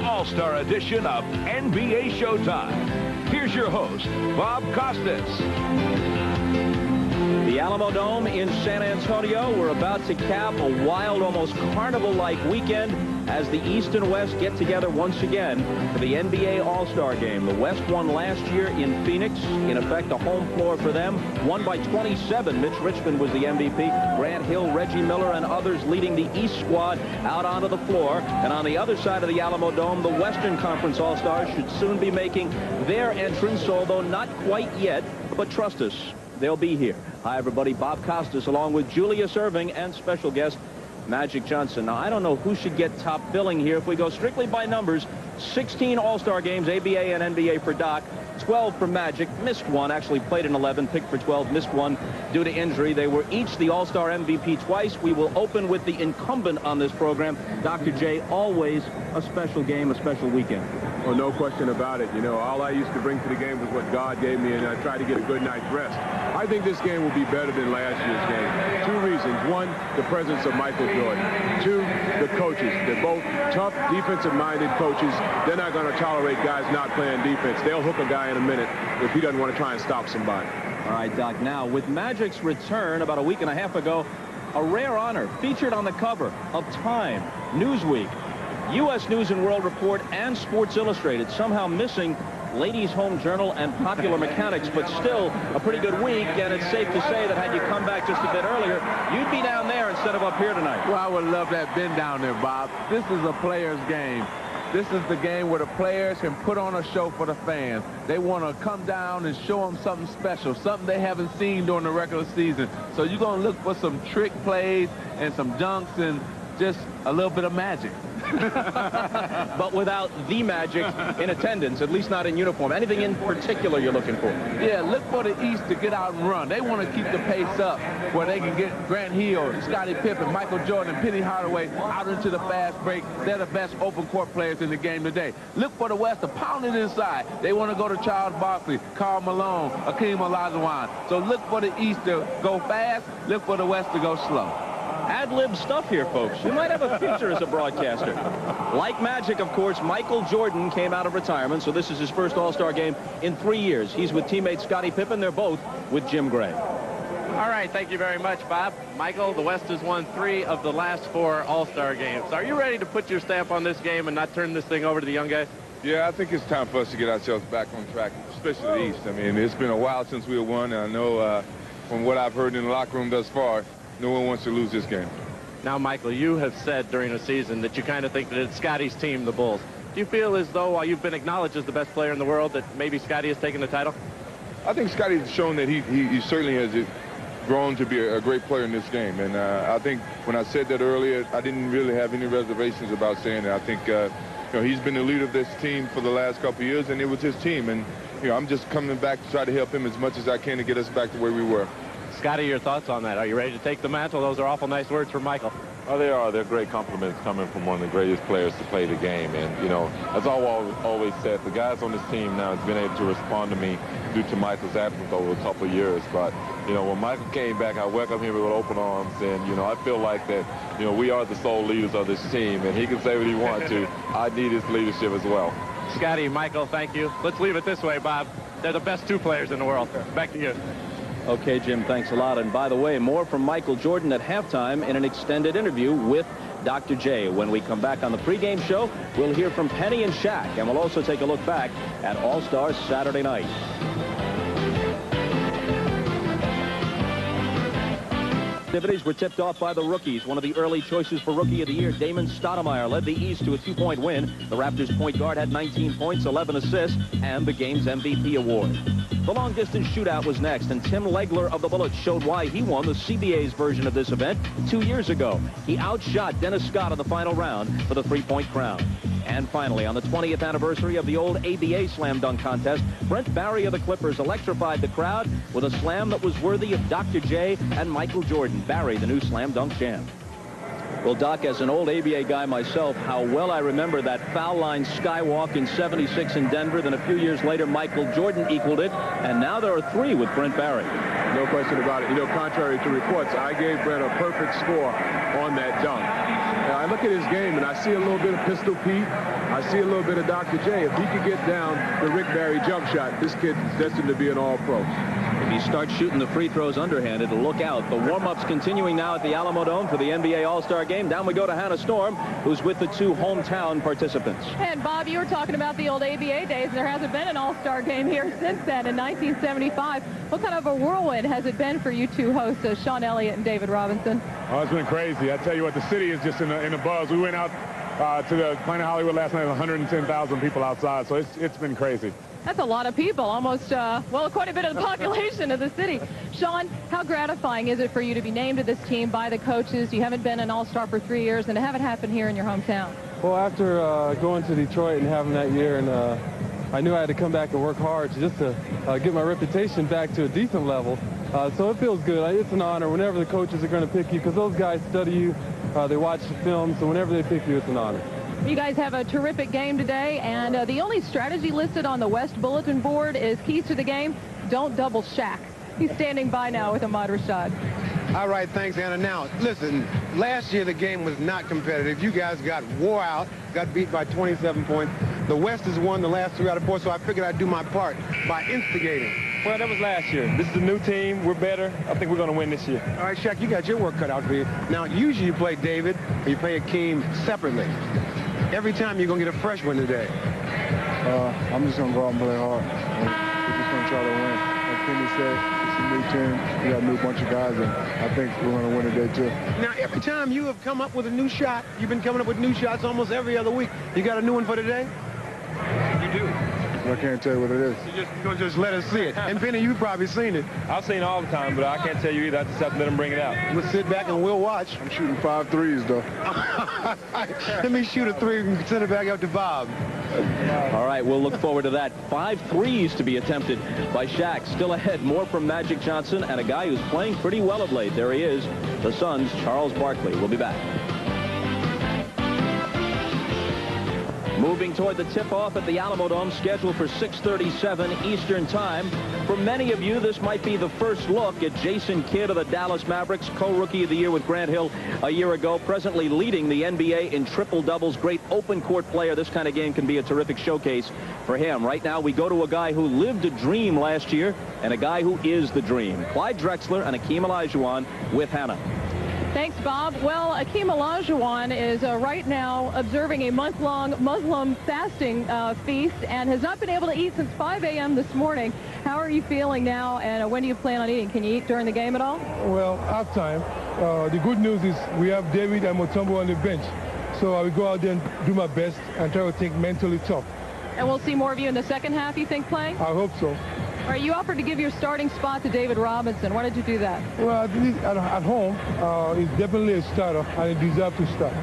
All-Star edition of NBA Showtime. Here's your host, Bob Costas. The Alamodome in San Antonio. We're about to cap a wild, almost carnival-like weekend as the East and West get together once again for the NBA All-Star Game. The West won last year in Phoenix. In effect, a home floor for them. Won by 27. Mitch Richmond was the MVP. Grant Hill, Reggie Miller, and others leading the East squad out onto the floor. And on the other side of the Alamodome, the Western Conference All-Stars should soon be making their entrance, although not quite yet. But trust us, they'll be here. Hi, everybody. Bob Costas, along with Julius Erving and special guest Magic Johnson. Now, I don't know who should get top billing here. If we go strictly by numbers, 16 All-Star games, ABA and NBA for Doc, 12 for Magic, missed one, actually played in 11, picked for 12, missed one due to injury. They were each the All-Star MVP twice. We will open with the incumbent on this program, Dr. J. Always a special game, a special weekend. Well, no question about it. You know, all I used to bring to the game was what God gave me, and I tried to get a good night's rest. I think this game will be better than last year's game. Two reasons. One, the presence of Michael Jordan. Two, the coaches. They're both tough, defensive-minded coaches. They're not going to tolerate guys not playing defense. They'll hook a guy in a minute if he doesn't want to try and stop somebody. All right, Doc. Now, with Magic's return about a week and a half ago, a rare honor featured on the cover of Time, Newsweek, U.S. News and World Report, and Sports Illustrated, somehow missing Ladies' Home Journal and Popular Mechanics, but still a pretty good week, and it's safe to say that had you come back just a bit earlier, you'd be down there instead of up here tonight. Well, I would love to have been down there, Bob. This is a player's game. This is the game where the players can put on a show for the fans. They want to come down and show them something special, something they haven't seen during the regular season. So you're going to look for some trick plays and some dunks and just a little bit of magic. But without the Magic in attendance, at least not in uniform. Anything in particular you're looking for? Yeah, look for the East to get out and run. They want to keep the pace up where they can get Grant Hill, Scottie Pippen, Michael Jordan, and Penny Hardaway out into the fast break. They're the best open court players in the game today. Look for the West to pound it inside. They want to go to Charles Barkley, Karl Malone, Hakeem Olajuwon. So look for the East to go fast. Look for the West to go slow. Ad-lib stuff here, folks. You might have a future as a broadcaster. Like Magic, of course, Michael Jordan came out of retirement, so this is his first All-Star game in 3 years. He's with teammate Scottie Pippen. They're both with Jim Gray. All right, thank you very much, Bob. Michael, the West has won 3 of the last 4 All-Star games. Are you ready to put your stamp on this game and not turn this thing over to the young guys? Yeah, I think it's time for us to get ourselves back on track, especially the East. I mean, it's been a while since we won, and I know from what I've heard in the locker room thus far, no one wants to lose this game. Now, Michael, you have said during the season that you kind of think that it's Scottie's team, the Bulls. Do you feel as though, while you've been acknowledged as the best player in the world, that maybe Scottie has taken the title? I think Scottie's shown that he certainly has grown to be a great player in this game. And I think when I said that earlier, I didn't really have any reservations about saying that. I think you know, he's been the leader of this team for the last couple of years, and it was his team. And you know, I'm just coming back to try to help him as much as I can to get us back to where we were. Scottie, your thoughts on that? Are you ready to take the mantle? Those are awful nice words from Michael. Oh, they are. They're great compliments coming from one of the greatest players to play the game. And, you know, as I always said, the guys on this team now have been able to respond to me due to Michael's absence over a couple of years. But, you know, when Michael came back, I welcomed him with open arms. And, you know, I feel like that, you know, we are the sole leaders of this team. And he can say what he wants to. I need his leadership as well. Scottie, Michael, thank you. Let's leave it this way, Bob. They're the best 2 players in the world. Back to you. Okay, Jim, thanks a lot. And by the way, more from Michael Jordan at halftime in an extended interview with Dr. J. When we come back on the pregame show, we'll hear from Penny and Shaq, and we'll also take a look back at All-Star Saturday night. Activities were tipped off by the rookies. One of the early choices for Rookie of the Year, Damon Stoudemire, led the East to a 2-point win. The Raptors' point guard had 19 points, 11 assists, and the game's MVP award. The long-distance shootout was next, and Tim Legler of the Bullets showed why he won the CBA's version of this event 2 years ago. He outshot Dennis Scott in the final round for the 3-point crown. And finally, on the 20th anniversary of the old ABA slam dunk contest, Brent Barry of the Clippers electrified the crowd with a slam that was worthy of Dr. J and Michael Jordan. Barry, the new slam dunk champ. Well, Doc, as an old ABA guy myself, how well I remember that foul line skywalk in '76 in Denver. Then a few years later, Michael Jordan equaled it, and now there are 3 with Brent Barry. No question about it. You know, contrary to reports, I gave Brent a perfect score on that dunk. Now, I look at his game, and I see a little bit of Pistol Pete. I see a little bit of Dr. J. If he could get down the Rick Barry jump shot, this kid is destined to be an all-pro. If he starts shooting the free throws underhanded, look out. The warm-ups continuing now at the Alamodome for the NBA All-Star Game. Down we go to Hannah Storm, who's with the two hometown participants. And Bob, you were talking about the old ABA days. There hasn't been an All-Star Game here since then in 1975. What kind of a whirlwind has it been for you two hosts, Sean Elliott and David Robinson? Oh, it's been crazy. I tell you what, the city is just in a buzz. We went out to the Planet Hollywood last night, 110,000 people outside, so it's been crazy. That's a lot of people, almost, well, quite a bit of the population of the city. Sean, how gratifying is it for you to be named to this team by the coaches? You haven't been an All-Star for 3 years, and to have it happen here in your hometown. Well, after going to Detroit and having that year, and I knew I had to come back and work hard just to get my reputation back to a decent level. So it feels good. It's an honor whenever the coaches are going to pick you, because those guys study you, they watch the film, so whenever they pick you, it's an honor. You guys have a terrific game today, and the only strategy listed on the West bulletin board is keys to the game. Don't double Shaq. He's standing by now with Ahmad Rashad. All right, thanks, Anna. Now, listen, last year the game was not competitive. You guys got wore out, got beat by 27 points. The West has won the last 3 out of 4, so I figured I'd do my part by instigating. Well, that was last year. This is a new team. We're better. I think we're going to win this year. All right, Shaq, you got your work cut out for you. Now, usually you play David or you play Hakeem separately. Every time you're going to get a fresh one today. I'm just going to go out and play hard. We're just going to try to win. Like Penny said, it's a new team. We got a new bunch of guys, and I think we're going to win today, too. Now, every time you have come up with a new shot, you've been coming up with new shots almost every other week. You got a new one for today? You do. I can't tell you what it is. You're going to just let us see it. And Penny, you've probably seen it. I've seen it all the time, but I can't tell you either. I just have to let them bring it out. We'll sit back and we'll watch. I'm shooting 5 threes, though. Let me shoot a 3 and send it back up to Bob. All right, we'll look forward to that. 5 threes to be attempted by Shaq. Still ahead, more from Magic Johnson and a guy who's playing pretty well of late. There he is, the Suns' Charles Barkley. We'll be back. Moving toward the tip-off at the Alamodome, scheduled for 6:37 Eastern Time. For many of you, this might be the first look at Jason Kidd of the Dallas Mavericks, co-rookie of the year with Grant Hill a year ago, presently leading the NBA in triple-doubles. Great open-court player. This kind of game can be a terrific showcase for him. Right now, we go to a guy who lived a dream last year and a guy who is the dream. Clyde Drexler and Hakeem Olajuwon with Hannah. Thanks, Bob. Well, Hakeem Olajuwon is right now observing a month-long Muslim fasting feast and has not been able to eat since 5 a.m. this morning. How are you feeling now, and when do you plan on eating? Can you eat during the game at all? Well, halftime. The good news is we have David and Mutombo on the bench. So I will go out there and do my best and try to think mentally tough. And we'll see more of you in the second half, you think, playing? I hope so. All right, you offered to give your starting spot to David Robinson. Why did you do that? Well, at home, he's definitely a starter, and he deserves to start.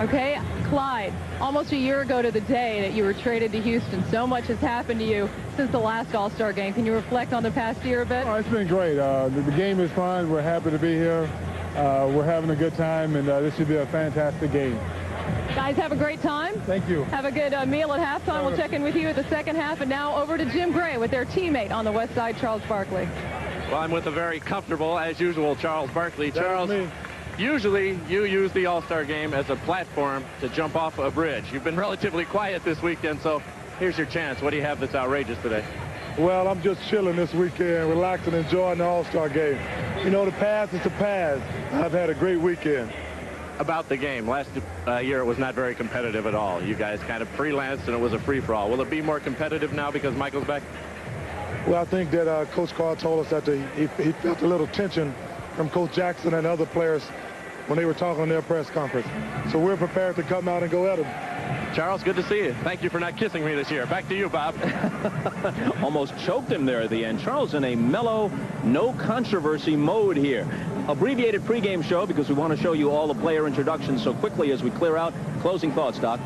Okay, Clyde, almost a year ago to the day that you were traded to Houston, so much has happened to you since the last All-Star game. Can you reflect on the past year a bit? Oh, it's been great. The game is fun. We're happy to be here. We're having a good time, and this should be a fantastic game. Guys, have a great time. Thank you. Have a good meal at halftime. We'll check in with you at the second half. And now over to Jim Gray with their teammate on the West Side, Charles Barkley. Well, I'm with a very comfortable, as usual, Charles Barkley. Charles, usually you use the All-Star game as a platform to jump off a bridge. You've been relatively quiet this weekend, so here's your chance. What do you have that's outrageous today? Well, I'm just chilling this weekend, relaxing, enjoying the All-Star game. You know, the past is the past. I've had a great weekend. About the game. Last year it was not very competitive at all. You guys kind of freelanced and it was a free-for-all. Will it be more competitive now because Michael's back? Well, I think that Coach Carl told us that he felt a little tension from Coach Jackson and other players when they were talking on their press conference. So we're prepared to come out and go at them. Charles, good to see you. Thank you for not kissing me this year. Back to you, Bob. Almost choked him there at the end. Charles in a mellow, no controversy mode here. Abbreviated pregame show because we want to show you all the player introductions so quickly as we clear out. Closing thoughts, Doc.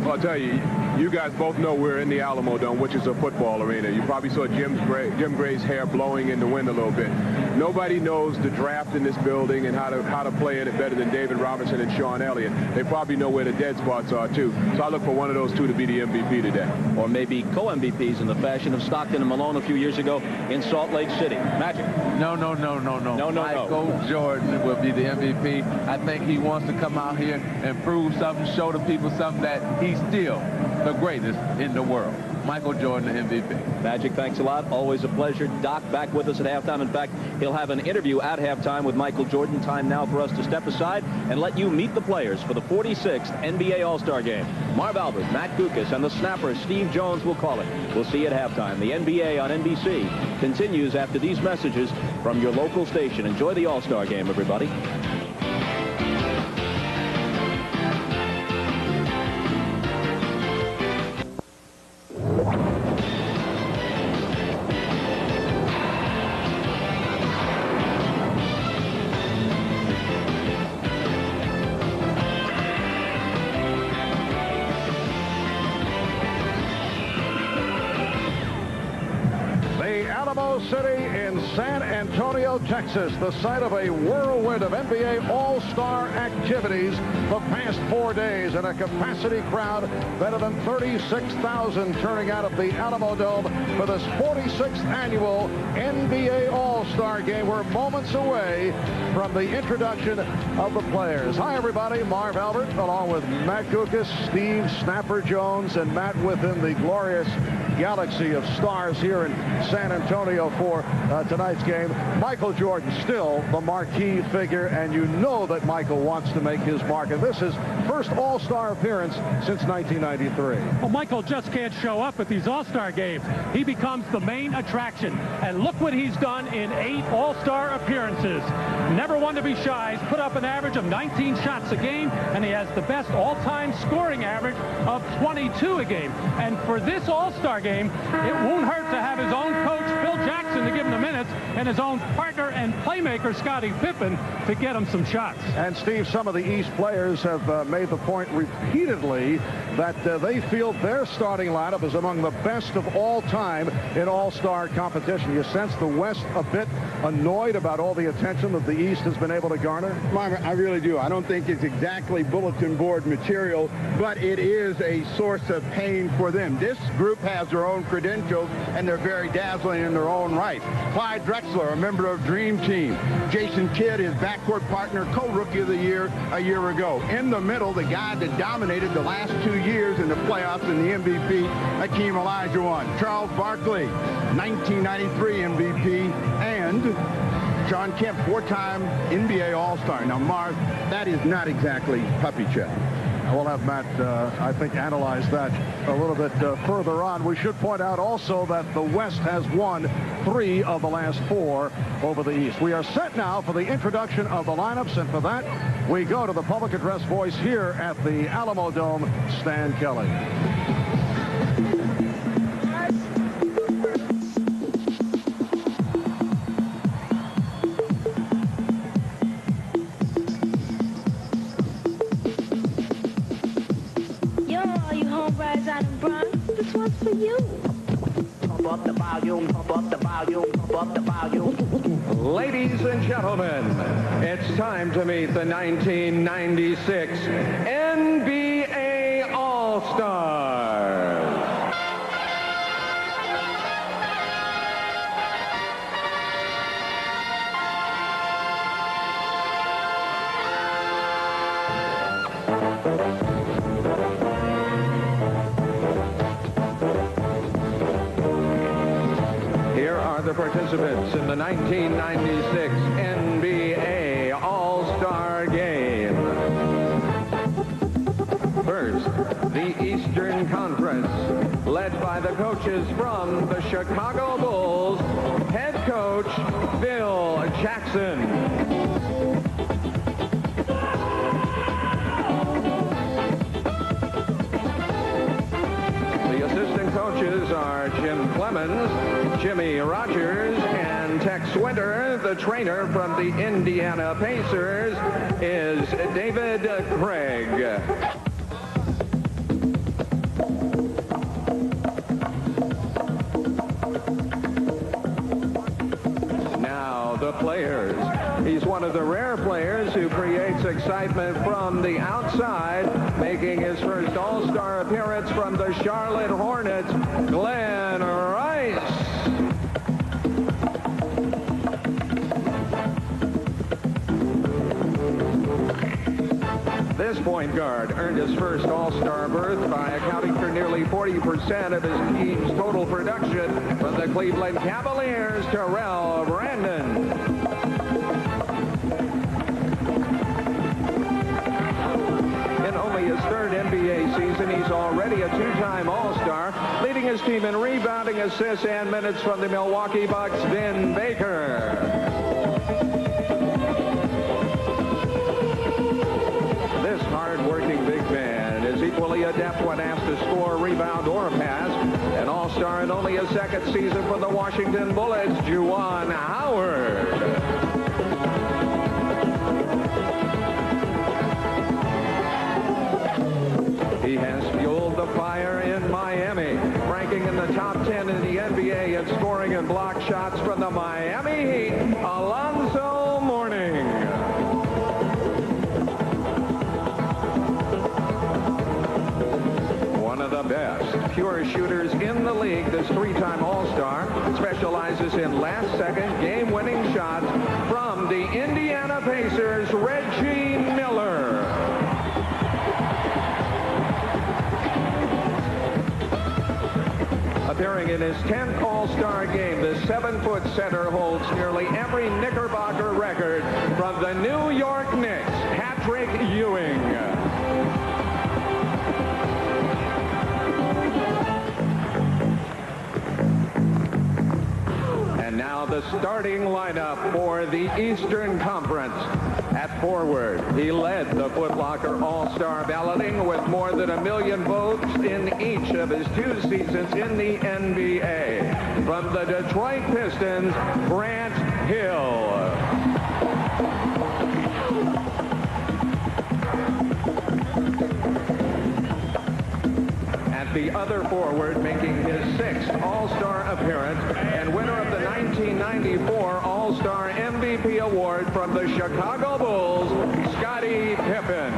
Well, I'll tell you, You guys both know we're in the Alamodome, which is a football arena. You probably saw Jim Gray's hair blowing in the wind a little bit. Nobody knows the draft in this building and how to play in it better than David Robinson and Sean Elliott. They probably know where the dead spots are, too. So I look for one of those two to be the MVP today. Or maybe co-MVPs in the fashion of Stockton and Malone a few years ago in Salt Lake City. Magic. No. Michael Jordan will be the MVP. I think he wants to come out here and prove something, show the people something that he's still the greatest in the world. Michael Jordan, the MVP. Magic, thanks a lot. Always a pleasure. Doc back with us at halftime. In fact, he'll have an interview at halftime with Michael Jordan. Time now for us to step aside and let you meet the players for the 46th NBA All-Star Game. Marv Albert, Matt Guokas, and the snapper Steve Jones will call it. We'll see you at halftime. The NBA on NBC continues after these messages from your local station. Enjoy the All-Star Game, everybody. City in San Antonio, Texas, the site of a whirlwind of NBA All-Star activities the past 4 days, and a capacity crowd better than 36,000 turning out of the Alamodome for this 46th annual NBA All-Star Game. We're moments away from the introduction of the players. Hi, everybody. Marv Albert, along with Matt Guokas, Steve Snapper Jones, and Matt within the glorious galaxy of stars here in San Antonio for tonight's game. Michael Jordan still the marquee figure, and you know that Michael wants to make his mark. And this is first All-Star appearance since 1993. Well, Michael just can't show up at these All-Star games. He becomes the main attraction. And look what he's done in 8 All-Star appearances. Never one to be shy. He's put up an average of 19 shots a game, and he has the best all-time scoring average of 22 a game. And for this All-Star game, it won't hurt to have his own coach, Phil Jackson, to give him the minutes, and his own partner and playmaker, Scottie Pippen, to get him some shots. And, Steve, some of the East players have made the point repeatedly that they feel their starting lineup is among the best of all time in All-Star competition. You sense the West a bit annoyed about all the attention that the East has been able to garner? Marvin, I really do. I don't think it's exactly bulletin board material, but it is a source of pain for them. This group has their own credentials, and they're very dazzling in their own right. Clyde Drexler, a member of Dream Team. Jason Kidd, his backcourt partner, co-rookie of the year a year ago. In the middle, the guy that dominated the last 2 years in the playoffs in the MVP, Hakeem Olajuwon. Charles Barkley, 1993 MVP, and John Kemp, 4-time NBA All-Star. Now, Marv, that is not exactly puppy check. We'll have Matt, I think, analyze that a little bit further on. We should point out also that the West has won 3 of the last 4 over the East. We are set now for the introduction of the lineups, and for that, we go to the public address voice here at the Alamodome, Stan Kelly. This one's for you. Pump up the volume, pump up the volume, pump up the volume. Ladies and gentlemen, it's time to meet the 1996 NBA All-Stars. The participants in the 1996 NBA All-Star Game. First, the Eastern Conference, led by the coaches from the Chicago Bulls, head coach Phil Jackson. Coaches are Jim Clemens, Jimmy Rogers, and Tex Winter. The trainer from the Indiana Pacers is David Craig. of the rare players who creates excitement from the outside, making his first All-Star appearance from the Charlotte Hornets, Glenn Rice. This point guard earned his first All-Star berth by accounting for nearly 40% of his team's total production from the Cleveland Cavaliers, Terrell Brandon. In only his third NBA season, he's already a two-time All-Star, leading his team in rebounding, assists, and minutes from the Milwaukee Bucks, Vin Baker. This hard-working big man is equally adept when asked to score, rebound, or pass. An All-Star in only his second season for the Washington Bullets, Juwan Howard. He has fueled the fire in Miami, ranking in the top 10 in the NBA in scoring and block shots from the Miami Heat, Alonzo Mourning. One of the best pure shooters in the league, this three-time All-Star specializes in last-second game-winning shots from the Indiana Pacers, Reggie Miller. Appearing in his 10th All-Star game, the 7-foot center holds nearly every Knickerbocker record from the New York Knicks, Patrick Ewing. And now the starting lineup for the Eastern Conference. At forward, he led the Foot Locker All-Star balloting with more than 1 million votes in each of his 2 seasons in the NBA. From the Detroit Pistons, Grant Hill. At the other forward, making his 6th All-Star appearance and winner of the 1994 All-Star MVP award from the Chicago Bulls, Scottie Pippen.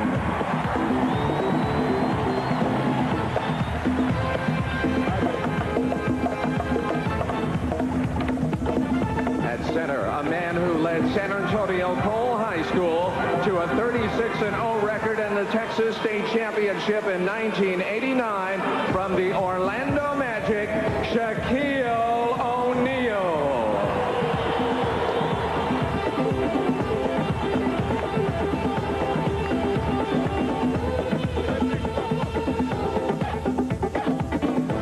At center, a man who led San Antonio Cole High School to a 36-0 record in the Texas State Championship in 1989 from the Orlando Magic, Shaquille O'Neal.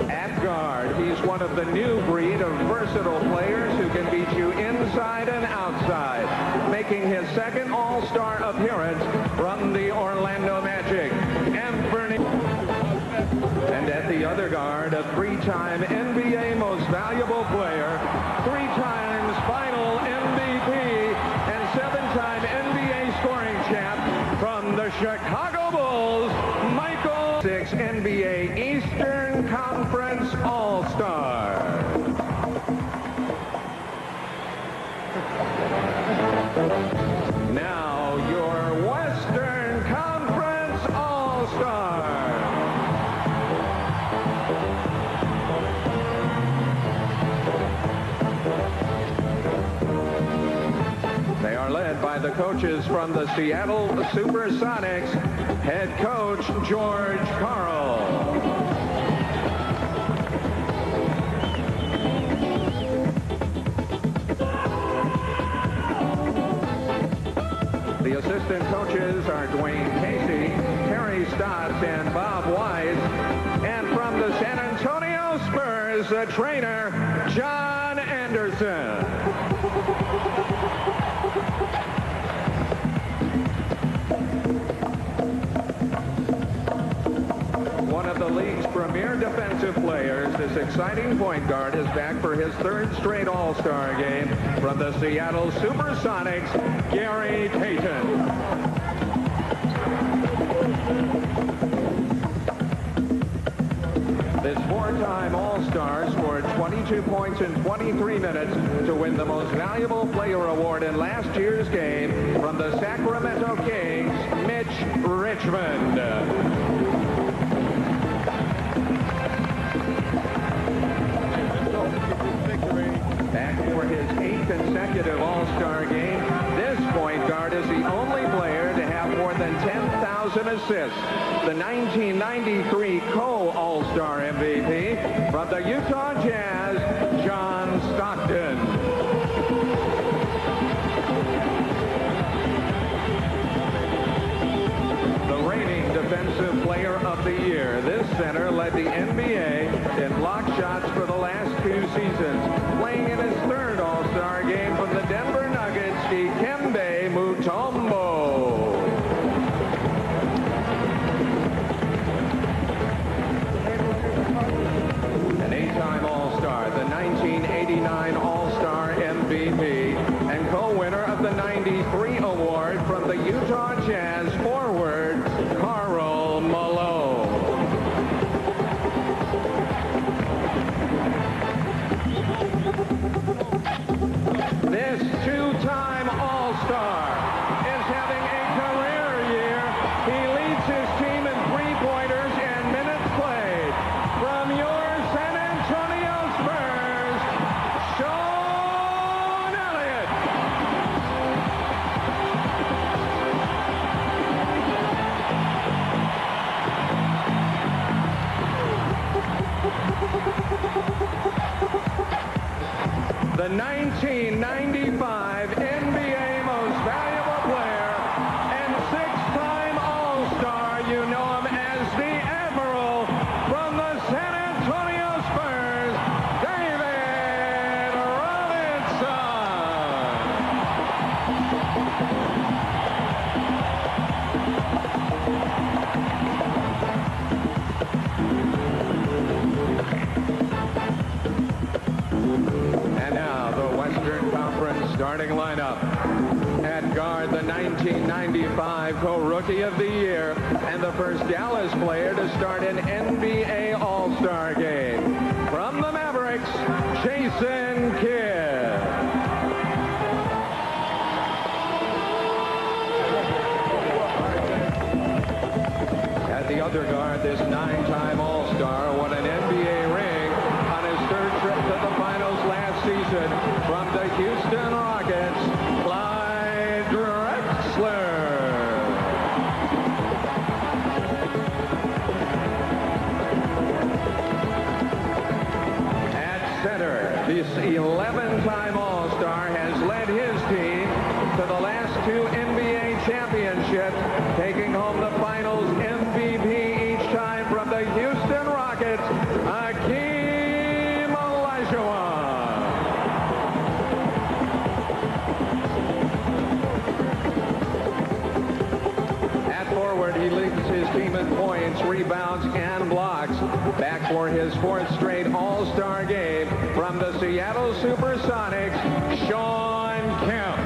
At guard, he's one of the new breed of versatile players who can beat you inside and outside, making his 2nd All-Star appearance from the Orlando Magic, Anthony. And at the other guard, a 3-time NBA Most Valuable Player, 3 times Final MVP, and 7-time NBA scoring champ from the Chicago Bulls, Michael. 6 NBA Eastern Conference All-Star. Now your Western Conference All-Star. They are led by the coaches from the Seattle Supersonics, head coach George Karl. The assistant coaches are Dwayne Casey, Terry Stotts, and Bob Wise. And from the San Antonio Spurs, the trainer, John Anderson. One of the league's premier defensive players, this exciting point guard is back for his 3rd straight All-Star game from the Seattle Supersonics, Gary Payton. This four-time All-Star scored 22 points in 23 minutes to win the Most Valuable Player Award in last year's game from the Sacramento Kings, Mitch Richmond. Back for his 8th consecutive All-Star game, this point guard is the only player to have more than 10,000 assists. The 1993 co-All-Star MVP from the Utah Jazz, John Stockton. The reigning Defensive Player of the Year, this center led the NBA in block shots for the last 2 seasons, playing in his 3rd All-Star game from the Denver Nuggets, Dikembe Mutombo. An 8-time All-Star, the 1989 All-Star MVP, and co-winner of the 93 award from the Utah Jazz forward, Karl Malone. This 2-time All-Star is having a career year. He leads his team in three-pointers and minutes played. From your San Antonio Spurs, Sean Elliott. The 1995 NBA Most Valuable Player and 6-time All-Star. You know him as the Admiral from the San Antonio Spurs, David And now the Western Conference starting lineup. At guard, the 1995 co-Rookie of the Year and the first Dallas player to start an NBA All-Star game. From the Mavericks, Jason Kidd. At the other guard, this 9-time All-Star won an NBA ring on his 3rd trip to the finals last season from the Houston Rockets, Clyde Drexler. At center, this 11-time All-Star has led his team to the last 2 NBA championships, taking home the finals MVP each time from the Houston Rockets, Hakeem Olajuwon. At forward, he leads his team in points, rebounds, and blocks. Back for his 4th straight All-Star game from the Seattle Supersonics, Shawn Kemp.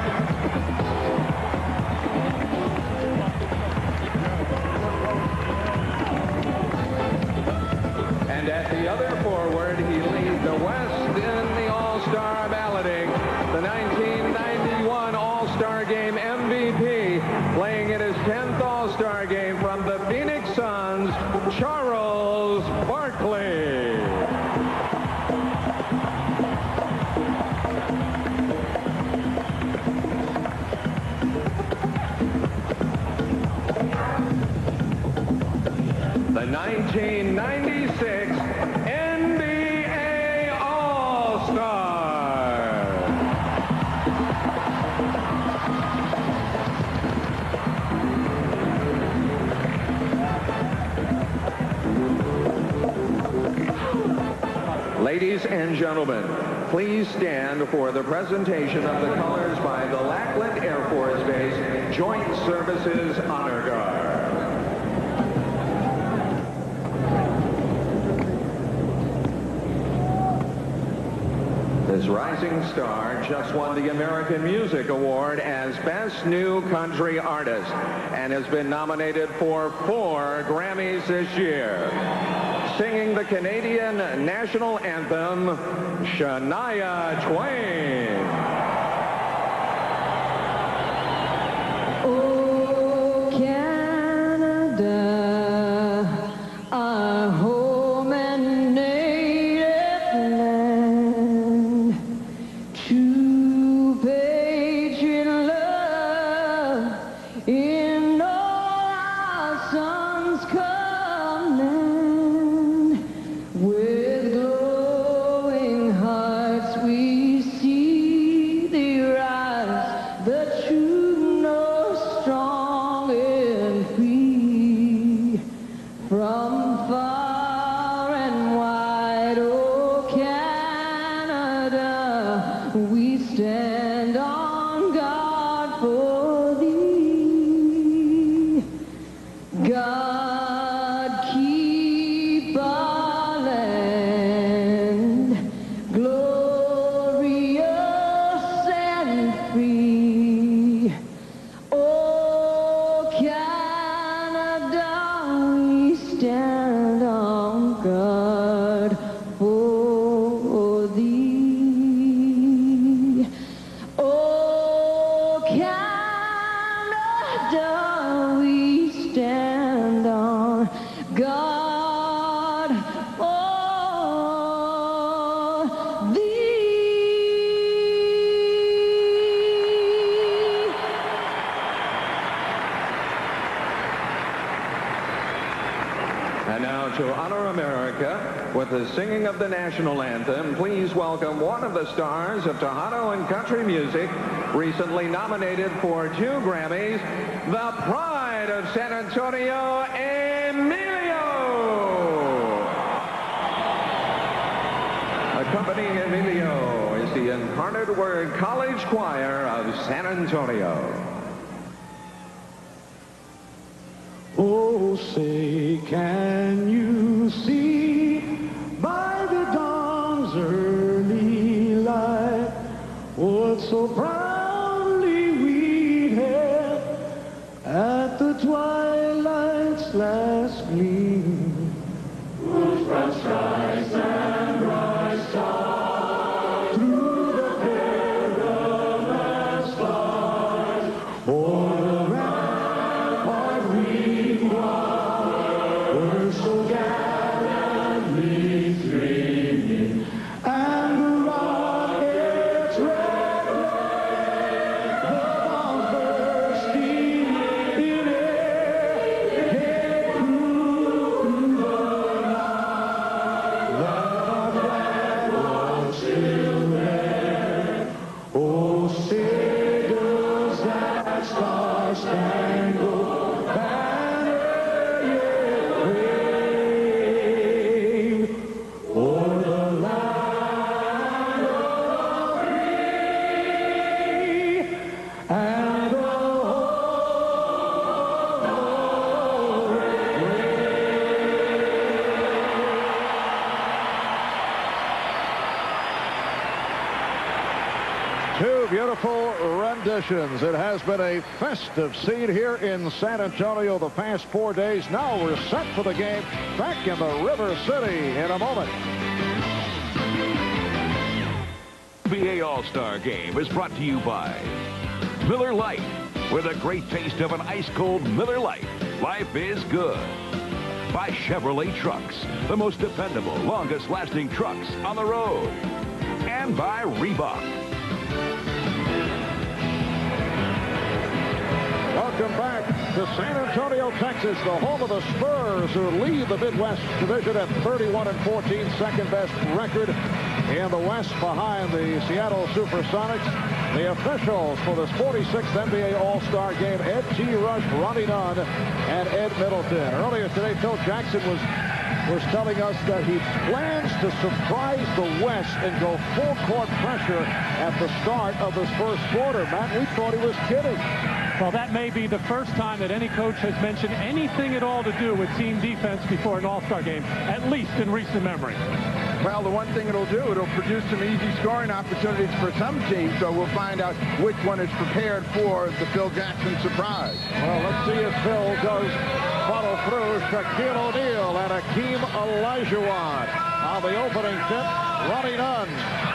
And at the other forward, he leads the West in the All-Star balloting. The 1991 All-Star Game MVP, playing in his 10th All-Star game from the Phoenix Suns, Charles Barkley. The 1996 NBA All-Star. Ladies and gentlemen, please stand for the presentation of the colors by the Lackland Air Force Base Joint Services Honor Guard. This rising star just won the American Music Award as Best New Country Artist and has been nominated for 4 Grammys this year. singing the Canadian national anthem, Shania Twain. Oh, Canada, our home and native land, true patriot love in all our sons' command. With glowing hearts we see thee rise, the true north, strong and free. From far and wide, oh Canada, we stand on guard for thee. God keep our land glorious and free. Oh, Canada, we stand on guard for thee. Oh, Canada, we stand on guard for thee. And now to honor America with the singing of the national anthem, please welcome one of the stars of Tejano and country music, recently nominated for 2 Grammys, the pride of San Antonio, Emilio. Accompanying Emilio is the Incarnate Word College Choir of San Antonio. Oh, say, can you see by the dawn's early light what so proudly we hailed at the twilight's last gleam? Whose broad stripes and bright stars through the perilous stars, o'er the rampart we were so gallantly streaming, and the rocket's red flame, the bombs bursting in air, came through the night, that our flag was still there. Oh, say does that star-spangled banner yet wave o'er the land of free and the Two beautiful renditions. It has been a festive scene here in San Antonio the past 4 days. Now we're set for the game back in the River City in a moment. NBA All-Star Game is brought to you by Miller Lite. With a great taste of an ice-cold Miller Lite, life is good. By Chevrolet Trucks, the most dependable, longest-lasting trucks on the road. And by Reebok. Welcome back to San Antonio, Texas, the home of the Spurs, who lead the Midwest Division at 31-14, second best record in the West behind the Seattle Supersonics. The officials for this 46th NBA All-Star Game, Ed G. Rush, Ronnie Nunn, and Ed Middleton. Earlier today, Phil Jackson was telling us that he plans to surprise the West and go full court pressure at the start of this first quarter. Matt, we thought he was kidding. Well, that may be the first time that any coach has mentioned anything at all to do with team defense before an All-Star game, at least in recent memory. Well, the one thing it'll do, it'll produce some easy scoring opportunities for some teams, so we'll find out which one is prepared for the Phil Jackson surprise. Well, let's see if Phil does follow through Shaquille O'Neal and Hakeem Olajuwon on the opening tip. Ronnie Nunn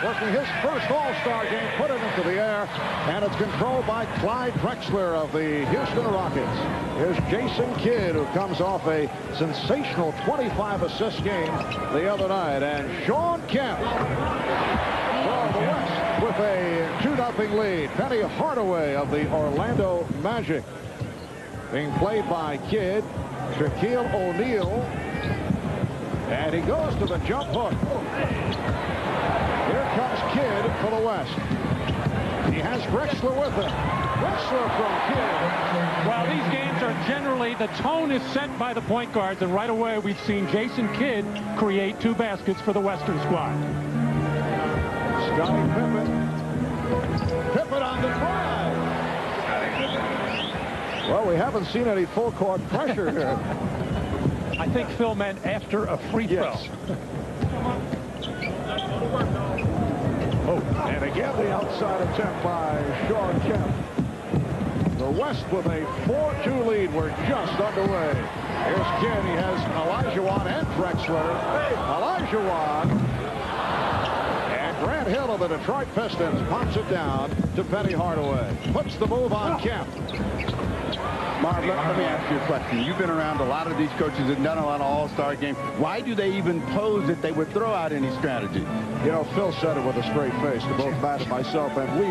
working his first All-Star game, put it into the air, and it's controlled by Clyde Drexler of the Houston Rockets. Here's Jason Kidd, who comes off a sensational 25-assist game the other night, and Shawn Kemp from the West with a 2-0 lead. Penny Hardaway of the Orlando Magic being played by Kidd. Shaquille O'Neal, and he goes to the jump hook. Here comes Kidd for the West. He has Drexler with him. Drexler from Kidd. Well, these games are generally, the tone is set by the point guards, and right away we've seen Jason Kidd create 2 baskets for the Western squad. Scottie Pippen. Pippen on the drive. Well, we haven't seen any full court pressure here. I think Phil meant after a free throw. Yes. Oh, and again the outside attempt by Shawn Kemp. The West with a 4-2 lead. We're just underway. Here's Kidd. He has Olajuwon and Drexler. Olajuwon. And Grant Hill of the Detroit Pistons pops it down to Penny Hardaway. Puts the move on Kemp. Marv, let me ask you a question. You've been around a lot of these coaches and done a lot of all-star games. Why do they even pose that they would throw out any strategy? You know, Phil said it with a straight face to both Matt and myself, and we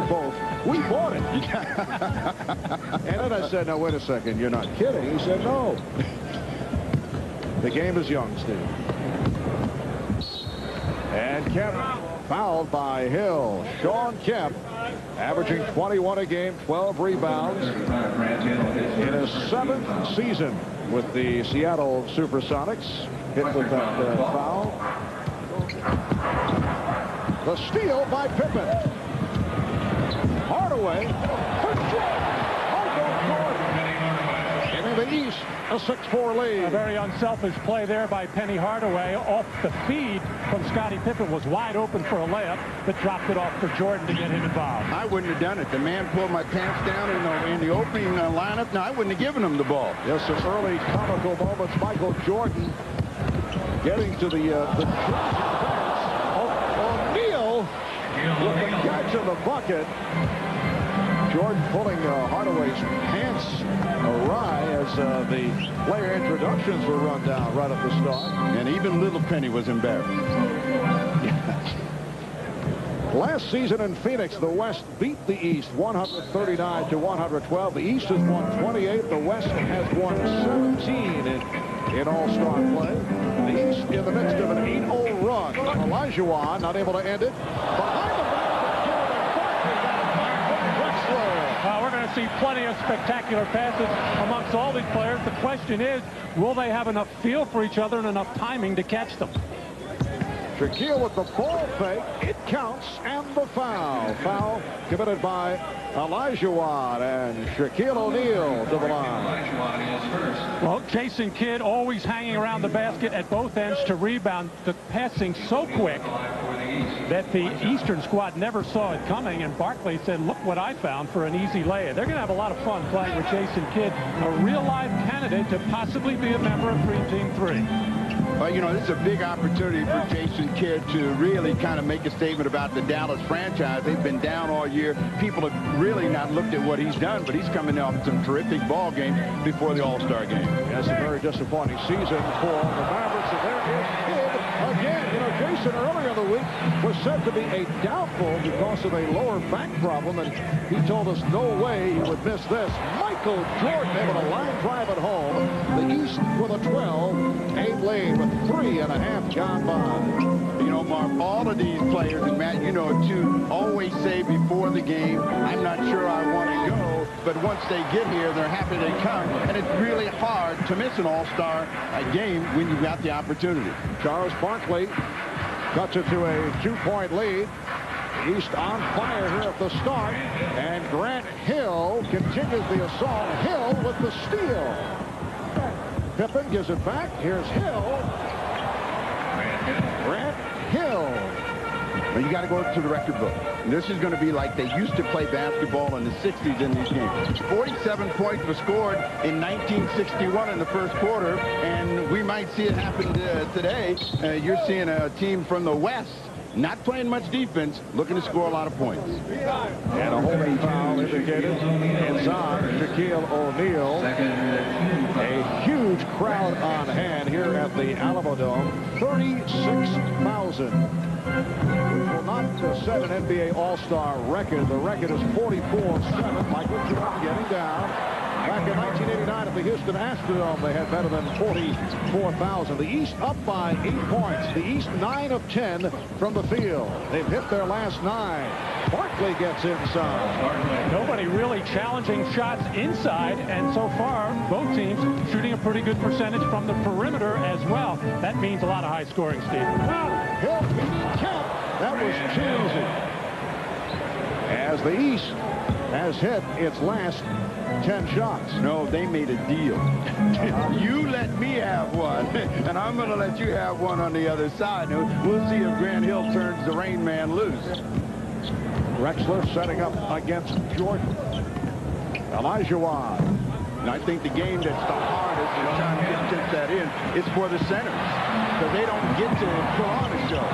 bought it. And then I said, no, wait a second, you're not kidding. He said, no. The game is young, Steve. And Kemp fouled by Hill. Shawn Kemp averaging 21 a game, 12 rebounds in his 7th season with the Seattle Supersonics. Hit with that foul. The steal by Pippen. Hardaway for Jordan. And in the East, a 6-4 lead. A very unselfish play there by Penny Hardaway. Off the feed from Scottie Pippen, was wide open for a layup, but dropped it off for Jordan to get him involved. I wouldn't have done it. The man pulled my pants down in the opening lineup. No, I wouldn't have given him the ball. Yes, some early comical moments. Michael Jordan getting to the O'Neal with the catch of the bucket. Jordan pulling Hardaway's pants awry as the player introductions were run down right at the start. And even little Penny was embarrassed. Last season in Phoenix, the West beat the East 139-112. The East has won 28. The West has won 17 in All-Star play. The East in the midst of an 8-0 run. Olajuwon not able to end it. Behind the back. Well, we're going to see plenty of spectacular passes amongst all these players. The question is, will they have enough feel for each other and enough timing to catch them? Shaquille with the ball fake. It counts, and the foul. Foul committed by Olajuwon, and Shaquille O'Neal to the line. Well, Jason Kidd always hanging around the basket at both ends to rebound. The passing so quick that the Eastern squad never saw it coming, and Barkley said, look what I found for an easy layup. They're going to have a lot of fun playing with Jason Kidd, a real-life candidate to possibly be a member of Dream Team 3. Well, you know, this is a big opportunity for Jason Kidd to really kind of make a statement about the Dallas franchise. They've been down all year. People have really not looked at what he's done, but he's coming off some terrific ball games before the All-Star game. Yes, a very disappointing season for the Mavericks, and there is Kidd again. You know, Jason earlier in the week was said to be a doubtful because of a lower back problem, and he told us no way he would miss this. Michael Jordan able to line drive it home. The East with a 12-8 lead with 3.5 gone by. You know, Mark, all of these players, and Matt, you know, too, always say before the game, I'm not sure I want to go, but once they get here, they're happy they come, and it's really hard to miss an all-star game when you've got the opportunity. Charles Barkley cuts it to a 2-point lead. East on fire here at the start, and Grant Hill continues the assault. Hill with the steal. Pippen gives it back. Here's Hill. Grant Hill But you got to go to the record book. And this is going to be like they used to play basketball in the 60s in these games. 47 points were scored in 1961 in the first quarter, and we might see it happen today. You're seeing a team from the West not playing much defense, looking to score a lot of points. And a holding foul indicated. It's on Shaquille O'Neal. A huge crowd on hand here at the Alamodome. 36,000. Will not set an NBA All-Star record. The record is 44-7. Michael Jordan getting down. Back in 1989 at the Houston Astrodome, they had better than 44,000. The East up by 8 points. The East 9 of 10 from the field. They've hit their last 9. Barkley gets inside. Nobody really challenging shots inside, and so far, both teams shooting a pretty good percentage from the perimeter as well. That means a lot of high scoring, Steve. Hill beating Kemp. That was too easy. As the East has hit its last 10 shots. No, they made a deal. You let me have one, and I'm going to let you have one on the other side. We'll see if Grant Hill turns the Rain Man loose. Drexler setting up against Jordan. Olajuwon. And I think the game that's the hardest, and trying to get that in, is for the centers, because they don't get to put on a show.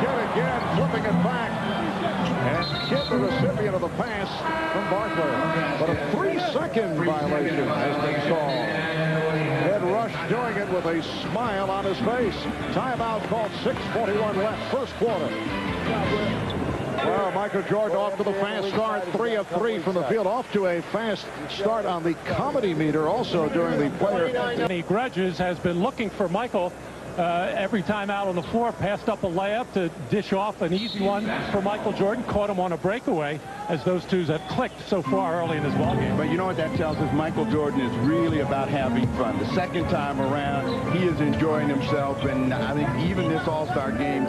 Kidd again, flipping it back. And Kidd, the recipient of the pass from Barkley. But a 3-second violation has been called. Ed Rush doing it with a smile on his face. Timeout called, 6:41 left, first quarter. Well, Michael Jordan off to the fast start, 3 of 3 from the field, off to a fast start on the comedy meter also during the player. Any grudges has been looking for Michael every time out on the floor, passed up a layup to dish off an easy one for Michael Jordan, caught him on a breakaway, as those two have clicked so far early in this ballgame. But you know what that tells us? Michael Jordan is really about having fun. The second time around, he is enjoying himself, and I think even this All-Star game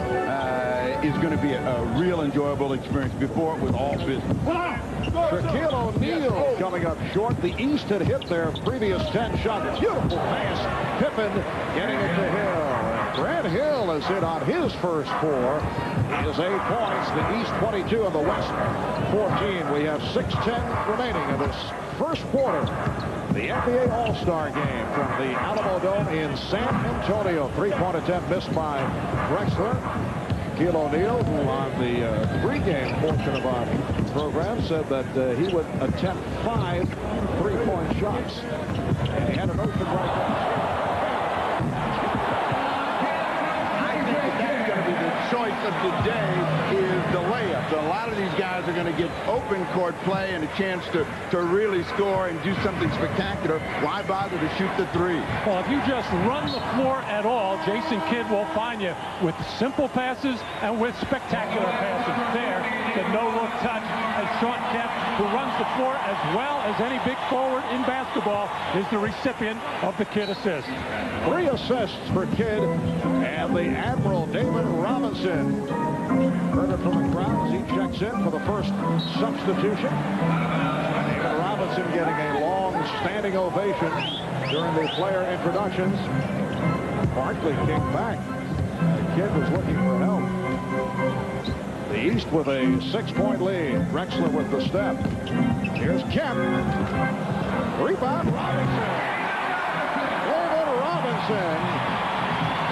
is going to be a real enjoyable experience. Before it was all business. Shaquille O'Neal coming up short. The East had hit their previous 10 shots. Beautiful pass. Pippen getting it to Hill. Grant Hill has hit on his first 4. He has 8 points. The East 22 and the West 14. We have 6:10 remaining in this first quarter. The NBA All-Star game from the Alamodome in San Antonio. 3-point attempt missed by Drexler. Shaquille O'Neal, who on the pregame portion of our program said that he would attempt 5 3-point shots. And he had a notion right there. Choice of the day is the layup. So a lot of these guys are going to get open court play and a chance to really score and do something spectacular. Why bother to shoot the 3? Well, if you just run the floor at all, Jason Kidd will find you with simple passes and with spectacular passes. There, the no-look touch, as Sean Kemp, who runs the floor as well as any big forward in basketball, is the recipient of the Kidd assist. 3 assists for Kidd, and the Admiral David Robinson. Heard it from the crowd as he checks in for the first substitution. David Robinson getting a long standing ovation during the player introductions. Barkley came back. Kidd was looking for help. The East with a 6-point lead. Drexler with the step. Here's Kemp. Rebound Robinson. David Robinson.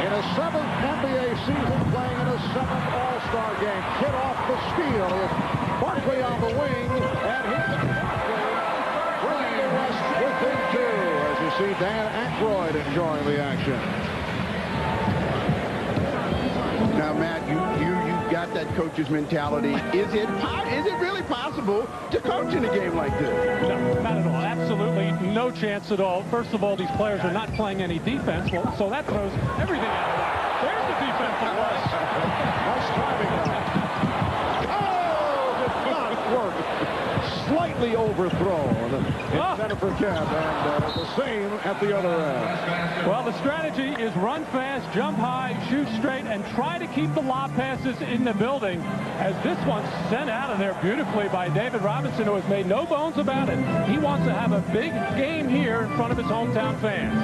In a 7th NBA season, playing in a 7th All-Star game. Kidd off the steal. Barkley on the wing, and here's Barkley bringing the West within 2. As you see Dan Aykroyd enjoying the action. Now, Matt, you've got that coach's mentality. Is it really possible to coach in a game like this? No, not at all. Absolutely no chance at all. First of all, these players are not playing any defense, well, so that throws everything out of whack. There's the defense for the West. Nice driving now. Oh, did not work. Slightly overthrown in center for Kemp, and the same at the other end. Well, the strategy is run fast, jump high, shoot straight, and try to keep the lob passes in the building, as this one's sent out of there beautifully by David Robinson, who has made no bones about it. He wants to have a big game here in front of his hometown fans.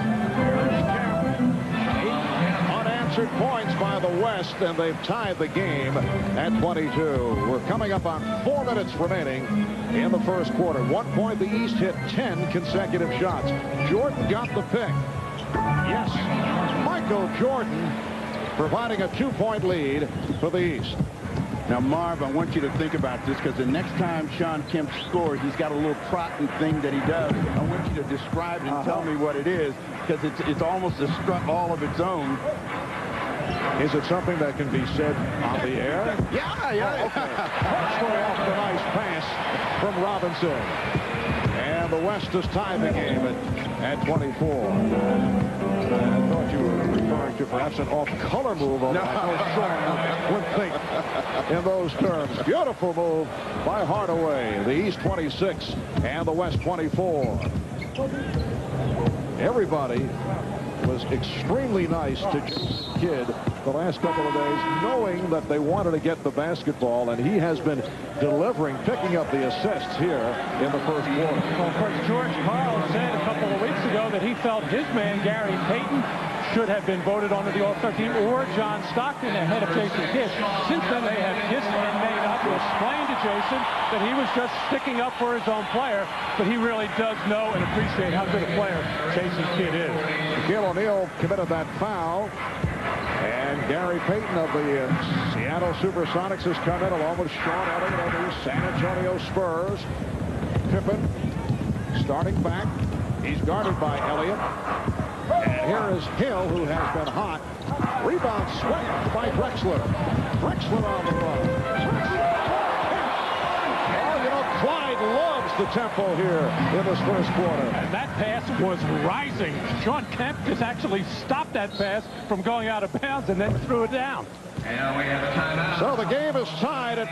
unanswered points by the West, and they've tied the game at 22. We're coming up on 4 minutes remaining in the first quarter. 1 point, the East hit 10 consecutive shots. Jordan got the pick. Yes, Michael Jordan providing a 2-point lead for the East. Now, Marv, I want you to think about this, because the next time Shawn Kemp scores, he's got a little trotting thing that he does. I want you to describe it and tell me what it is, because it's almost a strut all of its own. Is it something that can be said on the air? Yeah. Oh, okay. Wexler off the nice pass from Robinson. And the West has tied the game at 24. I thought you were referring to perhaps an off-color move. No. I know Sean would think in those terms. Beautiful move by Hardaway. The East 26 and the West 24. Everybody was extremely nice to Kid the last couple of days, knowing that they wanted to get the basketball, and he has been delivering, picking up the assists here in the first quarter. Well, of course, George Karl said a couple of weeks ago that he felt his man, Gary Payton, should have been voted onto the All-Star team, or John Stockton ahead of Jason Kidd. Since then, they have kissed and made up. He explained to Jason that he was just sticking up for his own player, but he really does know and appreciate how good a player Jason Kidd is. Shaquille O'Neal committed that foul, and Gary Payton of the Seattle Supersonics has come in along with Sean Elliott of the San Antonio Spurs. Pippen starting back. He's guarded by Elliott. And here is Hill, who has been hot. Rebound swept by Drexler. Drexler on the run. Oh, you know, Clyde loves the tempo here in this first quarter. And that pass was rising. Shawn Kemp just actually stopped that pass from going out of bounds and then threw it down. And we have a timeout. So the game is tied at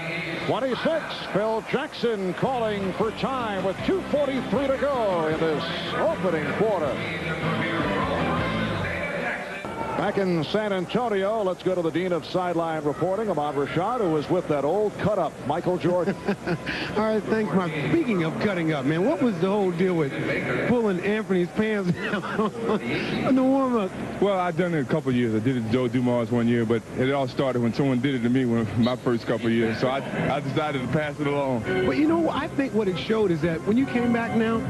26. Phil Jackson calling for time with 2:43 to go in this opening quarter. Back in San Antonio, let's go to the Dean of Sideline Reporting, Ahmad Rashad, who was with that old cut-up, Michael Jordan. All right, thanks, Mark. Speaking of cutting up, man, what was the whole deal with pulling Anthony's pants in the warm-up? Well, I've done it a couple of years. I did it to Joe Dumars 1 year, but it all started when someone did it to me my first couple of years. So I decided to pass it along. But, you know, I think what it showed is that when you came back now,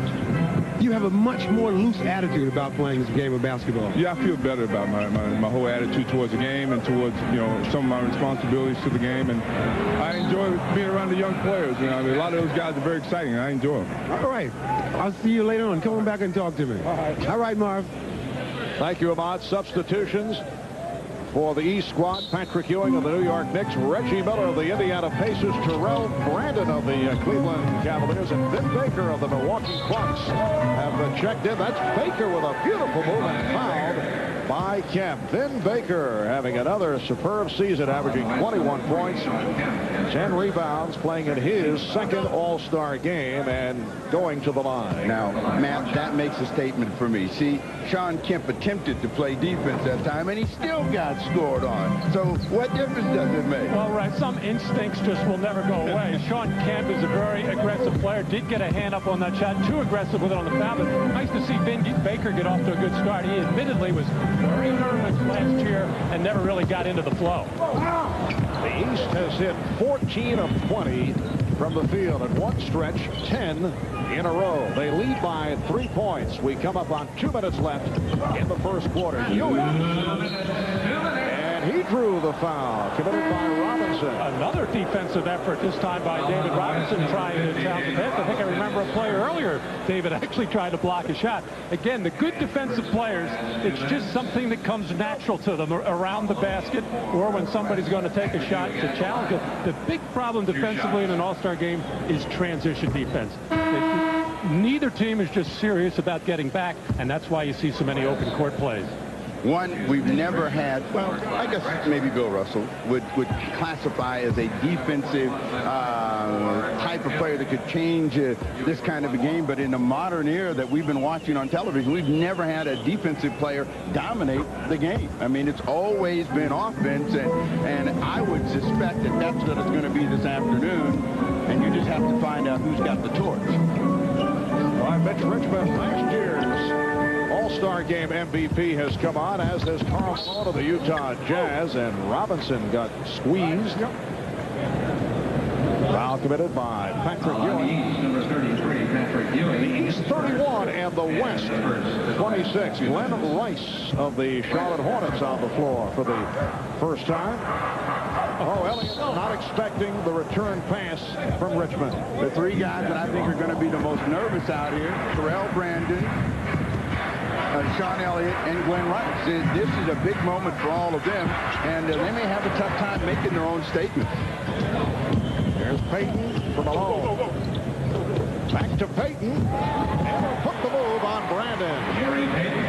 you have a much more loose attitude about playing this game of basketball. Yeah, I feel better about my whole attitude towards the game and towards, you know, some of my responsibilities to the game. And I enjoy being around the young players. You know, I mean, a lot of those guys are very exciting, and I enjoy them. All right. I'll see you later on. Come on back and talk to me. All right, Marv. Thank you, Ahmad. Substitutions for the East squad: Patrick Ewing of the New York Knicks, Reggie Miller of the Indiana Pacers, Terrell Brandon of the Cleveland Cavaliers, and Vin Baker of the Milwaukee Bucks have been checked in. That's Baker with a beautiful move and fouled by Kemp. Vin Baker having another superb season, averaging 21 points, 10 rebounds, playing in his second All-Star game and going to the line. Now, Matt, that makes a statement for me. See, Shawn Kemp attempted to play defense that time, and he still got scored on. So what difference does it make? Well, right, some instincts just will never go away. Shawn Kemp is a very aggressive player. Did get a hand up on that shot. Too aggressive with it on the foul. But nice to see Vin Baker get off to a good start. He admittedly was very nervous last year and never really got into the flow. The East has hit 14 of 20 from the field in one stretch, 10 in a row. They lead by 3 points. We come up on 2 minutes left in the first quarter. Ewing, and he drew the foul committed by Robinson. Another defensive effort, this time by David Robinson, trying to challenge the pass. I think I remember a play earlier. David actually tried to block a shot. Again, the good defensive players, it's just something that comes natural to them around the basket or when somebody's going to take a shot to challenge it. The big problem defensively in an All-Star game is transition defense. Neither team is just serious about getting back, and that's why you see so many open court plays. One we've never had, well, I guess maybe Bill Russell would classify as a defensive type of player that could change this kind of a game. But in the modern era that we've been watching on television, we've never had a defensive player dominate the game. I mean, it's always been offense, and I would suspect that that's what it's going to be this afternoon, and you just have to find out who's got the torch. By Mitch Richmond, last year's All-Star Game MVP has come on, as has Karl Malone of the Utah Jazz, and Robinson got squeezed. Foul committed by Patrick Ewing. Number 33, Patrick Ewing. The East 31 and the West 26. Glenn Rice of the Charlotte Hornets on the floor for the first time. Oh, Elliott not expecting the return pass from Richmond. The three guys that I think are going to be the most nervous out here, Terrell Brandon, Sean Elliott, and Glenn Rice. This is a big moment for all of them, and they may have a tough time making their own statement. There's Payton from Malone. Back to Payton. And he'll put the move on Brandon.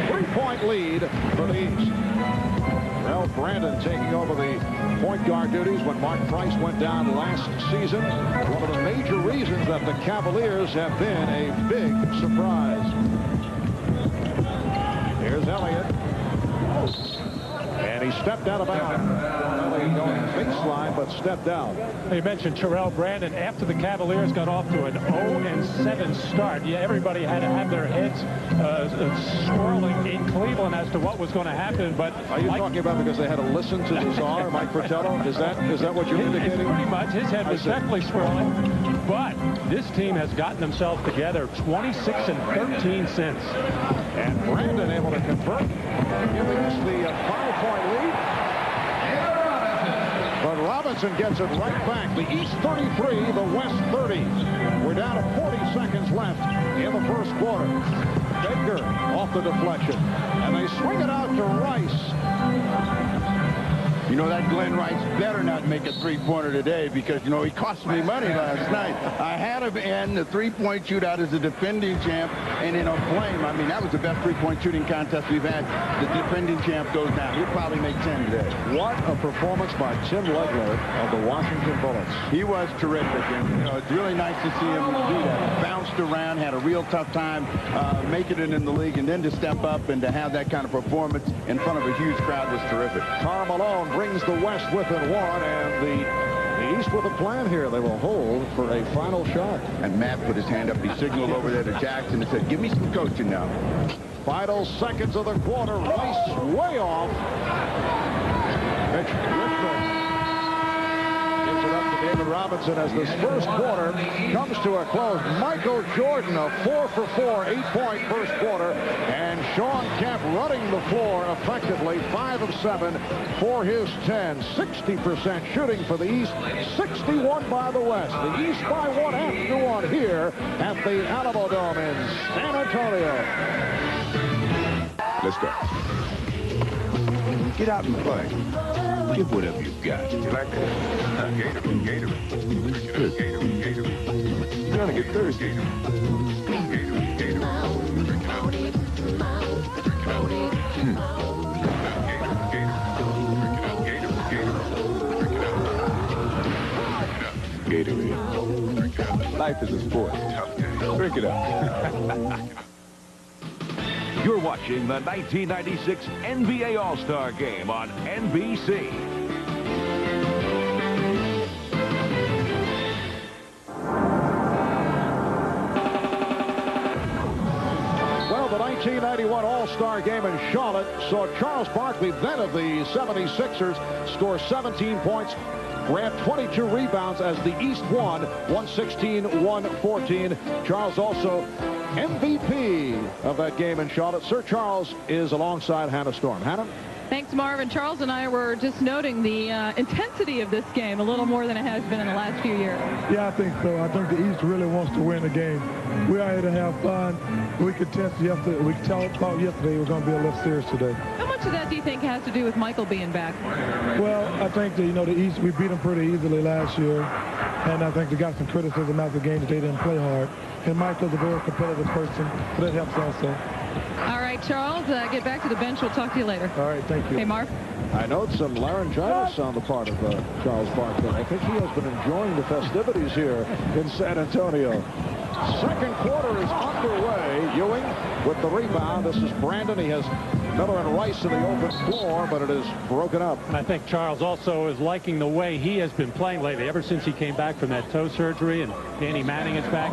3-point lead for the East. Well, Brandon taking over the point guard duties when Mark Price went down last season. One of the major reasons that the Cavaliers have been a big surprise. Here's Elliott. And he stepped out of bounds. Elliott going baseline, but stepped out. You mentioned Terrell Brandon. After the Cavaliers got off to an 0-7 start, yeah, everybody had to have their heads swirling in Cleveland as to what was going to happen. But are you talking about because they had to listen to the czar, Mike Fratello? Is that what you're indicating? Pretty much. His head was definitely swirling. But this team has gotten themselves together 26-13 since. And Brandon able to convert, giving us the 5-point lead. But Robinson gets it right back. The East 33, the West 30. We're down to 40 seconds left in the first quarter. Baker off the deflection. And they swing it out to Rice. You know, that Glenn Rice better not make a three-pointer today because, you know, he cost me money last night. I had him in the three-point shootout as a defending champ and in a flame. I mean, that was the best three-point shooting contest we've had. The defending champ goes down. He'll probably make 10 today. What a performance by Tim Legler of the Washington Bullets. He was terrific, and, you know, it's really nice to see him do that. Bounced around, had a real tough time making it in the league, and then to step up and to have that kind of performance in front of a huge crowd was terrific. Karl Malone brings the West within one, and the East with a plan here. They will hold for a final shot. And Matt put his hand up. He signaled over there to Jackson and said, give me some coaching now. Final seconds of the quarter. Rice way off. Richmond gives it up to David Robinson as this first quarter comes to a close. Michael Jordan, a 4-for-4, 8-point first quarter. And Sean Kemp running the floor effectively, 5 of 7 for his 10. 60% shooting for the East, 61 by the West. The East by 1 after 1 here at the Alamodome in San Antonio. Let's go. Get out and play. Give whatever you've got. You like that? Gatorade, Gatorade. Gatorade, Gatorade. You're gonna get thirsty. Gatorade, Gatorade. Gatorade. Life is a sport. Drink it up. You're watching the 1996 NBA All-Star Game on NBC. Well, the 1991 All-Star Game in Charlotte saw Charles Barkley, then of the 76ers, score 17 points, grab 22 rebounds as the East won 116-114. Charles also MVP of that game in Charlotte. Sir Charles is alongside Hannah Storm. Hannah? Thanks, Marvin. Charles and I were just noting the intensity of this game a little more than it has been in the last few years. Yeah, I think so. I think the East really wants to win the game. We are here to have fun. We could test yesterday. We thought yesterday it was going to be a little serious today. How much of that do you think has to do with Michael being back? Well, I think that, you know, the East, we beat them pretty easily last year. And I think they got some criticism after the game that they didn't play hard. And Michael's a very competitive person, so that helps also. All right, Charles, get back to the bench. We'll talk to you later. All right, thank you. Hey, Marv. I note some laryngitis on the part of Charles Barkley. I think he has been enjoying the festivities here in San Antonio. Second quarter is underway. Ewing with the rebound. This is Brandon. He has Miller and Rice in the open floor, but it is broken up. And I think Charles also is liking the way he has been playing lately, ever since he came back from that toe surgery, and Danny Manning is back.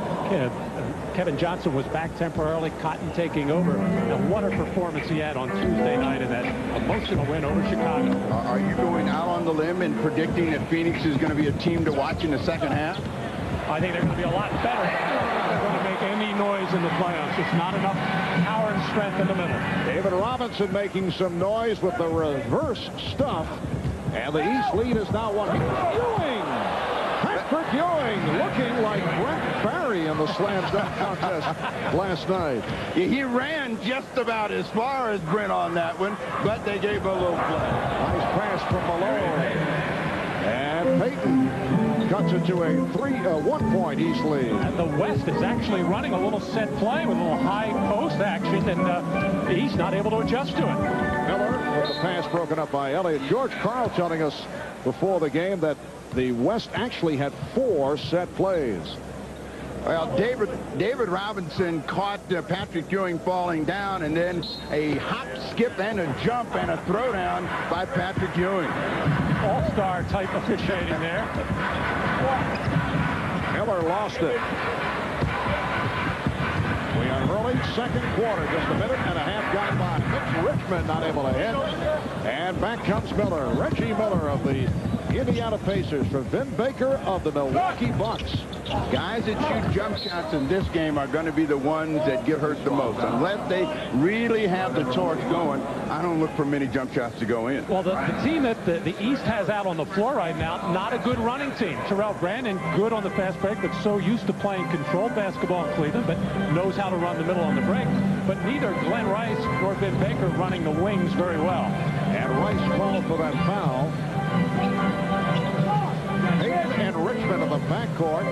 Kevin Johnson was back temporarily, Cotton taking over. And what a performance he had on Tuesday night in that emotional win over Chicago. Are you going out on the limb and predicting that Phoenix is going to be a team to watch in the second half? I think they're going to be a lot better. They're going to make any noise in the playoffs. Just not enough power and strength in the middle. David Robinson making some noise with the reverse stuff. And the East lead is now one. Ewing! Patrick Ewing looking like Brent Barry in the slam dunk contest last night. He ran just about as far as Brent on that one, but they gave him a little play. Nice pass from Malone. And Payton cuts it to a 1-point East lead. And the West is actually running a little set play with a little high post action, and the East not able to adjust to it. Miller with the pass broken up by Elliott. George Karl telling us before the game that the West actually had 4 set plays. Well, David Robinson caught Patrick Ewing falling down, and then a hop, skip, and a jump and a throwdown by Patrick Ewing. All-star type officiating there. Miller lost it. We are early second quarter, just a minute and a half gone by. Mitch Richmond not able to hit. And back comes Miller. Reggie Miller of the Indiana Pacers for Vin Baker of the Milwaukee Bucks. Guys that shoot jump shots in this game are going to be the ones that get hurt the most. Unless they really have the torch going, I don't look for many jump shots to go in. Well, the team that the East has out on the floor right now, not a good running team. Terrell Brandon, good on the fast break, but so used to playing controlled basketball in Cleveland, but knows how to run the middle on the break. But neither Glenn Rice nor Vin Baker running the wings very well. And Rice called for that foul. Payton and Richmond in the backcourt.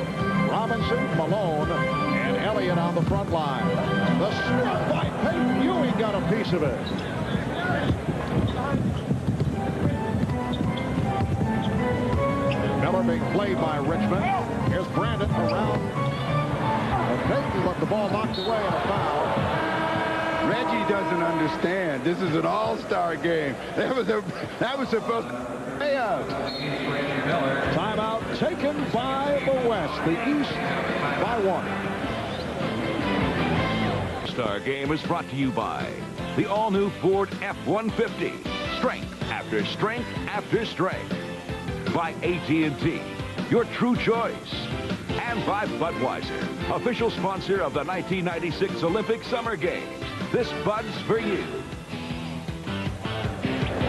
Robinson, Malone, and Elliott on the front line. The strike by Payton. Ewing got a piece of it. Miller being played by Richmond. Here's Brandon around. And Payton let the ball knocked away and a foul. Reggie doesn't understand. This is an all-star game. That was supposed to pay out. Timeout taken by the West. The East by 1. Star Game is brought to you by the all-new Ford F-150. Strength after strength after strength. By AT&T, your true choice. And by Budweiser, official sponsor of the 1996 Olympic Summer Games. This Bud's for you.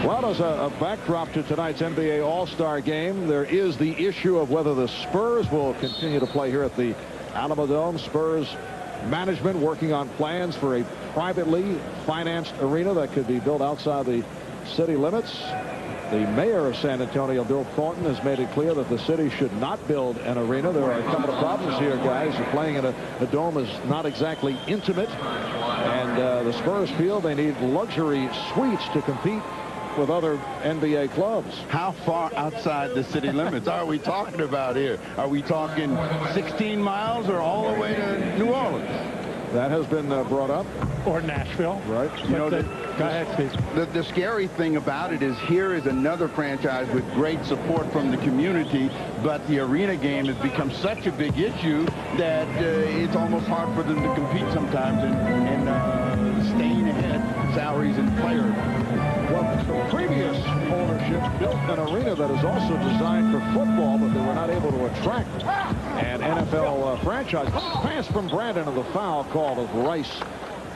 Well, as a backdrop to tonight's NBA All-Star Game, there is the issue of whether the Spurs will continue to play here at the Alamodome. Spurs management working on plans for a privately financed arena that could be built outside the city limits. The mayor of San Antonio, Bill Thornton, has made it clear that the city should not build an arena. There are a couple of problems here, guys. Playing in a dome is not exactly intimate. And the Spurs feel they need luxury suites to compete with other NBA clubs. How far outside the city limits are we talking about here? Are we talking 16 miles or all the way to New Orleans? That has been brought up. Or Nashville. Right. You know, go ahead, Steve. The scary thing about it is here is another franchise with great support from the community, but the arena game has become such a big issue that it's almost hard for them to compete sometimes in staying ahead, salaries and players. Well, the previous ownership built an arena that is also designed for football, but they were not able to attract an NFL franchise. Pass from Brandon of the foul call as Rice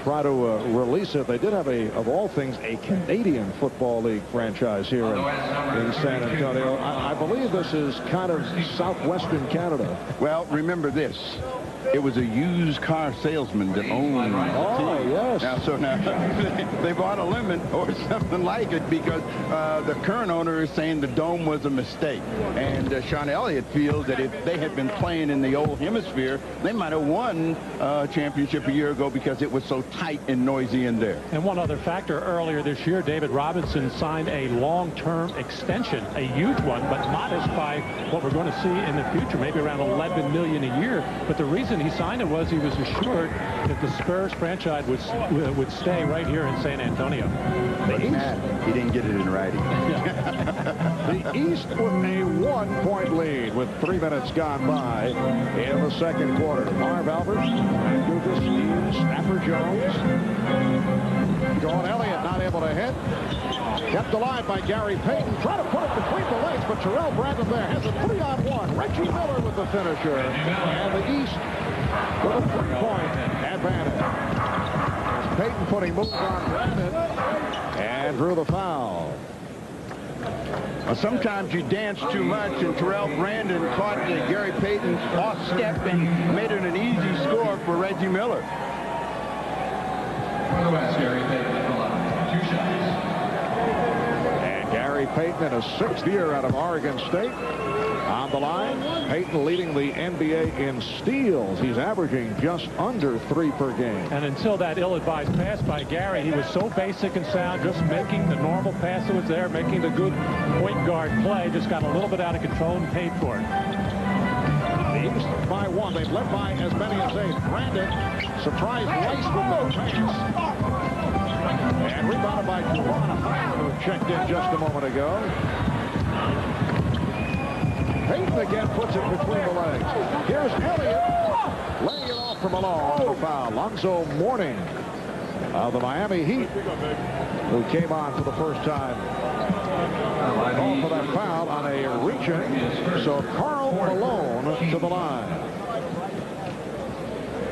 try to release it. They did have of all things, a Canadian Football League franchise here in San Antonio. I believe this is kind of southwestern Canada. Well, remember this. It was a used car salesman that owned the team. Yes. Now they bought a lemon or something like it because the current owner is saying the dome was a mistake. And Sean Elliott feels that if they had been playing in the old hemisphere, they might have won a championship a year ago because it was so tight and noisy in there. And one other factor, earlier this year, David Robinson signed a long-term extension, a huge one, but modest by what we're going to see in the future, maybe around $11 million a year. But the reason he signed it was he was assured that the Spurs franchise would stay right here in San Antonio. The East, he didn't get it in writing. The East with a 1-point lead with 3 minutes gone by in the second quarter. Marv Albert, Dugas, Steve, Snapper Jones. John Elliott not able to hit. Kept alive by Gary Payton. Trying to put it between the legs, but Terrell Brandon there has a 3-on-1. Reggie Miller with the finisher. And the East with a 3-point advantage. Payton putting moves on Brandon and drew the foul. Well, sometimes you dance too much, and Terrell Brandon caught Gary Payton off step and made it an easy score for Reggie Miller. For the West, Gary Payton at the line. 2 shots. And Gary Payton in his 6th year out of Oregon State. On the line, Payton leading the NBA in steals. He's averaging just under 3 per game. And until that ill-advised pass by Gary, he was so basic and sound, just making the normal pass that was there, making the good point guard play, just got a little bit out of control and paid for it. The East by 1. They've led by as many as 8. Brandon, surprise Rice with the pass. And rebounded by Juwan Howard, who checked in just a moment ago. Payton again puts it between the legs. Here's Elliott laying it off from Malone for foul. Lonzo Mourning of the Miami Heat, who came on for the first time. Called for that foul on a reach-in. So Karl Malone to the line.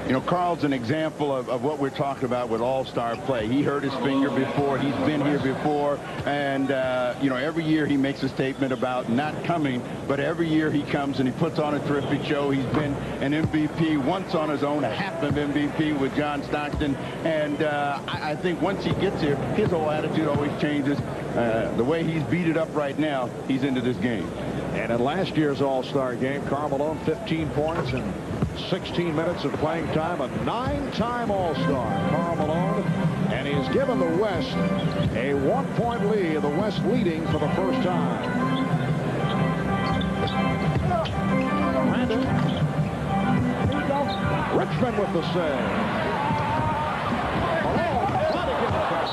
You know, Karl's an example of what we're talking about with all-star play. He hurt his finger before. He's been here before. And, you know, every year he makes a statement about not coming. But every year he comes and he puts on a terrific show. He's been an MVP once on his own, a half of MVP with John Stockton. And I think once he gets here, his whole attitude always changes. The way he's beat it up right now, he's into this game. And in last year's all-star game, Karl Malone, 15 points and 16 minutes of playing time, a 9-time all-star, Karl Malone, and he's given the West a 1-point lead, the West leading for the first time. Brandon, Richmond with the save. Malone trying to get it back.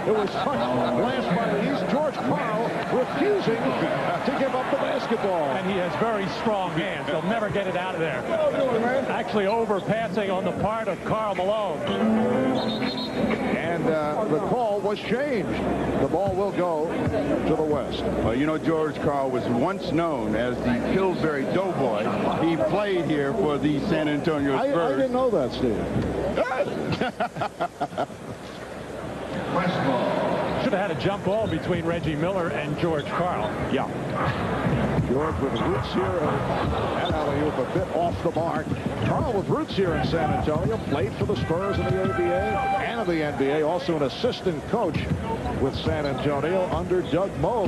It was touched last by the East. George Karl refusing to give up the basketball. And he has very strong hands. They'll never get it out of there. Actually overpassing on the part of Karl Malone. And the call was changed. The ball will go to the West. Well, you know, George Karl was once known as the Pillsbury Doughboy. He played here for the San Antonio Spurs. I didn't know that, Steve. Should have had a jump ball between Reggie Miller and George Karl. Yeah. George with roots here at alley-oop, a bit off the mark. Karl with roots here in San Antonio, played for the Spurs in the ABA and the NBA, also an assistant coach with San Antonio under Doug Moe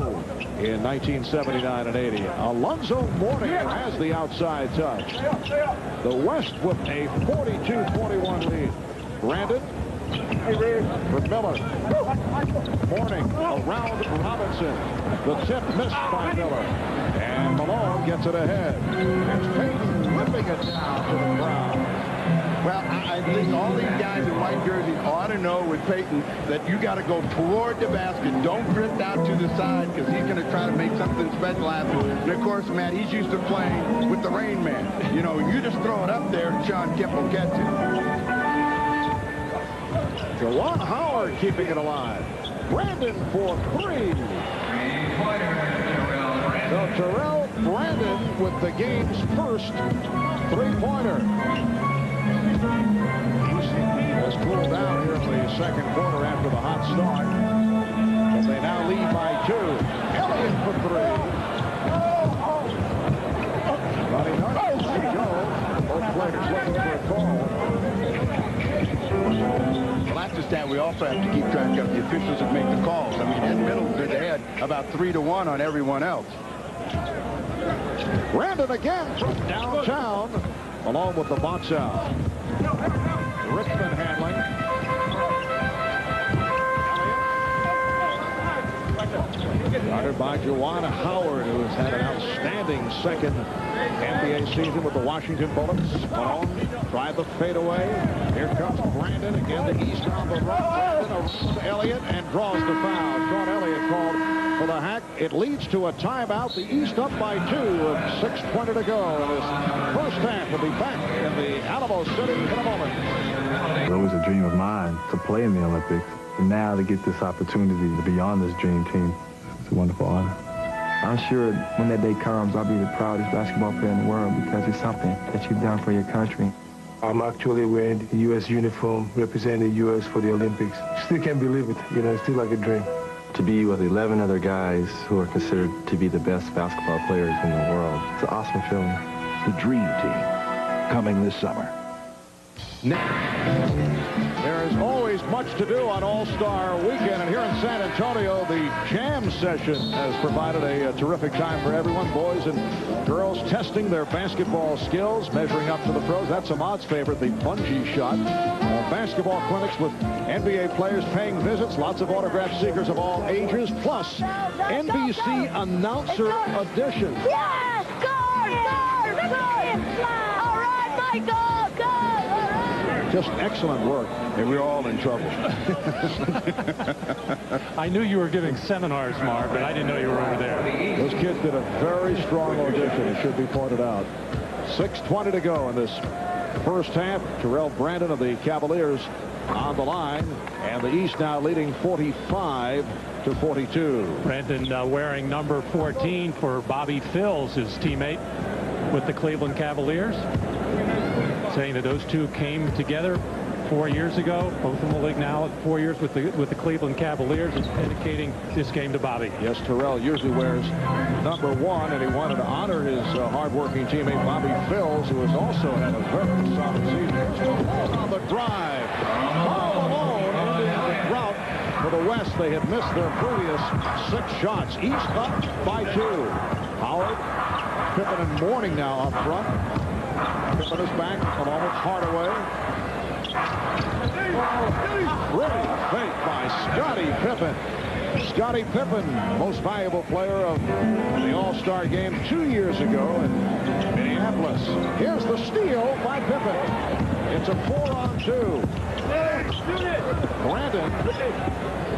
in 1979 and 80. Alonzo Mourning has the outside touch. The West with a 42-41 lead. Brandon for Miller. Mourning around Robinson. The tip missed by Miller. And Malone gets it ahead. It's Payton whipping it down to the crowd. Well, I think all these guys in white jerseys ought to know with Payton that you got to go toward the basket. Don't drift out to the side because he's going to try to make something special happen. And, of course, Matt, he's used to playing with the Rain Man. You know, you just throw it up there and Sean Kemp will catch it. Juwan Howard keeping it alive. Brandon for 3. So Terrell Brandon with the game's first 3-pointer. Has cooled down here in the second quarter after the hot start. But they now lead by 2. Elliott for 3. Buddy Nuggets to go. Both players looking for a call. Well, that's a stat we also have to keep track of, the officials that make the calls. I mean, Ed Middleton is ahead about 3-1 on everyone else. Brandon again from downtown, along with the box out. Richmond handling. Guarded by Juwan Howard, who has had an outstanding second NBA season with the Washington Bullets. Malone tried the fadeaway. Here comes Brandon. Again, the East on the run. Brandon around Elliott and draws the foul. Sean Elliott called for the hack. It leads to a timeout. The East up by 2 with 6:20 to go. And this first half will be back in the Alamo City in a moment. It was always a dream of mine to play in the Olympics. And now to get this opportunity to be on this dream team, it's a wonderful honor. I'm sure when that day comes, I'll be the proudest basketball player in the world because it's something that you've done for your country. I'm actually wearing the U.S. uniform, representing the U.S. for the Olympics. Still can't believe it. You know, it's still like a dream. To be with 11 other guys who are considered to be the best basketball players in the world, it's an awesome feeling. The dream team coming this summer. There is always much to do on All-Star Weekend, and here in San Antonio, the jam session has provided a terrific time for everyone. Boys and girls testing their basketball skills, measuring up to the pros. That's Ahmad's favorite, the bungee shot. Basketball clinics with NBA players paying visits, lots of autograph seekers of all ages, plus NBC announcer edition. Yes! Guard! All right, Michael! Go! Just excellent work, and we're all in trouble. I knew you were giving seminars, Mark, but I didn't know you were over there. Those kids did a very strong audition, it should be pointed out. 6:20 to go in this first half. Terrell Brandon of the Cavaliers on the line, and the East now leading 45-42. Brandon wearing number 14 for Bobby Phills, his teammate with the Cleveland Cavaliers, saying that those two came together 4 years ago, both in the league now, 4 years with the Cleveland Cavaliers, and dedicating this game to Bobby. Yes, Terrell usually wears number 1, and he wanted to honor his hard-working teammate Bobby Phills, who has also had a very solid season. On the drive, Karl Malone ending the drought for the West. They had missed their previous 6 shots. East up by 2. Howard, Pippen and Mourning now up front. Pippen is back along with Hardaway. Great fake by Scottie Pippen. Scottie Pippen, most valuable player of the All-Star game 2 years ago in Minneapolis. Here's the steal by Pippen. It's a 4-on-2. Brandon.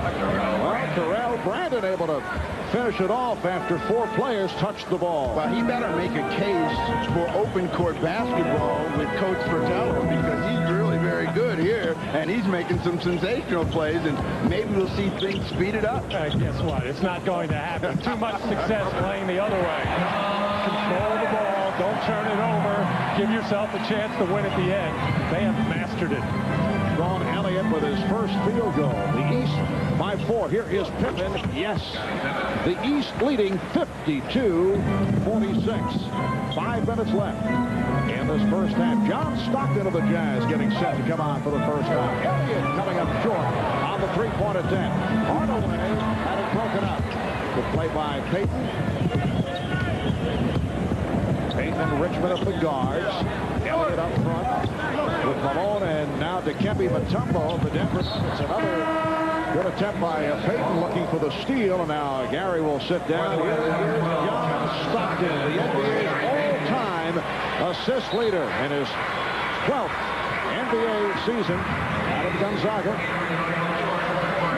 Well, Terrell Brandon able to finish it off after 4 players touched the ball. Well, he better make a case for open court basketball with Coach Fratello, because he's really very good here, and he's making some sensational plays, and maybe we'll see things speeded up. Guess what? It's not going to happen. Too much success playing the other way. Control the ball. Don't turn it over. Give yourself a chance to win at the end. They have mastered it. Sean Elliott with his first field goal. The East by 4. Here is Pippen. Yes. The East leading 52-46. 5 minutes left in this first half. John Stockton of the Jazz getting set to come on for the first time. Elliott coming up short on the 3-point attempt. Hardaway had it broken up. Good play by Payton. Payton and Richmond of the guards. Elliott up front with Malone, and now Dikembe Mutombo of the Denver Nuggets. Another good attempt by Payton looking for the steal, and now Gary will sit down. Here's John Stockton, the NBA's all-time assist leader in his 12th NBA season out of Gonzaga.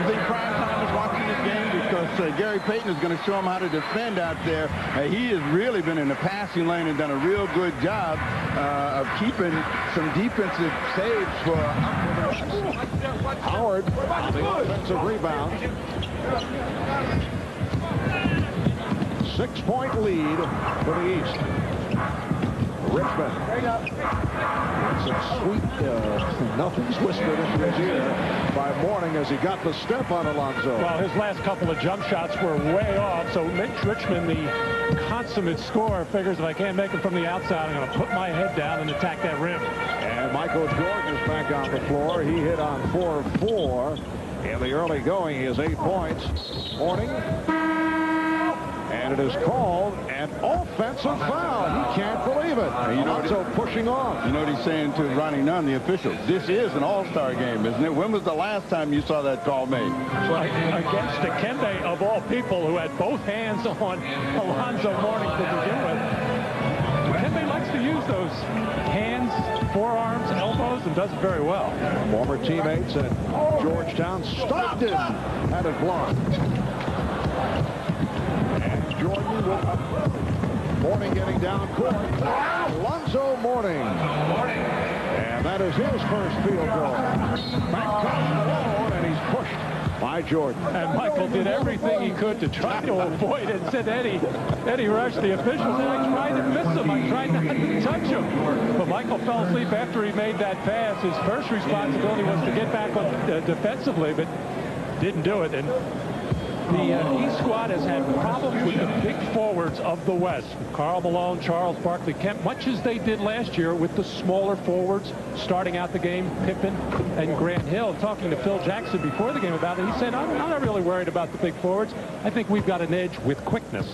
You think prime time is watching this game? Because Gary Payton is going to show him how to defend out there. He has really been in the passing lane and done a real good job of keeping some defensive saves for Howard on the offensive rebound. 6-point lead for the East. Richmond. Some sweet, nothing's whispered into his ear by Mourning as he got the step on Alonzo. Well, his last couple of jump shots were way off, so Mitch Richmond, the consummate scorer, figures if I can't make him from the outside, I'm going to put my head down and attack that rim. And Michael Jordan is back on the floor. He hit on 4 of 4 in the early going. He has 8 points. Mourning. And it is called offensive foul. He can't believe it. Alonzo pushing off. You know what he's saying to Ronnie Nunn, the officials? This is an all-star game, isn't it? When was the last time you saw that call made? Against Dikembe, of all people, who had both hands on Alonzo Mourning to begin with. Dikembe likes to use those hands, forearms, elbows, and does it very well. Former teammates at Georgetown. Stockton had it blocked. And Jordan with Mourning getting down court. Alonzo Mourning. And that is his first field goal. Back comes Malone, and he's pushed by Jordan. And Michael did everything he could to try to avoid it. Said Eddie rushed the officials, and I tried to miss him. I tried not to touch him. But Michael fell asleep after he made that pass. His first responsibility was to get back on defensively, but didn't do it. And the East squad has had problems with the big forwards of the West. Karl Malone, Charles Barkley, Kemp, much as they did last year with the smaller forwards starting out the game, Pippen and Grant Hill. Talking to Phil Jackson before the game about it, he said, I'm not really worried about the big forwards. I think we've got an edge with quickness.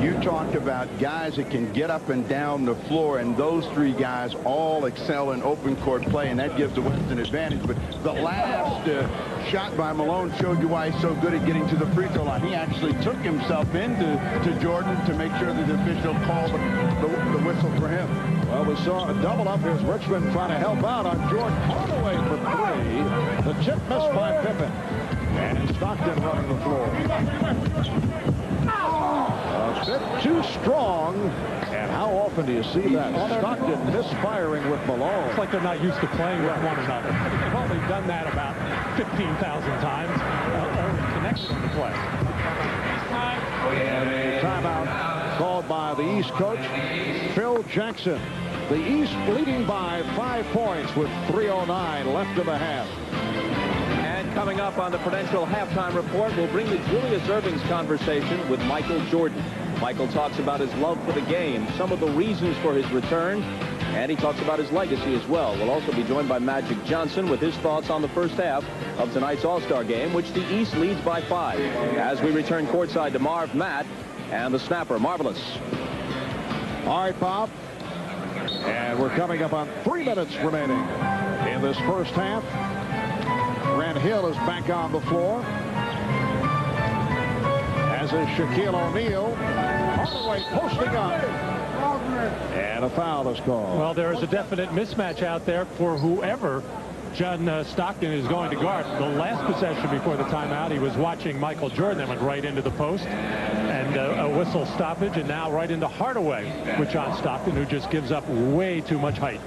You talked about guys that can get up and down the floor, and those three guys all excel in open court play, and that gives the West an advantage. But the last shot by Malone showed you why he's so good at getting to the free throw line. He actually took himself into Jordan to make sure that the official called the whistle for him. Well, we saw a double up. Here's Richmond trying to help out on Jordan. Hardaway for three. The chip missed by Pippen. And Stockton running the floor. A bit too strong. And how often do you see that? Stockton misfiring with Malone. It's like they're not used to playing with one another. They've only done that about 15,000 times, only connected on the play. And a timeout called by the East coach, Phil Jackson. The East leading by 5 points with 3:09 left in the half. And coming up on the Prudential Halftime Report, we'll bring the Julius Erving's conversation with Michael Jordan. Michael talks about his love for the game, some of the reasons for his return, and he talks about his legacy as well. We'll also be joined by Magic Johnson with his thoughts on the first half of tonight's All-Star game, which the East leads by 5. As we return courtside to Marv, Matt, and the snapper, Marvelous. All right, Bob. And we're coming up on 3 minutes remaining in this first half. Grant Hill is back on the floor, as is Shaquille O'Neal. Hardaway posting up. And a foul is called. Well, there is a definite mismatch out there for whoever John Stockton is going to guard. The last possession before the timeout, he was watching Michael Jordan that went right into the post, and a whistle stoppage, and now right into Hardaway with John Stockton, who just gives up way too much height.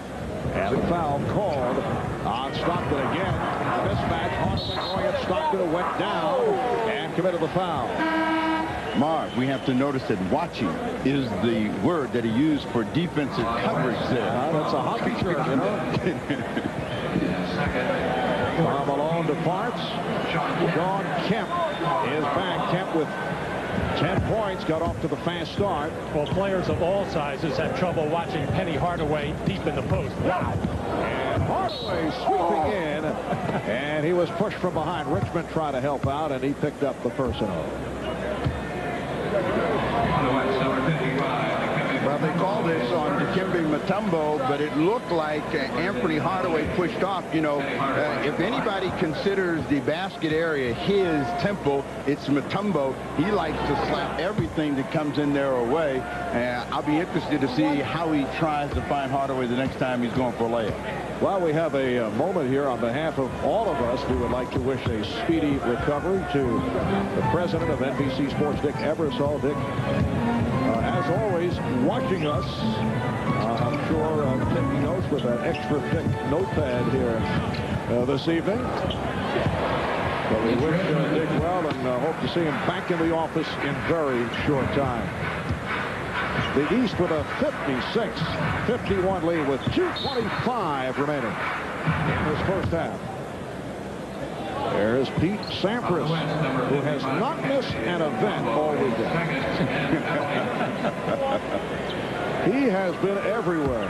And a foul called on Stockton again. A mismatch. Hardaway going at Stockton, who went down and committed the foul. Marv, we have to notice that watching is the word that he used for defensive coverage there. That's a hockey term, you know. Karl Malone departs. Sean Kemp is back. Kemp with 10 points, got off to the fast start. Well, players of all sizes have trouble watching Penny Hardaway deep in the post. Wow. And Hardaway sweeping in, and he was pushed from behind. Richmond tried to help out, and he picked up the personal. Well, they called this on Dikembe Mutombo, but it looked like Anthony Hardaway pushed off. You know, if anybody considers the basket area his temple, it's Mutombo. He likes to slap everything that comes in there away. I'll be interested to see how he tries to find Hardaway the next time he's going for a layup. Well, we have a moment here on behalf of all of us. We would like to wish a speedy recovery to the president of NBC Sports, Dick Ebersol. Dick, as always, watching us. I'm sure taking notes with an extra thick notepad here this evening. But we wish Dick well and hope to see him back in the office in very short time. The East with a 56-51 lead with 2:25 remaining in this first half. There's Pete Sampras, who has not missed an event all weekend. He has been everywhere.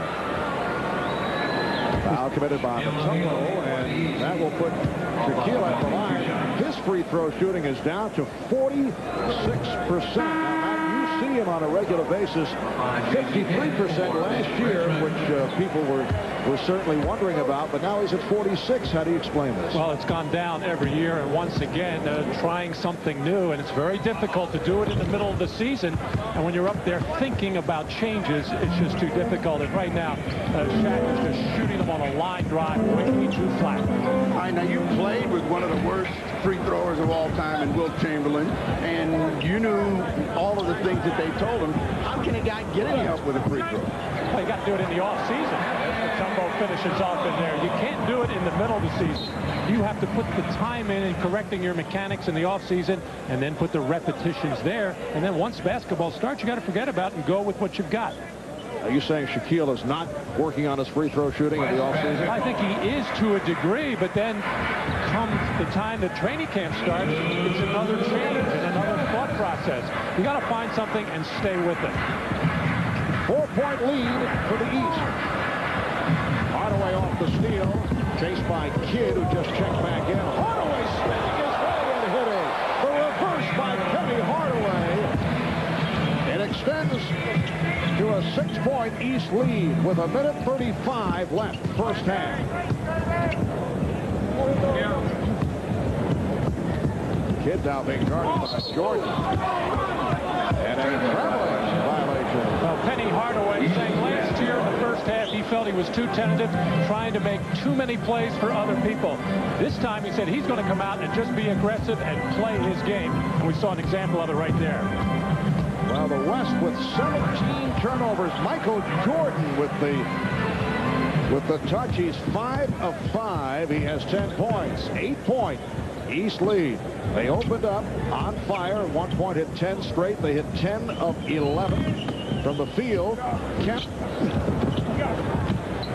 Foul committed by Mutombo, and that will put Shaquille at the line. His free throw shooting is down to 46%. Now, Matt, you see him on a regular basis. 53% last year, which people were certainly wondering about, but now he's at 46. How do you explain this? Well, it's gone down every year, and once again, trying something new, and it's very difficult to do it in the middle of the season. And when you're up there thinking about changes, it's just too difficult. And right now, Shaq is just shooting them on a line drive, way too flat. All right, now you played with one of the worst free throwers of all time in Wilt Chamberlain, and you knew all of the things that they told him. How can a guy get any help with a free throw? Well, you got to do it in the off-season. Tumbo finishes off in there. You can't do it in the middle of the season. You have to put the time in correcting your mechanics in the off-season, and then put the repetitions there. And then once basketball starts, you got to forget about it and go with what you've got. Are you saying Shaquille is not working on his free throw shooting in the offseason? I think he is to a degree, but then comes the time that training camp starts, it's another change and another thought process. You got to find something and stay with it. 4-point lead for the East. Hardaway off the steal, chased by Kidd, who just checked back in. Hardaway spinning his way and hitting. The reverse by Penny Hardaway. It extends to a 6-point East lead with 1:35 left, first half. Kidd now being guarded by Jordan. And a traveling violation. Well, Penny Hardaway saying last year in the first half he felt he was too tentative, trying to make too many plays for other people. This time he said he's going to come out and just be aggressive and play his game. And we saw an example of it right there. Well, the West with 17 turnovers. Michael Jordan with the touch. He's 5 of 5. He has 10 points. 8-point East lead. They opened up on fire. At one point hit 10 straight. They hit 10 of 11 from the field. Kemp.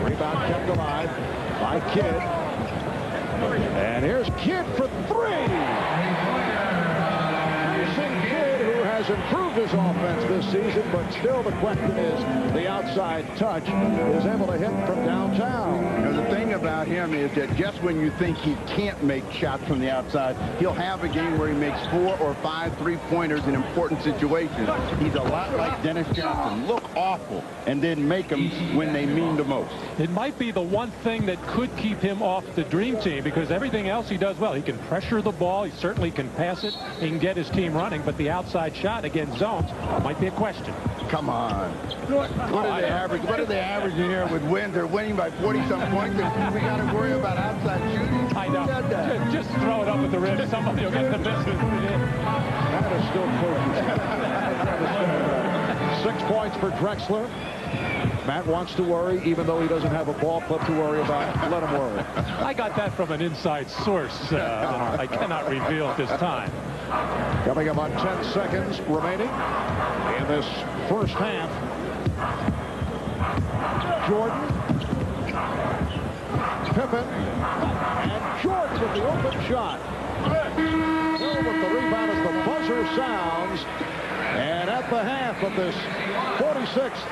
Rebound kept alive by Kidd. And here's Kidd for 3. Kidd, who has improved his offense this season, but still the question is the outside touch is able to hit from downtown. You know, the thing about him is that just when you think he can't make shots from the outside, he'll have a game where he makes 4 or 5 3-pointers in important situations. He's a lot like Dennis Johnson. Look awful, and then make them when they mean the most. It might be the one thing that could keep him off the dream team, because everything else he does well. He can pressure the ball. He certainly can pass it. He can get his team running, but the outside shot against zones might be a question. Come on. What are they averaging? What are they averaging here with wins? They're winning by 40-some points. We got to worry about outside shooting. I know. Just throw it up at the rim. Somebody will get the business. That is still coaches. 6 points for Drexler. Matt wants to worry, even though he doesn't have a ball club to worry about. Let him worry. I got that from an inside source that I cannot reveal at this time. Coming up on 10 seconds remaining in this first half. Jordan, Pippen, and Jordan with the open shot. Hill with the rebound as the buzzer sounds. And at the half of this 46th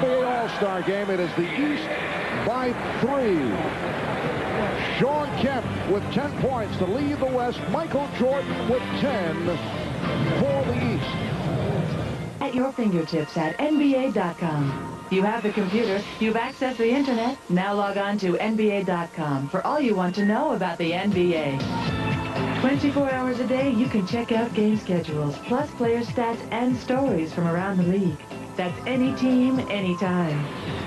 NBA All-Star game, it is the East by 3. Sean Kemp with 10 points to lead the West. Michael Jordan with 10 for the East. At your fingertips at NBA.com. You have the computer, you've accessed the internet. Now log on to NBA.com for all you want to know about the NBA. 24 hours a day, you can check out game schedules, plus player stats and stories from around the league. That's any team, anytime.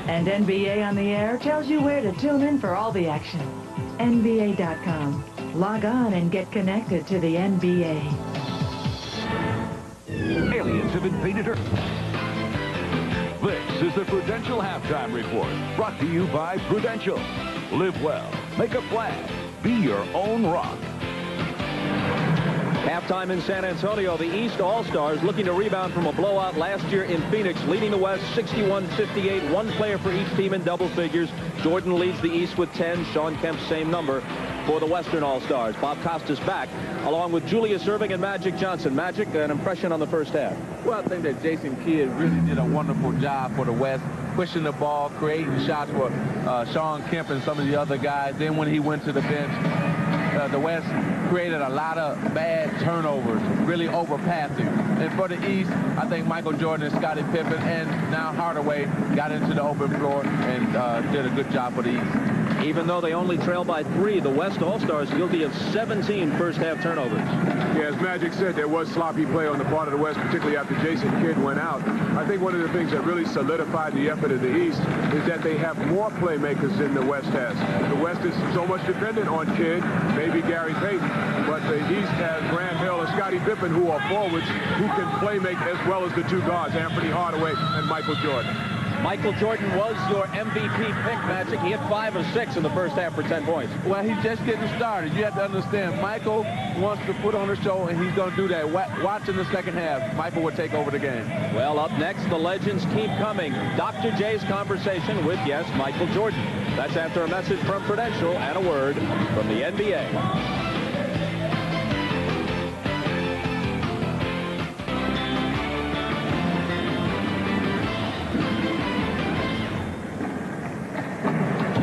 And NBA on the Air tells you where to tune in for all the action. NBA.com. Log on and get connected to the NBA. Aliens have invaded Earth. This is the Prudential Halftime Report, brought to you by Prudential. Live well, make a flag, be your own rock. Halftime in San Antonio, the East All-Stars looking to rebound from a blowout last year in Phoenix, leading the West 61-58. One player for each team in double figures. Jordan leads the East with 10. Sean Kemp, same number for the Western All-Stars. Bob Costas back, along with Julius Erving and Magic Johnson. Magic, an impression on the first half? Well, I think that Jason Kidd really did a wonderful job for the West, pushing the ball, creating shots for Sean Kemp and some of the other guys. Then when he went to the bench, the West created a lot of bad turnovers, really overpassing. And for the East, I think Michael Jordan and Scottie Pippen and now Hardaway got into the open floor and did a good job for the East. Even though they only trail by 3, the West All-Stars guilty of 17 first-half turnovers. Yeah, as Magic said, there was sloppy play on the part of the West, particularly after Jason Kidd went out. I think one of the things that really solidified the effort of the East is that they have more playmakers than the West has. The West is so much dependent on Kidd, maybe Gary Payton, but the East has Grant Hill and Scottie Pippen, who are forwards who can play make as well as the two guards, Anthony Hardaway and Michael Jordan. Michael Jordan was your MVP pick, Magic. He hit 5 of 6 in the first half for 10 points. Well, he's just getting started. You have to understand, Michael wants to put on a show, and he's going to do that. Watch in the second half. Michael will take over the game. Well, up next, the legends keep coming. Dr. J's conversation with, yes, Michael Jordan. That's after a message from Prudential and a word from the NBA.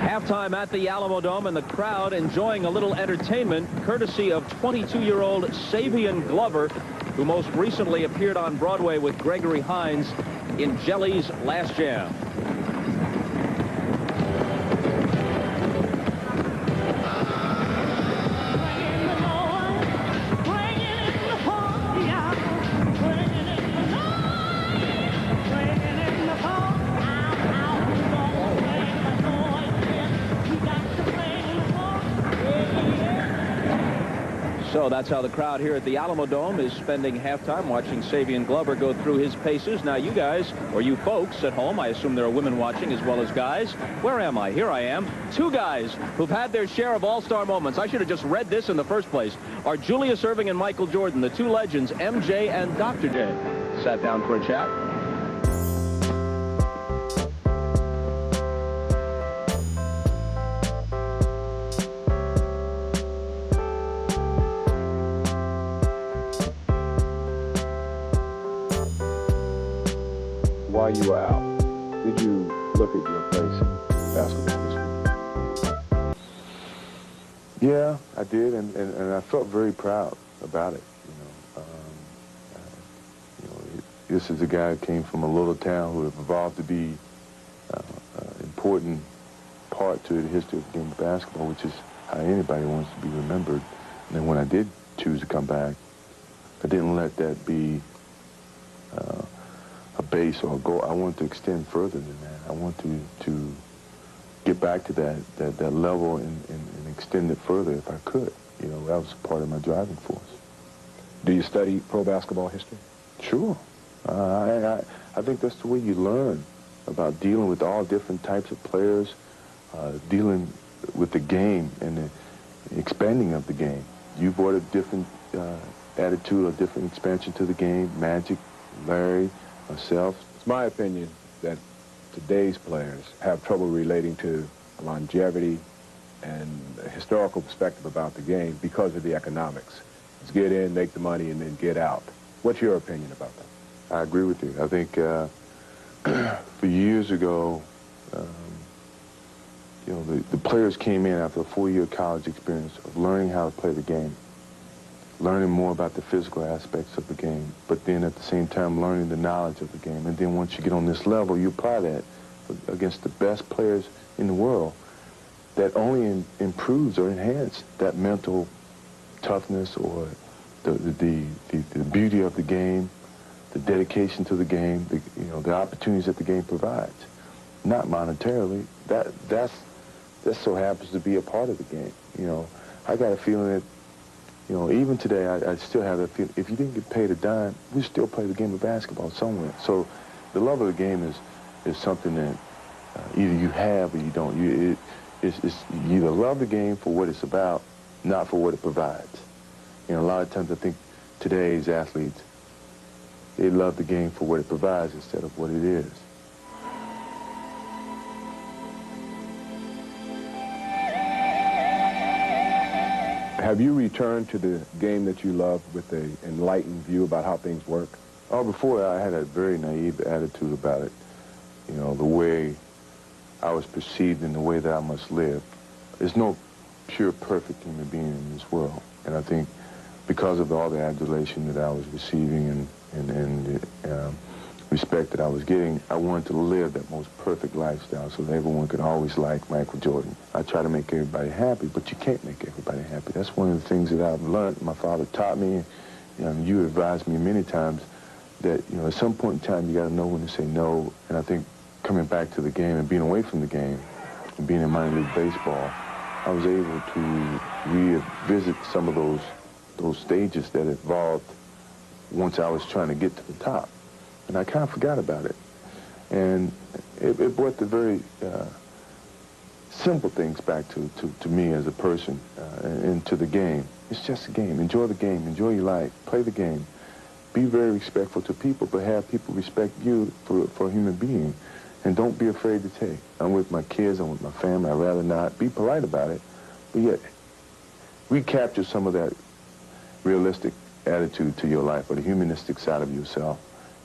Halftime at the Alamodome, and the crowd enjoying a little entertainment courtesy of 22-year-old Savion Glover, who most recently appeared on Broadway with Gregory Hines in Jelly's Last Jam. So that's how the crowd here at the Alamodome is spending halftime, watching Savion Glover go through his paces. Now you guys, or you folks at home, I assume there are women watching as well as guys. Where am I? Here I am. 2 guys who've had their share of all-star moments. I should have just read this in the first place. Are Julius Erving and Michael Jordan, the 2 legends, MJ and Dr. J. Sat down for a chat. While you were out, did you look at your place in basketball this week? Yeah, I did, and I felt very proud about it. This is a guy who came from a little town who evolved to be an important part to the history of the game of basketball, which is how anybody wants to be remembered. And then when I did choose to come back, I didn't let that be a base or a goal. I wanted to extend further than that. I want to get back to that level and extend it further if I could. That was part of my driving force. Do you study pro basketball history? Sure. I think that's the way you learn about dealing with all different types of players, dealing with the game and the expanding of the game. You brought a different attitude, a different expansion to the game. Magic, Larry, myself. It's my opinion that today's players have trouble relating to longevity and a historical perspective about the game because of the economics. It's get in, make the money, and then get out. What's your opinion about that? I agree with you. I think for years ago, the players came in after a 4-year college experience of learning how to play the game, learning more about the physical aspects of the game, but then at the same time learning the knowledge of the game. And then once you get on this level, you apply that against the best players in the world. That only improves or enhances that mental toughness or the beauty of the game, the dedication to the game, the opportunities that the game provides. Not monetarily. That so happens to be a part of the game. I got a feeling that, even today, I still have that feeling. If you didn't get paid a dime, we still play the game of basketball somewhere. So the love of the game is something that either you have or you don't. You either love the game for what it's about, not for what it provides. A lot of times I think today's athletes, they love the game for what it provides instead of what it is. Have you returned to the game that you love with an enlightened view about how things work? Oh, before I had a very naive attitude about it. The way I was perceived and the way that I must live. There's no pure, perfect human being in this world. And I think because of all the adulation that I was receiving and respect that I was getting, I wanted to live that most perfect lifestyle so that everyone could always like Michael Jordan. I try to make everybody happy, but you can't make everybody happy. That's one of the things that I've learned. My father taught me, and you advised me many times that, you know, at some point in time you got to know when to say no. And I think coming back to the game and being away from the game and being in minor league baseball, I was able to revisit some of those stages that evolved once I was trying to get to the top. And I kind of forgot about it. And it brought the very simple things back to me as a person and to the game. It's just a game. Enjoy the game. Enjoy your life. Play the game. Be very respectful to people, but have people respect you for a human being. And don't be afraid to take. I'm with my kids. I'm with my family. I'd rather not. Be polite about it. But yet, recapture some of that realistic attitude to your life or the humanistic side of yourself.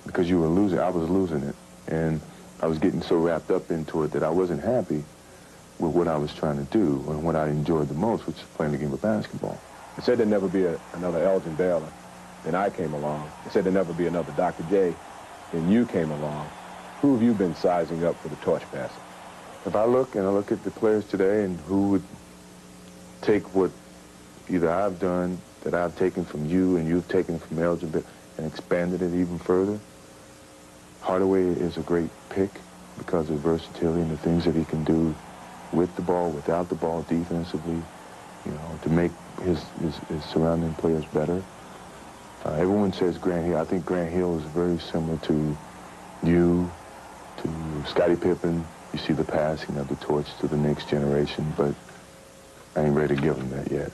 Because you were losing. I was losing it. And I was getting so wrapped up into it that I wasn't happy with what I was trying to do and what I enjoyed the most, which is playing the game of basketball. They said there'd never be another Elgin Baylor. Then I came along. They said there'd never be another Dr. J. Then you came along. Who have you been sizing up for the torch passing? If I look at the players today and who would take what either I've done, that I've taken from you and you've taken from Elgin Baylor and expanded it even further, Hardaway is a great pick because of versatility and the things that he can do with the ball, without the ball, defensively, you know, to make his surrounding players better. Everyone says Grant Hill. I think Grant Hill is very similar to you, to Scottie Pippen. You see the passing of the torch to the next generation, but I ain't ready to give him that yet.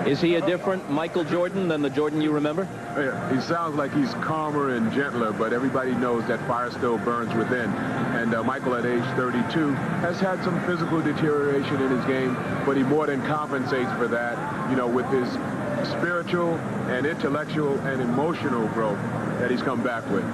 Is he a different Michael Jordan than the Jordan you remember? Yeah, he sounds like he's calmer and gentler, but everybody knows that fire still burns within. And Michael, at age 32, has had some physical deterioration in his game, but he more than compensates for that, you know, with his spiritual and intellectual and emotional growth that he's come back with.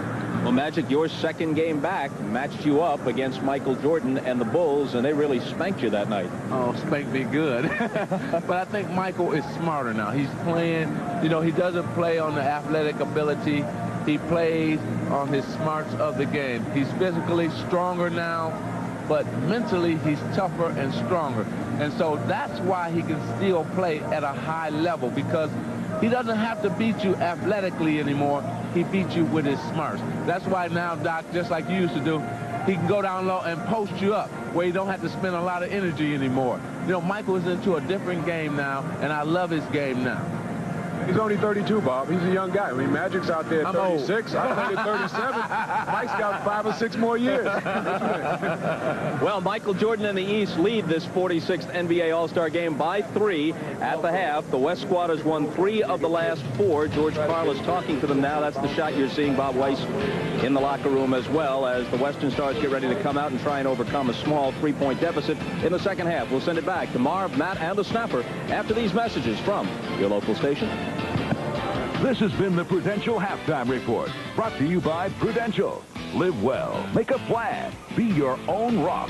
Well, Magic, your second game back matched you up against Michael Jordan and the Bulls, and they really spanked you that night. Oh, spanked me good. But I think Michael is smarter now. He's playing, you know, he doesn't play on the athletic ability. He plays on his smarts of the game. He's physically stronger now, but mentally he's tougher and stronger. And so that's why he can still play at a high level, because he doesn't have to beat you athletically anymore. He beats you with his smarts. That's why now, Doc, just like you used to do, he can go down low and post you up where you don't have to spend a lot of energy anymore. You know, Michael is into a different game now, and I love his game now. He's only 32, Bob. He's a young guy. I mean, Magic's out there at 36. I'm playing at 37. Mike's got 5 or 6 more years. Well, Michael Jordan and the East lead this 46th NBA All-Star game by 3 at the half. The West squad has won 3 of the last 4. George Karl is talking to them now. That's the shot you're seeing Bob Weiss in the locker room, as well as the Western Stars get ready to come out and try and overcome a small 3-point deficit in the second half. We'll send it back to Marv, Matt, and the snapper after these messages from your local station. This has been the Prudential Halftime Report, brought to you by Prudential. Live well, make a plan, be your own rock.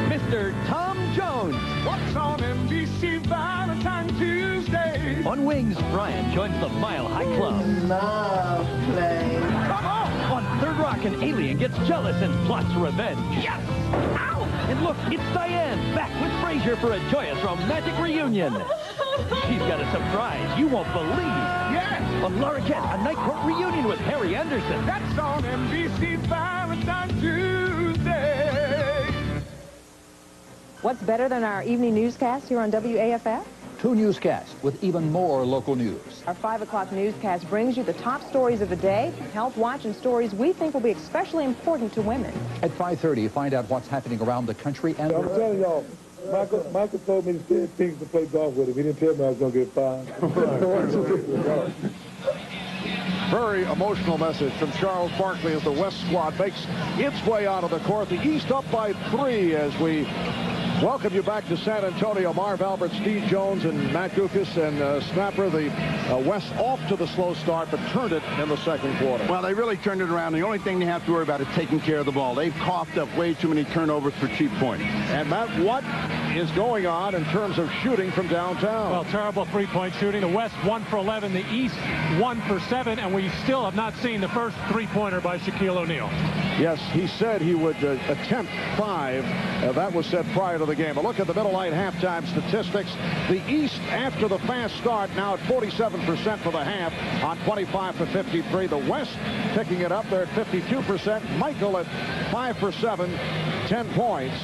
Mr. Tom Jones. What's on NBC Valentine's Tuesday? On wings, Brian joins the Mile High Club. Love play. Come on Third Rock, an alien gets jealous and plots revenge. Yes! Ow! And look, it's Diane, back with Frazier for a joyous romantic reunion. She's got a surprise you won't believe. Yes! On Laura Kent, a night court reunion with Harry Anderson. That's on NBC Valentine's Tuesday. What's better than our evening newscast here on WAFF? 2 newscasts with even more local news. Our 5 o'clock newscast brings you the top stories of the day, Health Watch, and stories we think will be especially important to women. At 5:30, find out what's happening around the country and... I'm telling y'all, Michael told me to things to play golf with him. He didn't tell me I was going to get 5. Very emotional message from Charles Barkley as the West squad makes its way out of the court. The East up by 3 as we Welcome you back to San Antonio. Marv Albert, Steve Jones, and Matt Dukas, and Snapper. The West off to the slow start, but turned it in the second quarter. Well, they really turned it around. The only thing they have to worry about is taking care of the ball. They've coughed up way too many turnovers for cheap points. And Matt, what is going on in terms of shooting from downtown? Well, terrible three-point shooting. The West 1 for 11, the East 1 for 7, and we still have not seen the first three-pointer by Shaquille O'Neal. Yes, he said he would attempt 5. That was said prior to the game. A look at the Middle Light halftime statistics. The East, after the fast start, now at 47% for the half on 25 for 53. The West picking it up. They're at 52%. Michael at 5 for 7, 10 points.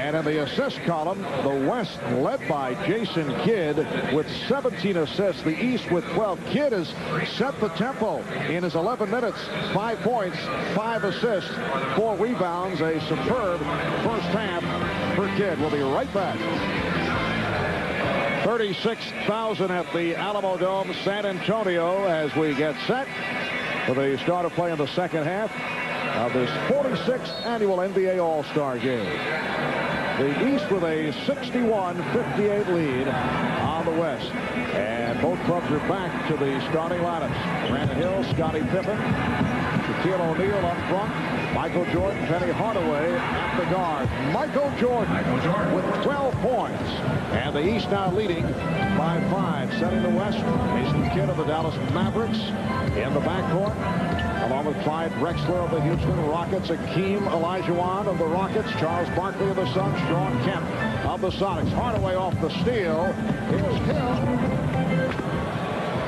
And in the assist column, the West led by Jason Kidd with 17 assists. The East with 12. Kidd has set the tempo in his 11 minutes. 5 points, 5 assists, 4 rebounds. A superb first half for Kidd. We'll be right back. 36,000 at the Alamodome, San Antonio, as we get set for the start of play in the second half of this 46th annual NBA All-Star Game. The East with a 61-58 lead on the West. And both clubs are back to the starting lineups. Grant Hill, Scottie Pippen, Shaquille O'Neal up front, Michael Jordan, Penny Hardaway at the guard. Michael Jordan with 12 points. And the East now leading by 5. Setting the West, Jason Kidd of the Dallas Mavericks in the backcourt, along with Clyde Drexler of the Houston Rockets, Hakeem Olajuwon of the Rockets, Charles Barkley of the Suns, Sean Kemp of the Sonics. Hardaway off the steal. Here's Hill.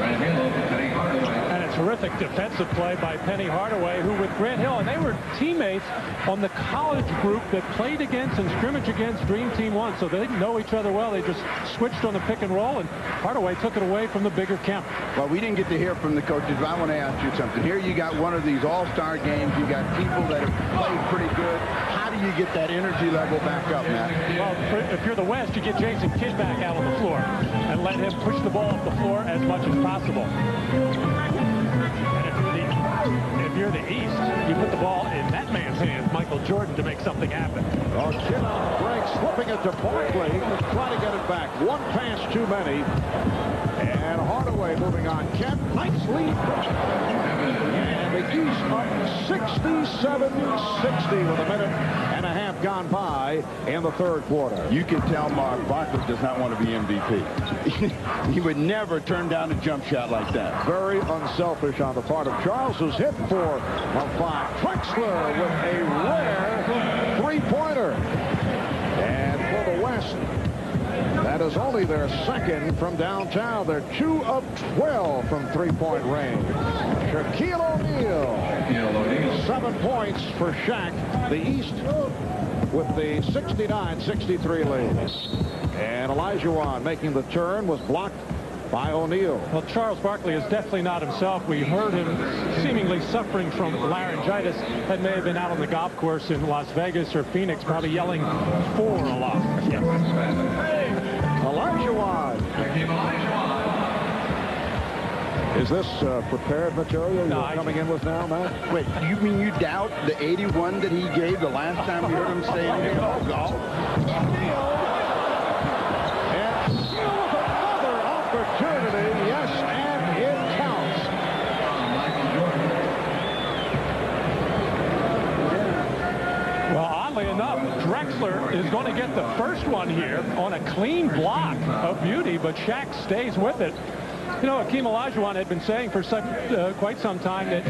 And a terrific defensive play by Penny Hardaway, who with Grant Hill, and they were teammates on the college group that played against and scrimmaged against Dream Team 1, so they didn't know each other well. They just switched on the pick and roll, and Hardaway took it away from the bigger Kemp. Well, we didn't get to hear from the coaches, but I want to ask you something. Here you got one of these all-star games. You got people that have played pretty good. How do you get that energy level back up, Matt? Well, if you're the West, you get Jason Kidd back out on the floor and let him push the ball up the floor as much as possible. And if you're the East, you put the ball in that man's hands, Michael Jordan, to make something happen. Oh, Kidd on the break, slipping it to Barkley. Trying to get it back. One pass too many. And Hardaway moving on. Kemp, nice lead. And the East up 67-60 with a minute and a half gone by in the third quarter. You can tell Mark Barkley does not want to be MVP. He would never turn down a jump shot like that. Very unselfish on the part of Charles, who's hit 4 of 5. Drexler with a rare three-pointer. And for the West, that is only their second from downtown. They're 2 of 12 from three-point range. Shaquille O'Neal, 7 points for Shaq. The East with the 69-63 lead. And Olajuwon making the turn was blocked by O'Neal. Well, Charles Barkley is definitely not himself. We heard him seemingly suffering from laryngitis. That may have been out on the golf course in Las Vegas or Phoenix, probably yelling 4 a lot. Yes. Olajuwon. Is this prepared material you're coming in with now, Matt? Wait, you mean you doubt the 81 that he gave the last time we heard him say anything about golf? And another opportunity, yes, and it counts. Well, oddly enough, Drexler is going to get the first one here on a clean block of beauty, but Shaq stays with it. You know, Hakeem Olajuwon had been saying for quite some time that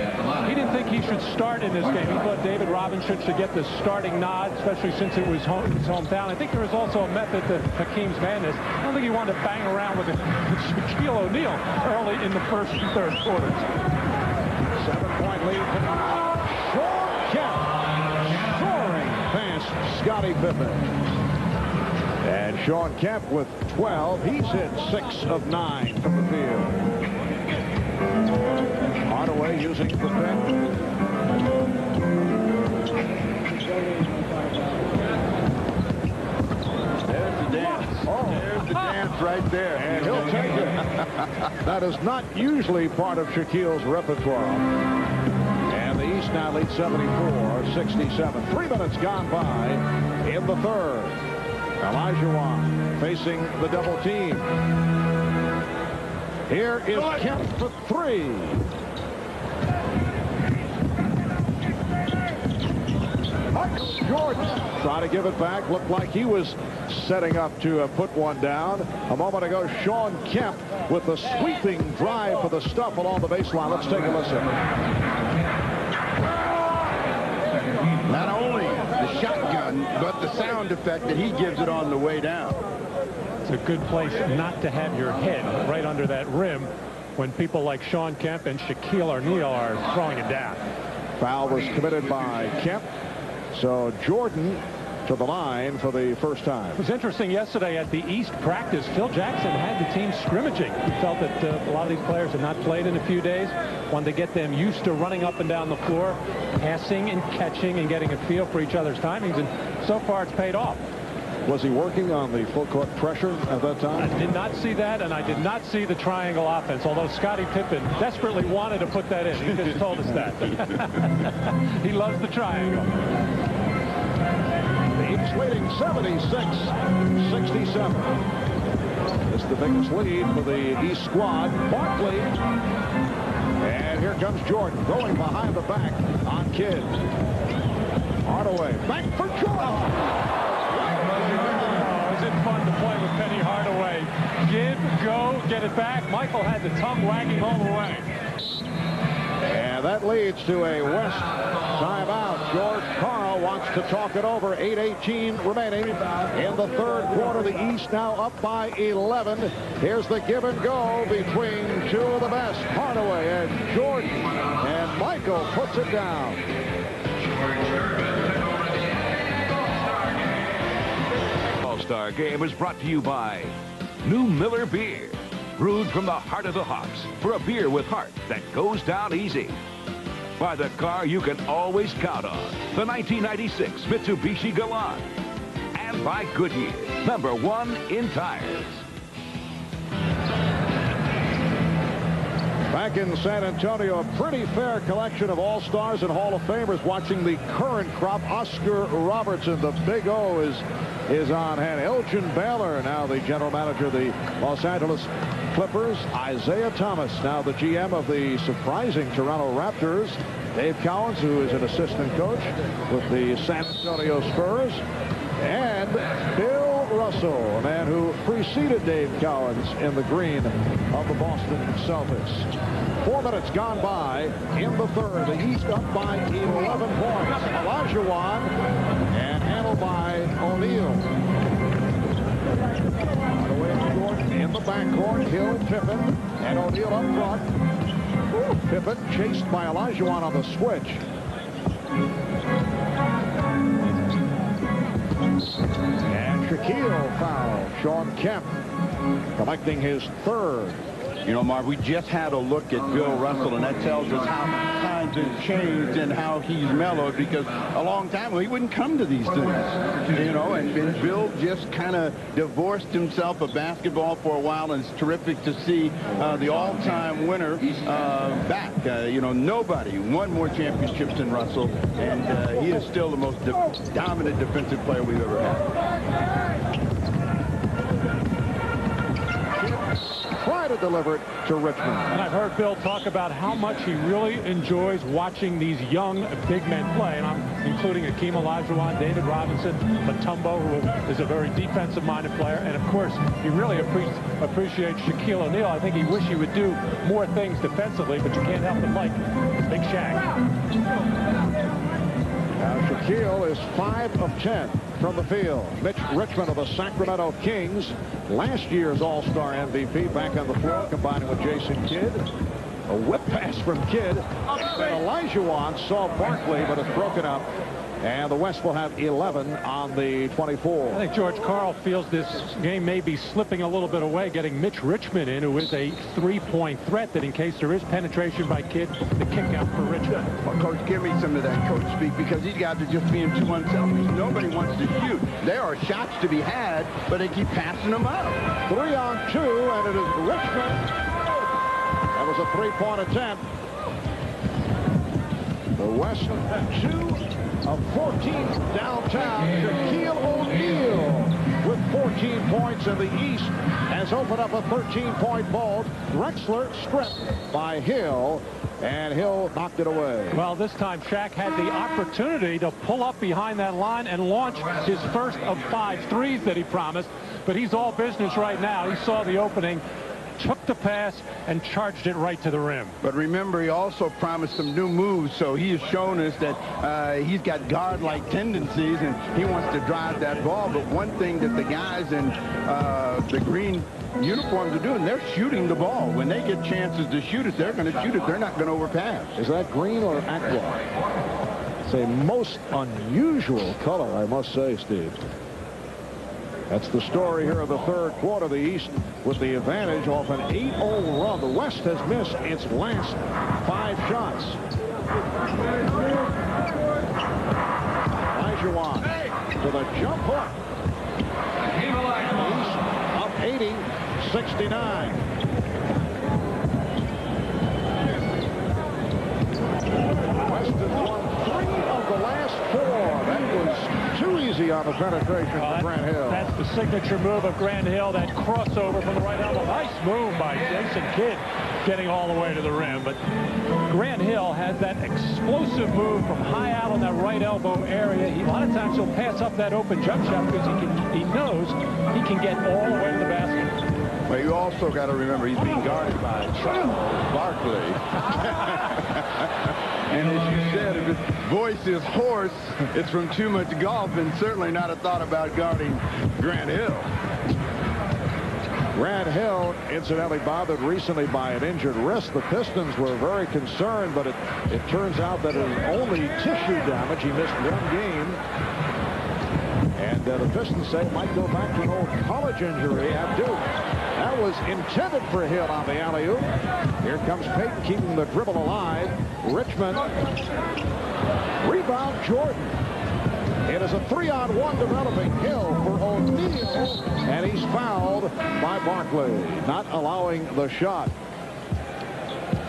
he didn't think he should start in this game. He thought David Robinson should get the starting nod, especially since it was his hometown. I think there was also a method to Hakeem's madness. I don't think he wanted to bang around with Shaquille O'Neal early in the first and third quarters. 7-point lead. Sean Kemp soaring past Scottie Pippen. And Sean Kemp with 12. He's hit 6 of 9 from the field. Hardaway using the pen. There's the dance. Oh. There's the dance right there. And he'll take it. That is not usually part of Shaquille's repertoire. And the East now lead 74-67. 3 minutes gone by in the third. Olajuwon facing the double team. Here is Kemp for 3. Jordan trying to give it back. Looked like he was setting up to put one down. A moment ago, Shawn Kemp with the sweeping drive for the stuff along the baseline. Let's take a listen. Not only the shotgun, but the sound effect that he gives it on the way down. It's a good place not to have your head right under that rim when people like Shawn Kemp and Shaquille O'Neal are throwing it down. Foul was committed by Kemp. So Jordan to the line for the first time. It was interesting yesterday at the East practice. Phil Jackson had the team scrimmaging. He felt that a lot of these players had not played in a few days. Wanted to get them used to running up and down the floor, passing and catching and getting a feel for each other's timings. And so far it's paid off. Was he working on the full court pressure at that time? I did not see that, and I did not see the triangle offense, although Scottie Pippen desperately wanted to put that in. He just told us that. He loves the triangle. The East leading 76-67. This is the biggest lead for the East squad. Barkley. And here comes Jordan going behind the back on Kidd. Hardaway back for Jordan. Is it fun to play with Penny Hardaway? Give, go, get it back. Michael had the tongue wagging all the way. And that leads to a West timeout. George Karl wants to talk it over. 8:18 remaining in the third quarter. The East now up by 11. Here's the give and go between two of the best, Hardaway and Jordan. And Michael puts it down. All-Star Game is brought to you by New Miller Beer. Brewed from the heart of the hops for a beer with heart that goes down easy. By the car you can always count on, the 1996 Mitsubishi Galant. And by Goodyear, #1 in tires. Back in San Antonio, a pretty fair collection of All-Stars and Hall of Famers watching the current crop. Oscar Robertson, the Big O, is on hand. Elgin Baylor, now the general manager of the Los Angeles Clippers. Isaiah Thomas, now the GM of the surprising Toronto Raptors. Dave Cowens, who is an assistant coach with the San Antonio Spurs. And Bill Russell, a man who preceded Dave Cowens in the green of the Boston Celtics. 4 minutes gone by in the third. The East up by 11 points. Olajuwon and handled by O'Neal. Hardaway and Jordan in the backcourt. Hill, Pippen, and O'Neal up front. Pippen chased by Olajuwon on the switch. And Shaquille foul. Shawn Kemp collecting his third. You know, Marv, we just had a look at Bill Russell, and that tells us how times have changed and how he's mellowed, because a long time ago he wouldn't come to these things, you know, and Bill just kind of divorced himself of basketball for a while, and it's terrific to see the all-time winner back. You know, nobody won more championships than Russell, and he is still the most dominant defensive player we've ever had. Try to deliver it to Richmond. And I've heard Bill talk about how much he really enjoys watching these young big men play. And I'm including Hakeem Olajuwon, David Robinson, Mutombo, who is a very defensive-minded player. And, of course, he really appreciates Shaquille O'Neal. I think he wished he would do more things defensively, but you can't help but like Big Shaq. Now Shaquille is 5 of 10 from the field. Mitch Richmond of the Sacramento Kings, last year's All-Star MVP, back on the floor combining with Jason Kidd. A whip pass from Kidd. And Olajuwon saw Barkley, but it's broken up. And the West will have 11 on the 24. I think George Karl feels this game may be slipping a little bit away, getting Mitch Richmond in, who is a three-point threat, that in case there is penetration by Kidd, the kick out for Richmond. Well, Coach, give me some of that coach speak, because these guys are just being too unselfish. Nobody wants to shoot. There are shots to be had, but they keep passing them up. 3 on 2, and it is Richmond. That was a three-point attempt. The West 2 of 14 downtown. Shaquille O'Neal with 14 points, in the East has opened up a 13-point vault. Drexler stripped by Hill, and Hill knocked it away. Well, this time Shaq had the opportunity to pull up behind that line and launch his first of 5 threes that he promised, but he's all business right now. He saw the opening, took the pass, and charged it right to the rim. But remember, he also promised some new moves, so he has shown us that he's got guard-like tendencies, and he wants to drive that ball. But one thing that the guys in the green uniforms are doing, they're shooting the ball. When they get chances to shoot it, they're going to shoot it. They're not going to overpass. Is that green or aqua? It's a most unusual color, I must say, Steve. That's the story here of the third quarter. The East with the advantage off an 8-0 run. The West has missed its last 5 shots. Olajuwon to the jump hook. East up 80-69. West has won 3 of the last 4. That was too easy on the penetration for Grant Hill. That's the signature move of Grant Hill, that crossover from the right elbow. Nice move by Jason Kidd, getting all the way to the rim. But Grant Hill has that explosive move from high out on that right elbow area. A lot of times he'll pass up that open jump shot because he knows he can get all the way to the basket. Well, you also got to remember he's being guarded by Charles Barkley. And as you said, if his voice is hoarse, it's from too much golf, and certainly not a thought about guarding Grant Hill. Grant Hill, incidentally, bothered recently by an injured wrist. The Pistons were very concerned, but it turns out that it was only tissue damage. He missed 1 game. And the Pistons say it might go back to an old college injury at Duke. That was intended for Hill on the alley-oop. Here comes Payton keeping the dribble alive. Richmond. Rebound Jordan. It is a 3-on-1 developing. Hill for O'Neal. And he's fouled by Barkley, not allowing the shot.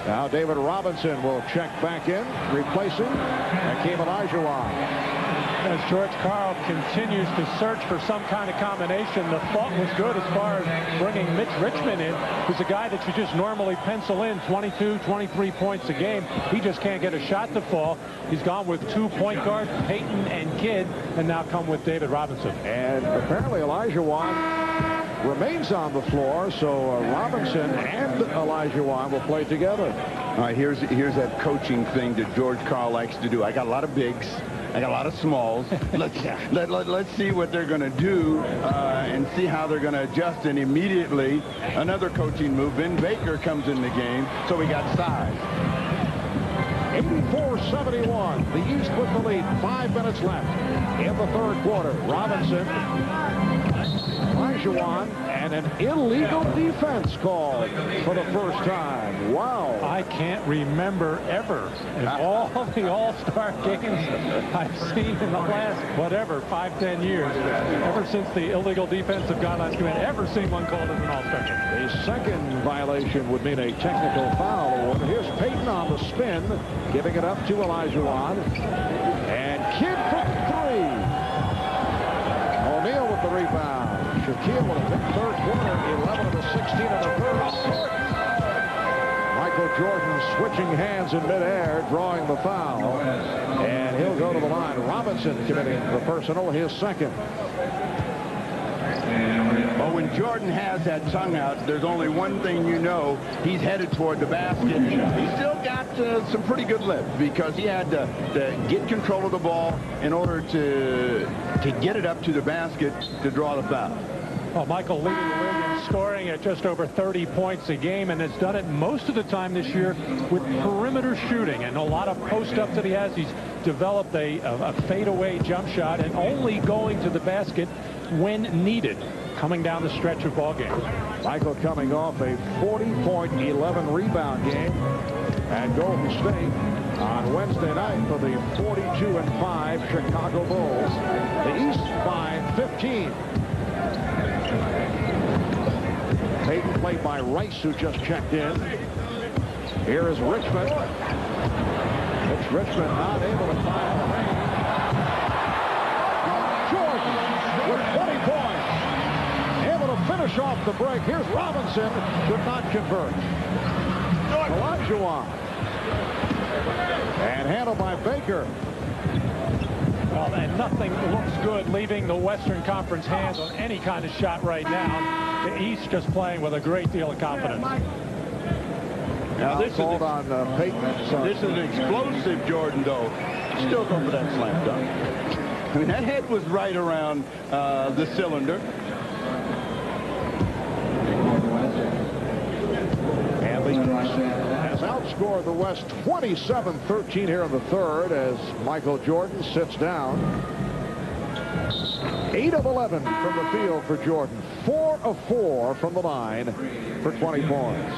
Now David Robinson will check back in, replacing Hakeem Olajuwon. As George Karl continues to search for some kind of combination, the thought was good as far as bringing Mitch Richmond in, who's a guy that you just normally pencil in 22, 23 points a game. He just can't get a shot to fall. He's gone with 2 point guards, Payton and Kidd, and now come with David Robinson. And apparently Olajuwon remains on the floor, so Robinson and Olajuwon will play together. All right, here's that coaching thing that George Karl likes to do. I got a lot of bigs. I got a lot of smalls. Let's see what they're going to do and see how they're going to adjust. And immediately, another coaching move. Ben Baker comes in the game, so we got size. 84-71. The East with the lead. 5 minutes left in the third quarter. Robinson, Olajuwon, and an illegal defense call for the first time. Wow. I can't remember ever in all the All-Star games I've seen in the last, whatever, 5-10 years, ever since the illegal defensive guidelines came in, ever seen one called as an All-Star game. The second violation would mean a technical foul award. Here's Payton on the spin, giving it up to Olajuwon. And Kidd for 3. O'Neal with the rebound. Shaquille with a big third quarter, 11 of the 16 in the third. Michael Jordan switching hands in midair, drawing the foul. And he'll go to the line. Robinson committing the personal, his second. Well, when Jordan has that tongue out, there's only one thing you know. He's headed toward the basket. He's still got some pretty good lift because he had to get control of the ball in order to get it up to the basket to draw the foul. Well, Michael leading the league in scoring at just over 30 points a game, and has done it most of the time this year with perimeter shooting and a lot of post-ups that he has. He's developed a fadeaway jump shot and only going to the basket when needed, coming down the stretch of ball games. Michael coming off a 40-point, 11-rebound game at Golden State on Wednesday night for the 42-5 Chicago Bulls. The East by 15. Payton played by Rice, who just checked in. Here is Richmond. Mitch Richmond not able to find the ring. Jordan with 20 points. Able to finish off the break. Here's Robinson, could not convert. Olajuwon. And handled by Baker. Well, and nothing looks good leaving the Western Conference hands on any kind of shot right now. The East just playing with a great deal of confidence. Now this is on Payton. This is an explosive Jordan, though. Still going for that slam dunk. I mean, that head was right around the cylinder. And the East has outscored the West 27-13 here in the third as Michael Jordan sits down. 8 of 11 from the field for Jordan. 4 of 4 from the line for 20 points.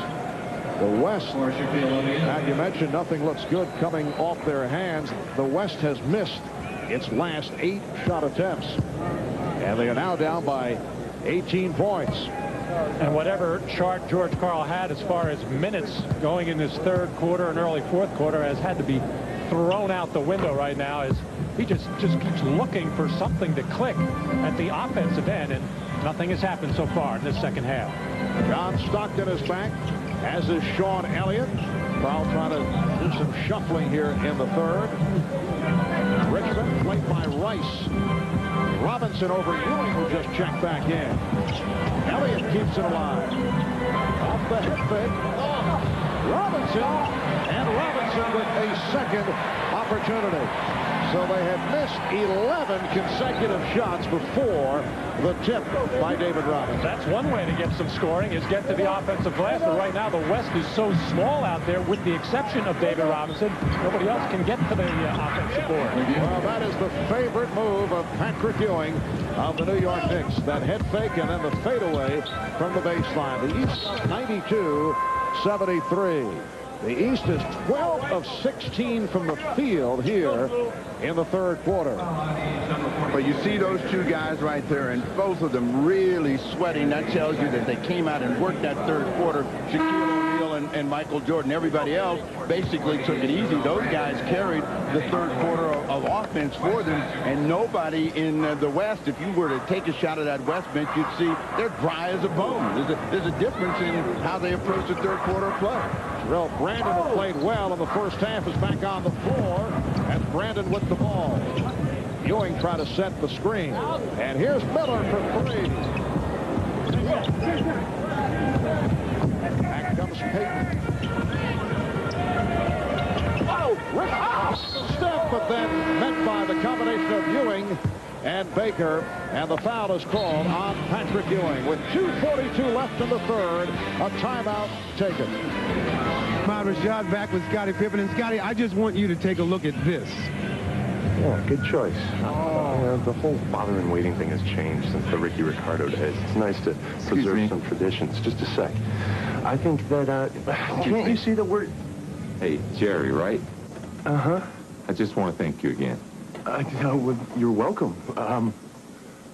The West, as you mentioned, nothing looks good coming off their hands. The West has missed its last 8 shot attempts. And they are now down by 18 points. And whatever chart George Karl had as far as minutes going in this third quarter and early fourth quarter has had to be thrown out the window right now as he just keeps looking for something to click at the offensive end, and nothing has happened so far in this second half. John Stockton is back, as is Sean Elliott. Karl trying to do some shuffling here in the third. Richmond played by Rice. Robinson over Ewing, who just checked back in. Elliott keeps it alive. Off the head fake. Robinson, and Robinson with a second opportunity. So they had missed 11 consecutive shots before the tip by David Robinson. That's one way to get some scoring, is get to the offensive glass. But right now the West is so small out there, with the exception of David Robinson. Nobody else can get to the offensive board. Well, that is the favorite move of Patrick Ewing of the New York Knicks. That head fake and then the fadeaway from the baseline. The East 92-73. The East is 12 of 16 from the field here in the third quarter. But you see those two guys right there, and both of them really sweating. That tells you that they came out and worked that third quarter. Shaquille O'Neal and Michael Jordan. Everybody else basically took it easy. Those guys carried the third quarter of offense for them, and nobody in the West, if you were to take a shot at that West bench, you'd see they're dry as a bone. There's a difference in how they approach the third quarter of play. Terrell Brandon, who played well in the first half, is back on the floor, and Brandon with the ball. Ewing trying to set the screen, and here's Miller for 3. Back comes Payton. Oh, Rick step, but then met by the combination of Ewing and Baker, and the foul is called on Patrick Ewing. With 2:42 left in the third, a timeout taken. Rashad back with Scottie Pippen. And Scottie, I just want you to take a look at this. Yeah, good choice. The whole bother and waiting thing has changed since the Ricky Ricardo days. It's nice to preserve some traditions. Just a sec. I think that, can't you see that we're... Hey, Jerry, right? Uh-huh. I just want to thank you again. You're welcome.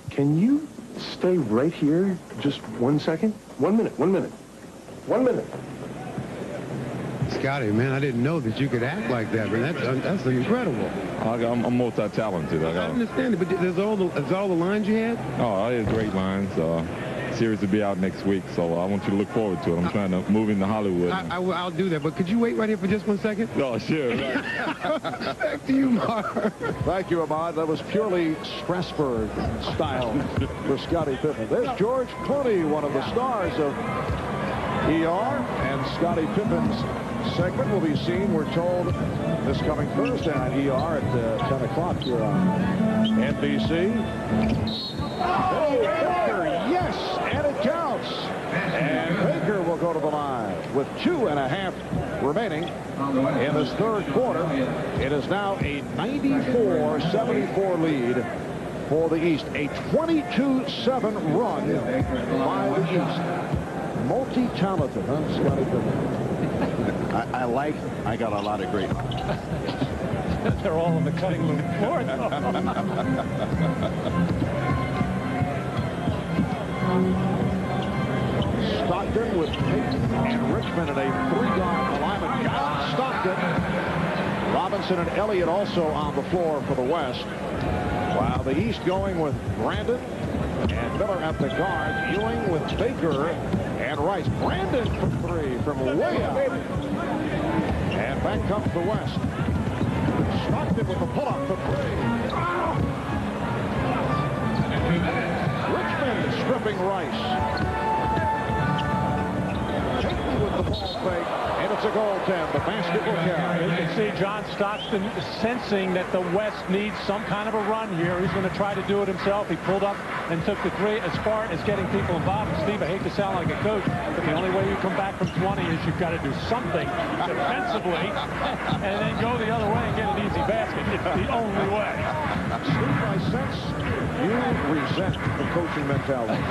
Can you stay right here just 1 second? 1 minute, 1 minute. 1 minute. Scottie, man, I didn't know that you could act like that, man. That's incredible. I'm multi-talented. I understand it, but is all the lines you had? Oh, I had great lines. Series to be out next week, so I want you to look forward to it. I'm trying to move into Hollywood. I'll do that, but could you wait right here for just 1 second? Oh, sure. Right. Back to you, Mark. Thank you, Ahmad. That was purely Strasburg style for Scottie Pippen. There's George Clooney, one of the stars of ER, and Scottie Pippen's segment will be seen, we're told, this coming Thursday on ER at 10 o'clock here on NBC. Baker, yes, and it counts. And Baker will go to the line with 2.5 remaining in this third quarter. It is now a 94-74 lead for the East. A 22-7 run by the East. Multi-talented, huh, Scottie Pippen? I got a lot of great. They're all on the cutting room floor. Stockton with Payton and Richmond in a 3-guard alignment. Got Stockton. Robinson and Elliott also on the floor for the West. While the East going with Brandon and Miller at the guard. Ewing with Baker and Rice. Brandon from three from way out. And back comes the West. Stockton with the pull-up for three. Richmond stripping Rice. Payton with the ball fake. And it's a goaltend. The basket will carry. You can see John Stockton sensing that the West needs some kind of a run here. He's going to try to do it himself. He pulled up and took the three. As far as getting people involved, and Steve, I hate to sound like a coach, but the only way you come back from 20 is you've got to do something defensively and then go the other way and get an easy basket. It's the only way. Steve, I sense you resent the coaching mentality.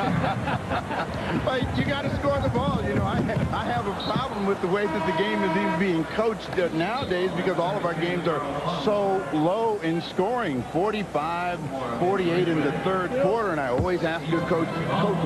But you got to score the ball. You know, I have a problem with the way that the game is even being coached nowadays because all of our games are so low in scoring, 45, 48 in the third quarter, and I always ask the coach,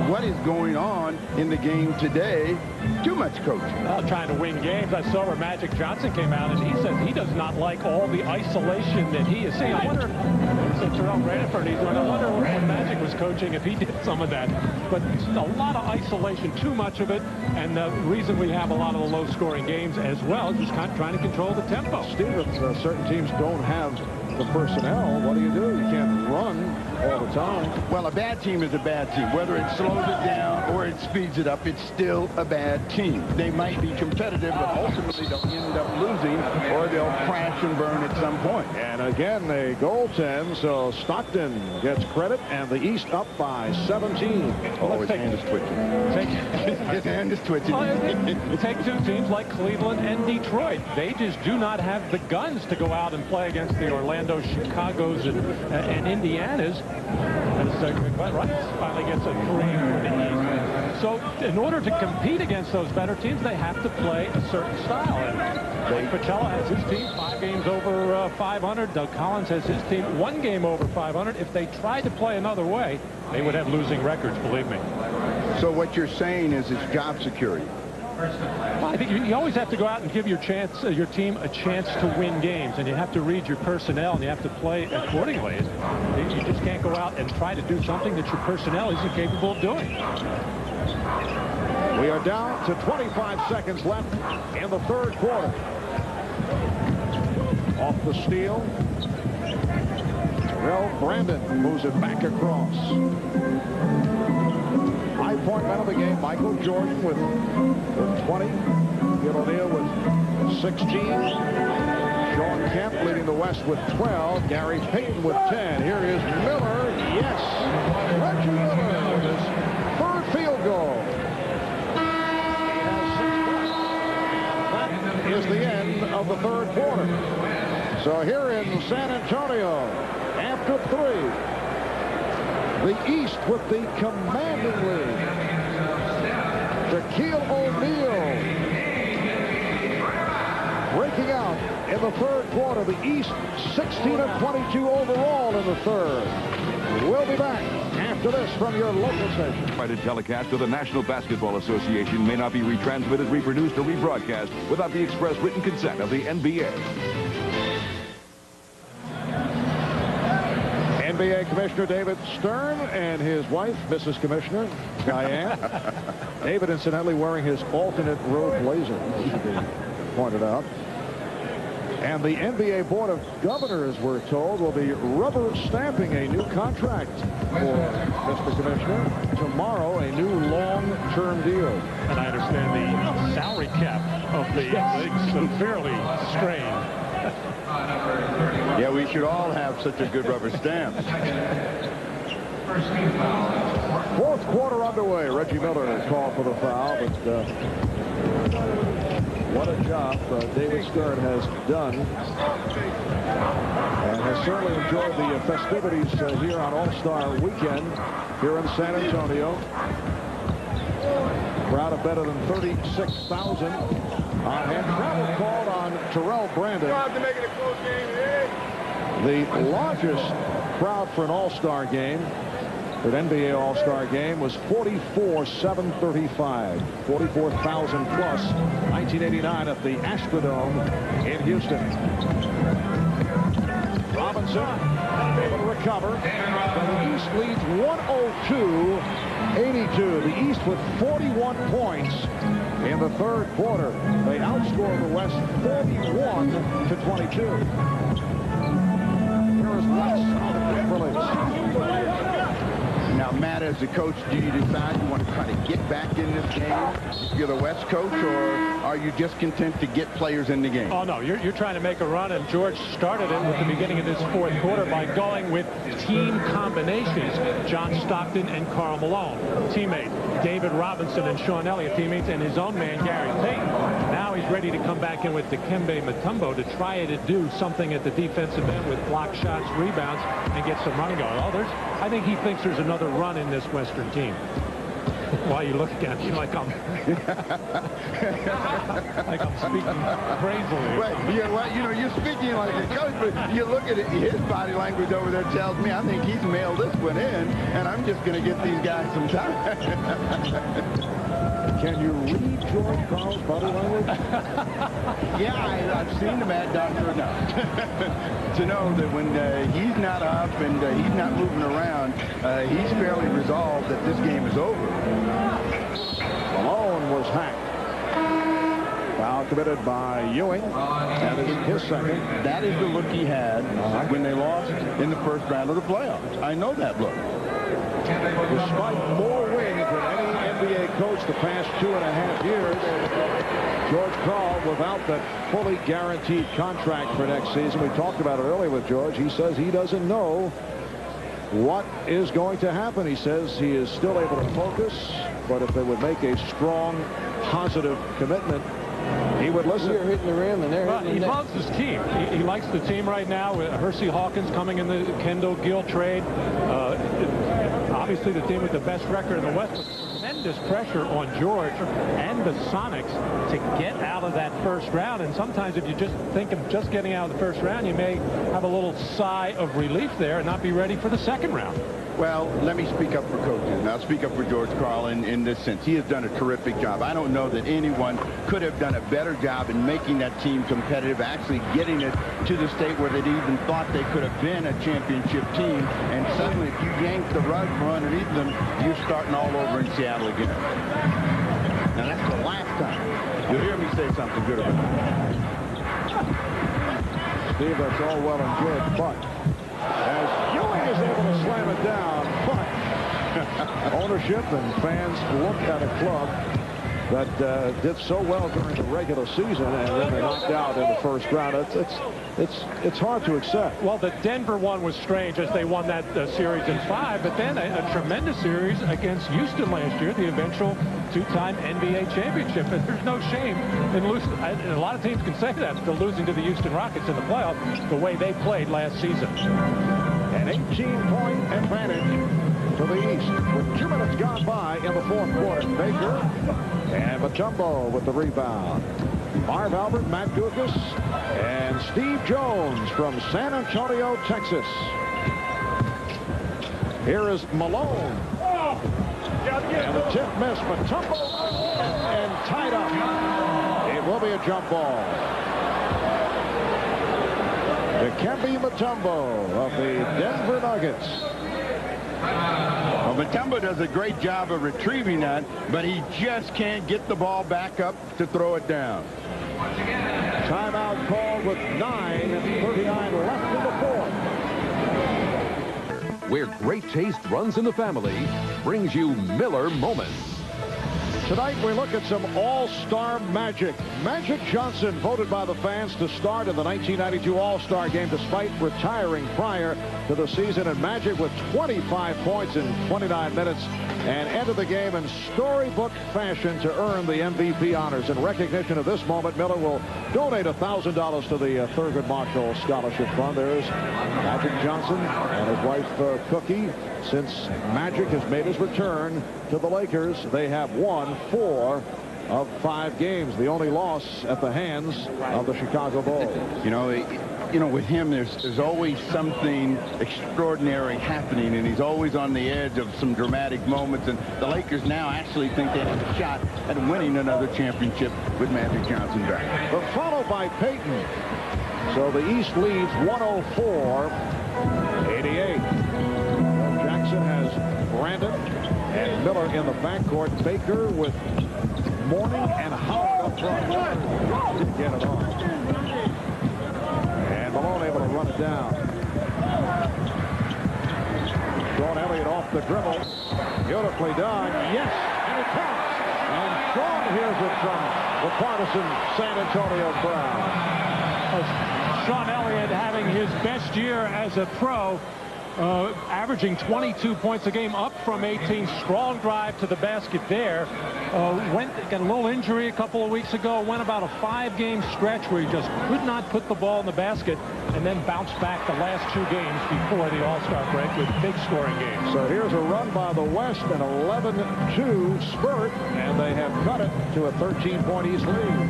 what is going on in the game today? Too much coaching. Well, trying to win games. I saw where Magic Johnson came out, and he says he does not like all the isolation that he is seeing. I wonder if Terrell Branford, I wonder when Magic was coaching if he did some of that. But a lot of isolation, too much of it, and the reason we have a lot of the low-scoring games as well is just kind of trying to control the tempo. Steve, if certain teams don't have the personnel, what do? You can't run all the time. Well, a bad team is a bad team. Whether it slows it down or it speeds it up, it's still a bad team. They might be competitive, but ultimately they'll end up losing or they'll crash and burn at some point. And again, a goaltend, so Stockton gets credit, and the East up by 17. Oh, his hand is twitching. His hand is twitching. Take two teams like Cleveland and Detroit. They just do not have the guns to go out and play against the Orlando, Chicagos, and Indianas. Rice finally gets a three for the East. So in order to compete against those better teams, they have to play a certain style. And Pachella has his team 5 games over 500. Doug Collins has his team 1 game over 500. If they tried to play another way, they would have losing records, believe me. So what you're saying is it's job security. Well, I think you always have to go out and give your team a chance to win games, and you have to read your personnel and you have to play accordingly. You just can't go out and try to do something that your personnel isn't capable of doing. We are down to 25 seconds left in the third quarter. Off the steal. Terrell Brandon moves it back across. High-point man of the game, Michael Jordan with 20. Shaquille O'Neal with 16. Sean Kemp leading the West with 12. Gary Payton with 10. Here is Miller. Yes. Reggie Miller with his third field goal. That is the end of the third quarter. So here in San Antonio, after 3, the East with the commanding lead. Shaquille O'Neal breaking out in the third quarter. The East 16 of 22 overall in the third. We'll be back after this from your local station. A telecast of the National Basketball Association may not be retransmitted, reproduced, or rebroadcast without the express written consent of the NBA. NBA Commissioner David Stern and his wife, Mrs. Commissioner Diane. David, incidentally, wearing his alternate road blazer, should be pointed out. And the NBA Board of Governors, we're told, will be rubber stamping a new contract for Mr. Commissioner. Tomorrow, a new long-term deal. And I understand the salary cap of the league's severely strained. Yeah, we should all have such a good rubber stamp. Fourth quarter underway. Reggie Miller called for the foul, but what a job David Stern has done, and has certainly enjoyed the festivities here on All-Star Weekend here in San Antonio. Crowd of better than 36,000. And travel called on Terrell Brandon. The largest crowd for an All-Star game for an NBA All-Star game was 44,735. 44,000 plus 1989 at the Astrodome in Houston. Robinson able to recover. The East leads 102-82. The East with 41 points in the third quarter. They outscore the West 41-22. Here is West on the quick release. Now, Matt, as a coach, do you decide you want to try to get back in this game? You're the West coach, or are you just content to get players in the game? Oh, no, you're trying to make a run, and George started it at the beginning of this fourth quarter by going with team combinations. John Stockton and Karl Malone, teammate. David Robinson and Sean Elliott, teammates, and his own man, Gary Payton. Now he's ready to come back in with Dikembe Mutombo to try to do something at the defensive end with block shots, rebounds, and get some running going. I think he thinks there's another run in this Western team. Why are you looking at me like I'm speaking crazily? Well, you're speaking like a coach, but you look at it, his body language over there tells me I think he's mailed this one in, and I'm just going to get these guys some time. Can you read George Karl's body language? Yeah, I've seen the Mad Doctor enough to know that when he's not up and he's not moving around, he's fairly resolved that this game is over. Malone was hacked. Foul committed by Ewing. That is his second. That is the look he had when they lost in the first round of the playoffs. I know that look. Despite more wins than any NBA coach the past 2.5 years, George Karl, without that fully guaranteed contract for next season, we talked about it earlier with George, he says he doesn't know what is going to happen. He says he is still able to focus, but if they would make a strong, positive commitment, he would listen. We're hitting the rim, and he loves his team. He likes the team right now with Hersey Hawkins coming in the Kendall Gill trade. Obviously, the team with the best record in the West. Tremendous pressure on George and the Sonics to get out of that first round. And sometimes if you just think of just getting out of the first round, you may have a little sigh of relief there and not be ready for the second round. Well, let me speak up for coaches, and I'll speak up for George Karl in this sense. He has done a terrific job. I don't know that anyone could have done a better job in making that team competitive, actually getting it to the state where they even thought they could have been a championship team. And suddenly, if you yank the rug from underneath them, you're starting all over in Seattle again. Now, that's the last time you'll hear me say something good about it. Steve, that's all well and good, but as Ewing is able to slam it down, but ownership and fans look at a club that did so well during the regular season, and then they knocked out in the first round. It's hard to accept. Well, the Denver one was strange as they won that series in 5, but then a tremendous series against Houston last year, the eventual two-time NBA championship. And there's no shame in losing. And a lot of teams can say that, still losing to the Houston Rockets in the playoffs the way they played last season. An 18-point advantage to the East with 2 minutes gone by in the fourth quarter. Baker and Mutombo with the rebound. Marv Albert, Matt Dukas, and Steve Jones from San Antonio, Texas. Here is Malone. And the tip miss, Mutombo and tied up. It will be a jump ball. Dikembe Mutombo of the Denver Nuggets. Well, Mutombo does a great job of retrieving that, but he just can't get the ball back up to throw it down. Timeout called with 9:39 left in the fourth. Where great taste runs in the family, brings you Miller Moments. Tonight we look at some all-star magic. Magic Johnson voted by the fans to start in the 1992 All-Star game despite retiring prior to the season. And Magic with 25 points in 29 minutes and ended the game in storybook fashion to earn the MVP honors. In recognition of this moment, Miller will donate $1,000 to the Thurgood Marshall Scholarship Fund. There's Magic Johnson and his wife Cookie. Since Magic has made his return to the Lakers, they have won 4 of 5 games. The only loss at the hands of the Chicago Bulls. You know, you know, with him, there's always something extraordinary happening, and he's always on the edge of some dramatic moments. And the Lakers now actually think they have a shot at winning another championship with Magic Johnson back. But followed by Payton. So the East leads 104-88. Jackson has Brandon and Miller in the backcourt. Baker with Mourning and Howard up front. Didn't get it off. And Malone able to run it down. Sean Elliott off the dribble. Beautifully done. Yes, and it counts. And Sean hears it from the partisan San Antonio crowd. Sean Elliott having his best year as a pro, averaging 22 points a game, up from 18. Strong drive to the basket there. Got a little injury a couple of weeks ago. Went about a 5-game stretch where he just could not put the ball in the basket, and then bounced back the last 2 games before the All-Star break with big scoring games. So here's a run by the West, an 11-2 spurt, and they have cut it to a 13-point East lead.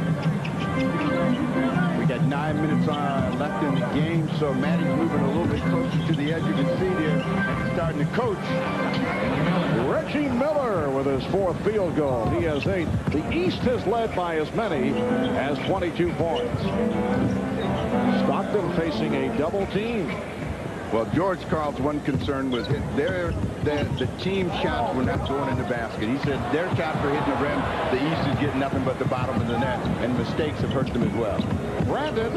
We got 9 minutes left in the game, so Matty's moving a little bit closer to the edge. You can see there, and he's starting to coach. Reggie Miller with his 4th field goal. He has 8. The East has led by as many as 22 points. Stockton facing a double team. Well, George Karl's one concern was the team shots were not going in the basket. He said their shots were hitting the rim. The East is getting nothing but the bottom of the net, and mistakes have hurt them as well. Brandon.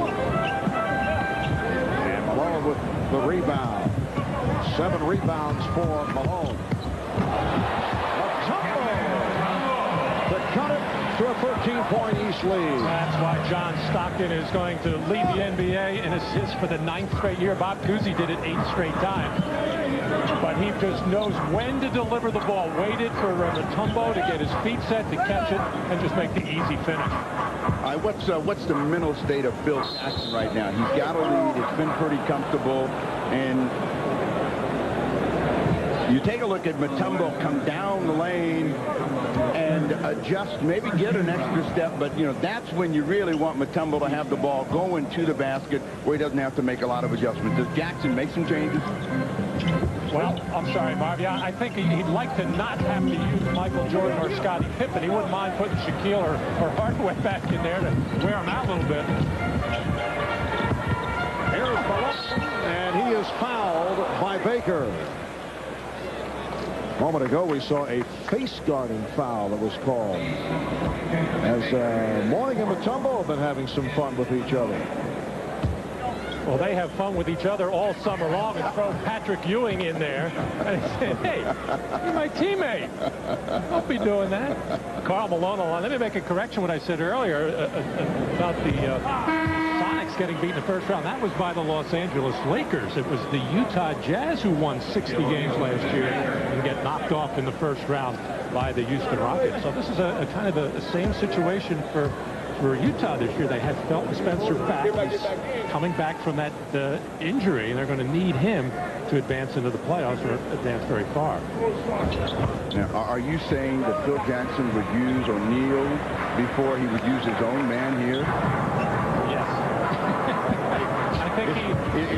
And Malone with the rebound. 7 rebounds for Malone. To cut it to a 13-point East lead. That's why John Stockton is going to lead the NBA in assists for the 9th straight year. Bob Cousy did it 8 straight times. But he just knows when to deliver the ball. Waited for Mutombo to get his feet set to catch it and just make the easy finish. What's the mental state of Phil Jackson right now? He's got a lead. It's been pretty comfortable. And you take a look at Mutombo come down the lane and adjust, maybe get an extra step, but you know, that's when you really want Mutombo to have the ball going to the basket where he doesn't have to make a lot of adjustments. Does Jackson make some changes? Well, I'm sorry, Marv. Yeah, I think he'd like to not have to use Michael Jordan or Scottie Pippen. He wouldn't mind putting Shaquille or Hardaway back in there to wear him out a little bit. Here's Malone, and he is fouled by Baker. A moment ago, we saw a face-guarding foul that was called. As Mourning and Mutombo have been having some fun with each other. Well, they have fun with each other all summer long and throw Patrick Ewing in there. And say, hey, you're my teammate. Don't be doing that. Karl Malone. Let me make a correction what I said earlier about the Sonics getting beat in the first round. That was by the Los Angeles Lakers. It was the Utah Jazz who won 60 games last year and get knocked off in the first round by the Houston Rockets. So this is a kind of a same situation for Utah this year. They had Felton Spencer back. He's coming back from that injury, and they're going to need him to advance into the playoffs or advance very far. Now, are you saying that Phil Jackson would use O'Neal before he would use his own man here? Yes. I think is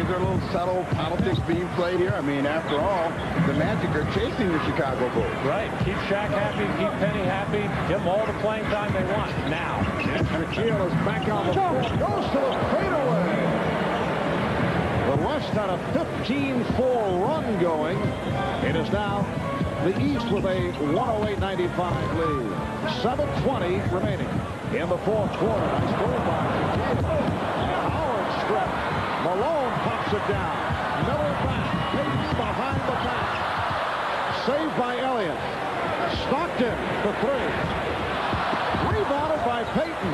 there a little subtle politics being played here? I mean, after all, the Magic are chasing the Chicago Bulls. Right. Keep Shaq happy, keep Penny happy, give them all the playing time they want now. Shaquille is back on the floor, goes to the fadeaway. The West had a 15-4 run going. It is now the East with a 108-95 lead. 7:20 remaining in the 4th quarter. Nice goal by Howard strip. Malone pops it down. Miller back. Payton behind the back. Saved by Elliott. Stockton for 3. Rebounded by Payton.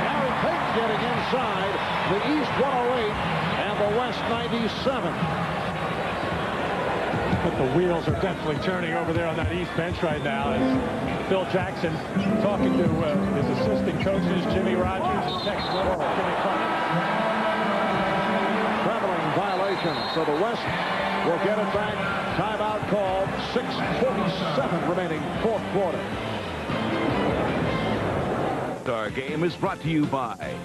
Larry Payton getting inside. The East 108 and the West 97. But the wheels are definitely turning over there on that East bench right now. As Phil Jackson talking to his assistant coaches, Jimmy Rogers and Tex Winter. Traveling violation. So the West will get it back. Timeout called. 6:47 remaining 4th quarter. Our game is brought to you by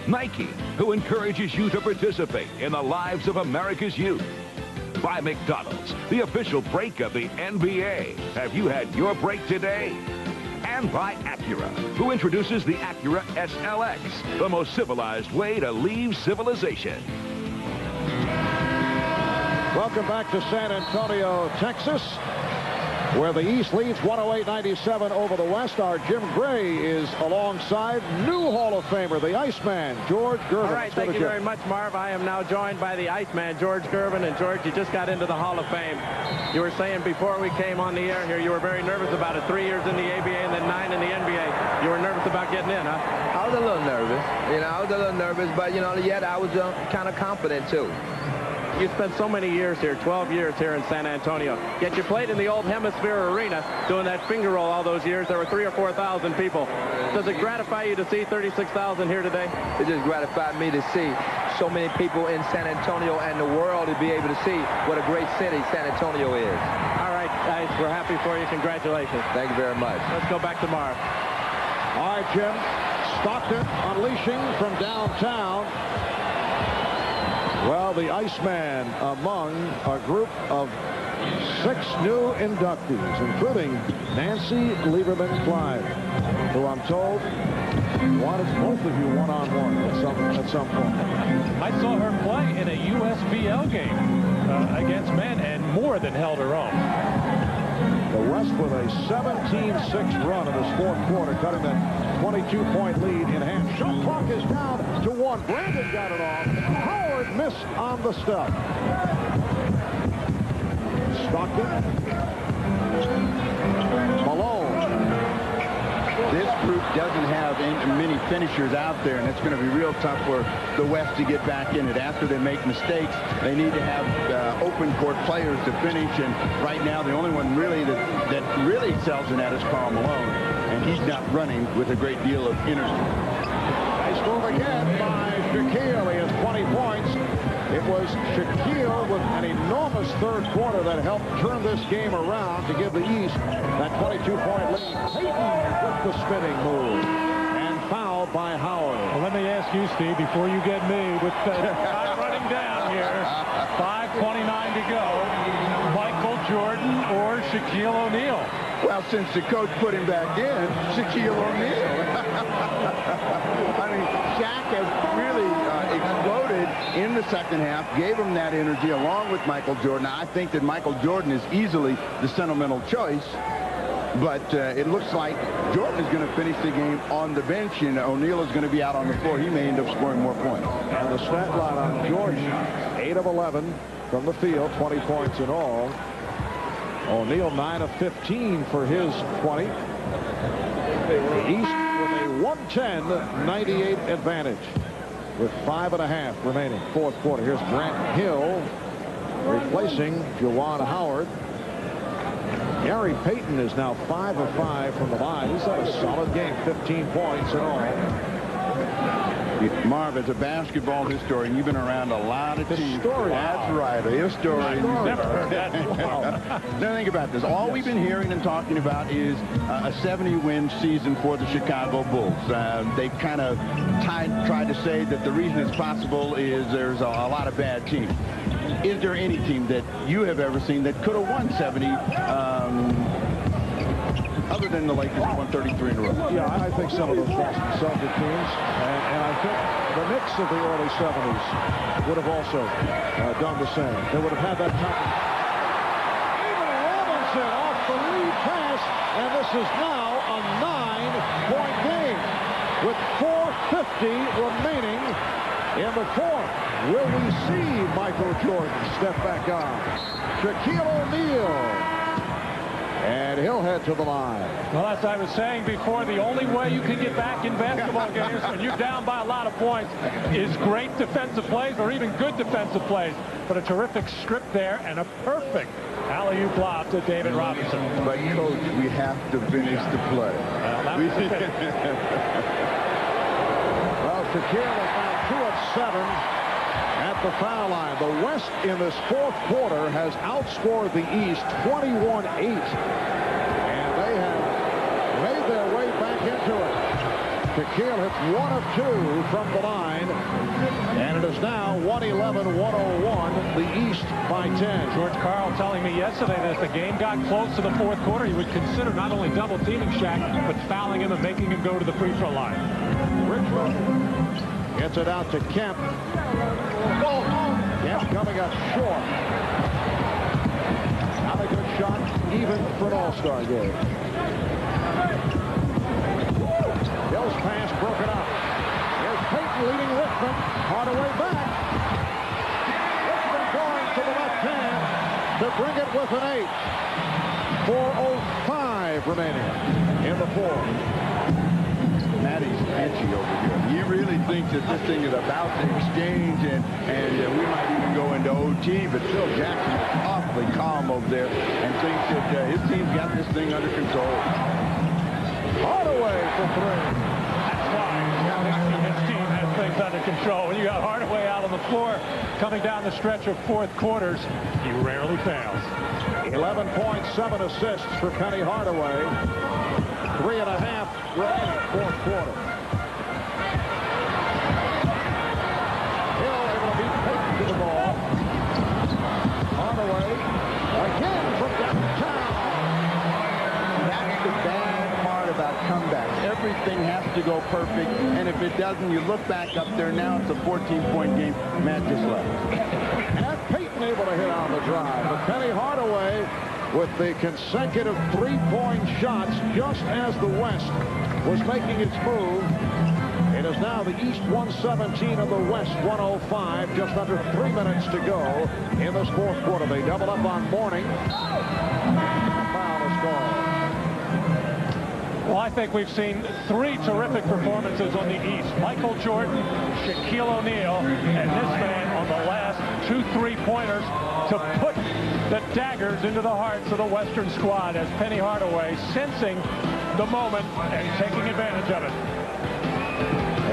Nike, who encourages you to participate in the lives of America's youth. By McDonald's, the official break of the NBA. Have you had your break today? And by Acura, who introduces the Acura SLX, the most civilized way to leave civilization. Welcome back to San Antonio, Texas, where the East leads 108-97 over the West. Our Jim Gray is alongside new Hall of Famer, the Iceman, George Gervin. All right, thank you very much, Marv. I am now joined by the Iceman, George Gervin. And, George, you just got into the Hall of Fame. You were saying before we came on the air here, you were very nervous about it. 3 years in the ABA and then 9 in the NBA. You were nervous about getting in, huh? I was a little nervous. I was a little nervous, but, yet I was kind of confident, too. You spent so many years here, 12 years here in San Antonio. Yet you played in the old Hemisphere Arena doing that finger roll all those years. There were 3,000 or 4,000 people. Does it gratify you to see 36,000 here today? It just gratified me to see so many people in San Antonio and the world to be able to see what a great city San Antonio is. All right, guys, we're happy for you. Congratulations. Thank you very much. Let's go back to Marv. All right, Jim. Stockton unleashing from downtown. Well, the Iceman among a group of 6 new inductees, including Nancy Lieberman-Clyde, who I'm told wanted both of you one-on-one at some point. I saw her play in a USBL game against men and more than held her own. The West with a 17-6 run in this fourth quarter, cutting that 22-point lead in half. Shot clock is down to 1. Brandon got it off. Howard missed on the step. Stockton. Malone. This group doesn't have many finishers out there, and it's going to be real tough for the West to get back in it. After they make mistakes, they need to have open court players to finish, and right now the only one really that really excels in that is Karl Malone, and he's not running with a great deal of energy. Nice move again by Shaquille. He has 20 points. It was Shaquille with an enormous third quarter that helped turn this game around to give the East that 22-point lead. Payton with the spinning move. And fouled by Howard. Well, let me ask you, Steve, before you get me with time running down here, 5:29 to go, Michael Jordan or Shaquille O'Neal? Well, since the coach put him back in, Shaquille O'Neal. I mean, Shaq has really exploded in the second half, gave him that energy along with Michael Jordan. I think that Michael Jordan is easily the sentimental choice, but it looks like Jordan is going to finish the game on the bench, and O'Neal is going to be out on the floor. He may end up scoring more points. And the stat line on Jordan, 8 of 11 from the field, 20 points in all. O'Neal 9 of 15 for his 20. The East with a 110-98 advantage with 5.5 remaining. Fourth quarter. Here's Grant Hill replacing Juwan Howard. Gary Payton is now 5 of 5 from the line. He's had a solid game, 15 points in all. Marv, as a basketball historian, you've been around a lot of teams. Historian. That's right, a historian. You've never heard that. Now think about this. All we've been hearing and talking about is a 70-win season for the Chicago Bulls. They've kind of tried to say that the reason it's possible is there's a lot of bad teams. Is there any team that you have ever seen that could have won 70 other than the Lakers won 33 in a row? Yeah, I think some of those Boston Celtics teams, and I think the Knicks of the early 70s would have also done the same. They would have had that time. Even Robinson off the lead pass, and this is now a 9-point game with 4:50 remaining in the fourth. Will we see Michael Jordan step back on? Shaquille O'Neal. And he'll head to the line. Well, as I was saying before, the only way you can get back in basketball games when you're down by a lot of points is great defensive plays or even good defensive plays. But a terrific strip there and a perfect alley-oop lob to David Robinson. But, Coach, we have to finish the play. Well, Shaquille is now 2 of 7 at the foul line. The West in this fourth quarter has outscored the East 21-8. And they have made their way back into it. Shaquille with 1 of 2 from the line. And it is now 111-101, the East by 10. George Karl telling me yesterday that if the game got close to the fourth quarter, he would consider not only double-teaming Shaq, but fouling him and making him go to the free throw line. Richmond gets it out to Kemp. Kemp coming up short. Not a good shot, even for an all-star game. Hill's pass broken up. Here's Payton leading Richmond. Hardaway back. Richmond going to the left hand to bring it with an 8. 4:05 remaining in the fourth. Matty's itchy over here. He really thinks that this thing is about the exchange, and we might even go into OT, but Phil Jackson is awfully calm over there and thinks that his team's got this thing under control. Hardaway for 3. That's why his team has things under control. When you got Hardaway out on the floor coming down the stretch of fourth quarters, he rarely fails. 11 points, 7 assists for Penny Hardaway. 3.5 remaining fourth quarter. Hill able to beat Payton to the ball. Hardaway again from downtown. That's the bad part about comebacks. Everything has to go perfect, and if it doesn't, you look back up there. Now it's a 14-point game. Matt just left. And that's Payton able to hit on the drive. But Penny Hardaway with the consecutive three-point shots just as the West was making its move. It is now the East 117 and the West 105. Just under 3 minutes to go in this fourth quarter. They double up on Mourning. Foul is called. Well, I think we've seen 3 terrific performances on the East. Michael Jordan, Shaquille O'Neal, and this man on the last 2 3-pointers to put the daggers into the hearts of the Western squad as Penny Hardaway sensing the moment and taking advantage of it.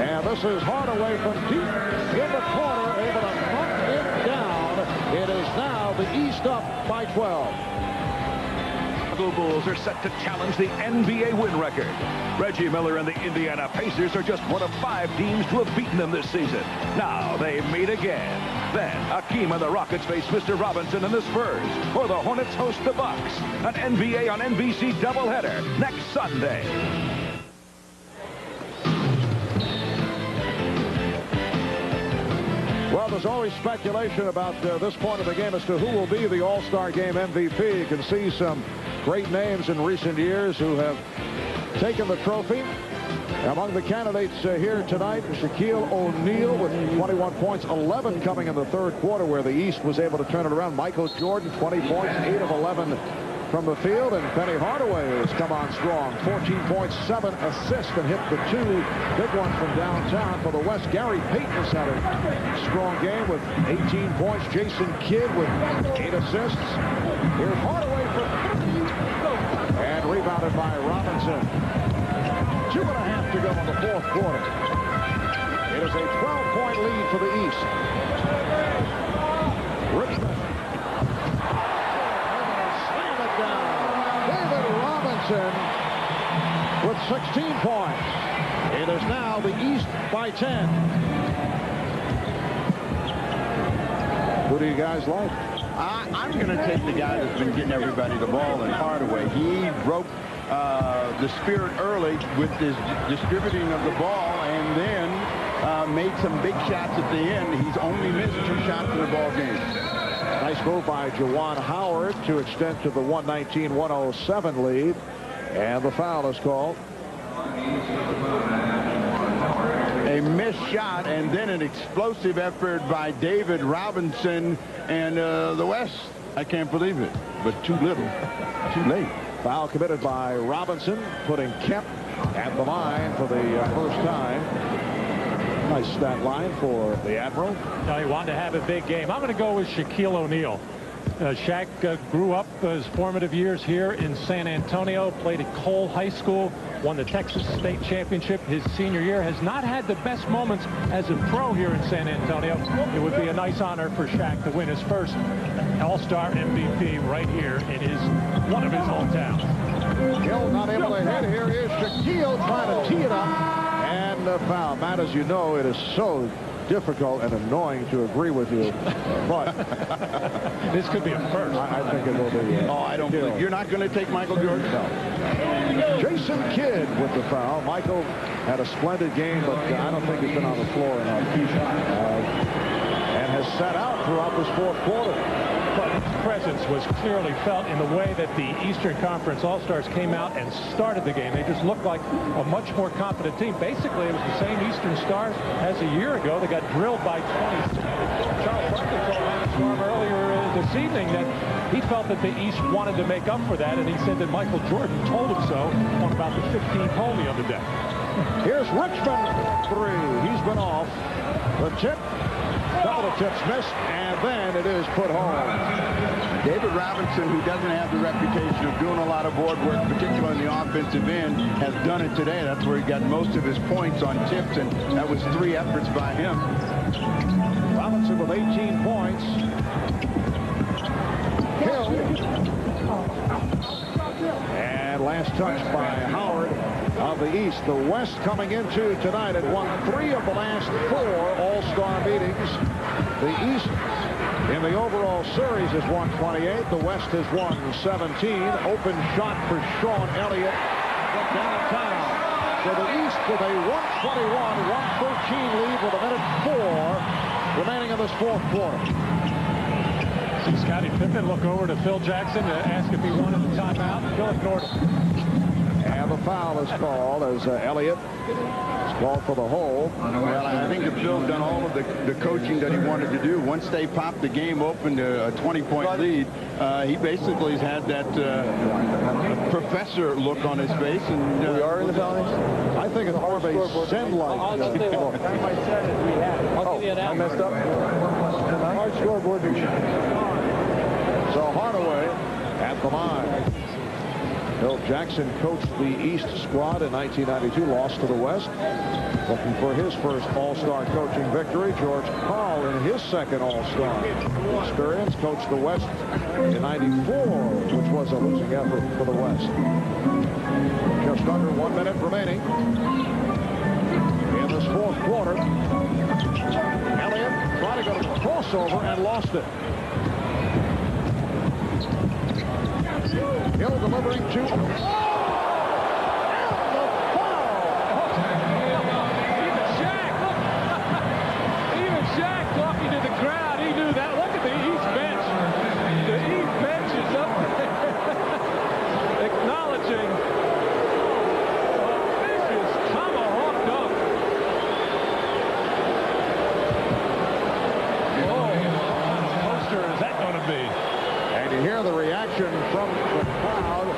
And this is Hardaway from deep in the corner, able to knock it down. It is now the East up by 12. The Bulls are set to challenge the NBA win record. Reggie Miller and the Indiana Pacers are just one of 5 teams to have beaten them this season. Now they meet again. Then Hakeem and the Rockets face Mr. Robinson and the Spurs, or the Hornets host the Bucks. An NBA on NBC doubleheader next Sunday. Well, there's always speculation about this point of the game as to who will be the All-Star Game MVP. You can see some great names in recent years who have taken the trophy. Among the candidates here tonight, Shaquille O'Neal with 21 points, 11 coming in the third quarter where the East was able to turn it around. Michael Jordan, 20 points, 8 of 11 from the field, and Penny Hardaway has come on strong. 14 points, 7 assists, and hit the 2 big ones from downtown for the West. Gary Payton has had a strong game with 18 points. Jason Kidd with 8 assists. Here's Hardaway for 3, and rebounded by Robinson. 2.5 to go in the fourth quarter. It is a 12-point lead for the East. Richmond. David Robinson with 16 points. It is now the East by 10. Who do you guys like? I'm going to take the guy that's been getting everybody the ball in Hardaway. He broke the spirit early with his distributing of the ball and then made some big shots at the end. He's only missed 2 shots in the ball game. Nice move by Juwan Howard to extend to the 119-107 lead. And the foul is called. A missed shot and then an explosive effort by David Robinson. And the West, I can't believe it, but too little, too late. Foul committed by Robinson, putting Kemp at the line for the first time. Nice stat line for the Admiral. Now he wanted to have a big game. I'm going to go with Shaquille O'Neal. Shaq grew up his formative years here in San Antonio, played at Cole High School, won the Texas State Championship his senior year, has not had the best moments as a pro here in San Antonio. It would be a nice honor for Shaq to win his first All-Star MVP right here in one of his hometowns. Hill not able to hit. Here is Shaquille trying to tee it up. And foul. Matt, as you know, it is so difficult and annoying to agree with you, but this could be a first. I think it will be. Oh, I don't believe you're not going to take Michael Jordan. No. Jason Kidd with the foul. Michael had a splendid game, but I don't think he's been on the floor enough. And has sat out throughout this fourth quarter. But his presence was clearly felt in the way that the Eastern Conference All-Stars came out and started the game. They just looked like a much more confident team. Basically, it was the same Eastern Stars as a year ago. They got drilled by 20. Charles Barkley told Lance Storm earlier this evening that he felt that the East wanted to make up for that, and he said that Michael Jordan told him so on about the 15th hole the other day. Here's Richmond, 3. He's been off. The tip. Couple of tips missed, and then it is put home. David Robinson, who doesn't have the reputation of doing a lot of board work, particularly in the offensive end, has done it today. That's where he got most of his points on tips, and that was 3 efforts by him. Robinson with 18 points. Hill. And last touch by Howard of the East. The West coming into tonight had won 3 of the last 4 All-Star meetings. The East in the overall series has won 28. The West has won 17. Open shot for Sean Elliott from downtown. So the East with a 121-113 lead with a minute 4 remaining in this fourth quarter. See Scottie Pippen look over to Phil Jackson to ask if he wanted the timeout. Phil ignored him. And the foul is called as Elliott is called for the hole. Well, I think that Phil's done all of the coaching that he wanted to do. Once they popped the game open to a 20-point lead, he basically has had that professor look on his face. And we are in the penalties? I think it's more of a send-like. I'll tell you what, I said it, we had it. I'll give you an I messed up. Hard scoreboard. So Hardaway at the line. Phil Jackson coached the East squad in 1992, lost to the West. Looking for his first All-Star coaching victory. George Karl in his second All-Star experience coached the West in 94, which was a losing effort for the West. Just under 1 minute remaining in this fourth quarter. Elliott tried to go to the crossover and lost it. Hill delivering to... And the foul! Even Shaq, look. Even Shaq talking to the crowd. He knew that. Look at the East bench. The East bench is up there. Acknowledging a vicious tomahawk dunk. Oh, what kind of poster is that going to be? And you hear the reaction from the crowd.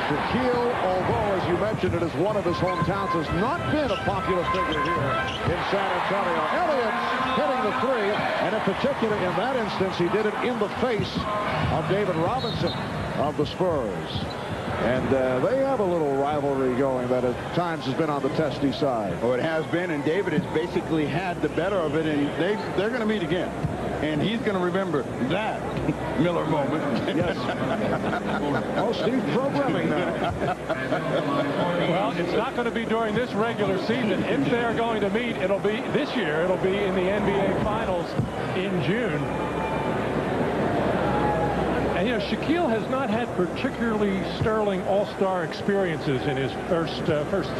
Shaquille, although, as you mentioned, it is one of his hometowns, has not been a popular figure here in San Antonio. Elliott hitting the 3, and in particular, in that instance, he did it in the face of David Robinson of the Spurs. And they have a little rivalry going that at times has been on the testy side. Oh, it has been, and David has basically had the better of it, and they're going to meet again. And he's going to remember that Miller moment. Yes. Oh, Steve programming now. Well, it's not going to be during this regular season. If they're going to meet, it'll be this year. It'll be in the NBA Finals in June. And, you know, Shaquille has not had particularly sterling all-star experiences in his first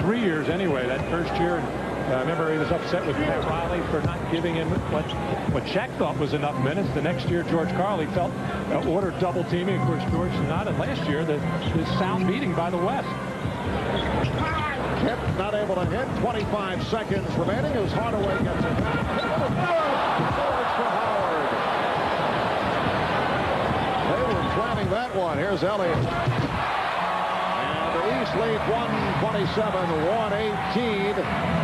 3 years anyway. That first year, remember he was upset with Pat Riley for not giving him what Shaq thought was enough minutes. The next year, George Karl, he felt ordered double teaming. Of course, George not. And last year, the sound beating by the West. Kemp not able to hit. 25 seconds remaining as Hardaway gets it back. Forwards for Howard. They were planning that one. Here's Elliott. And the East lead 127-118.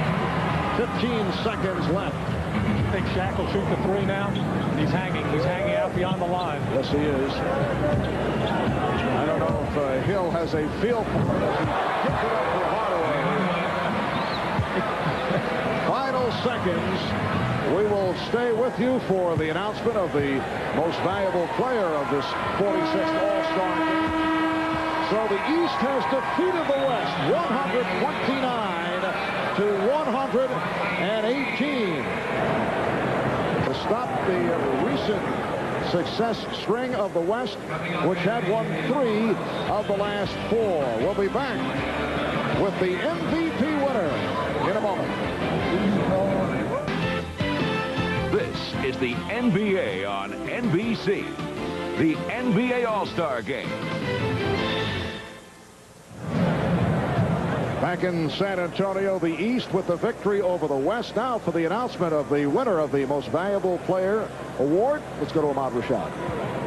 15 seconds left. You think Shaq will shoot the 3 now? He's hanging out beyond the line. Yes, he is. I don't know if Hill has a feel for it as he picks it up for Hardaway. Final seconds. We will stay with you for the announcement of the most valuable player of this 46th All-Star game. So the East has defeated the West 129-100. stop the recent success string of the West, which had won 3 of the last 4. We'll be back with the MVP winner in a moment. This is the NBA on NBC, the NBA All-Star Game. Back in San Antonio, the East with the victory over the West. Now for the announcement of the winner of the Most Valuable Player award. Let's go to Ahmad Rashad.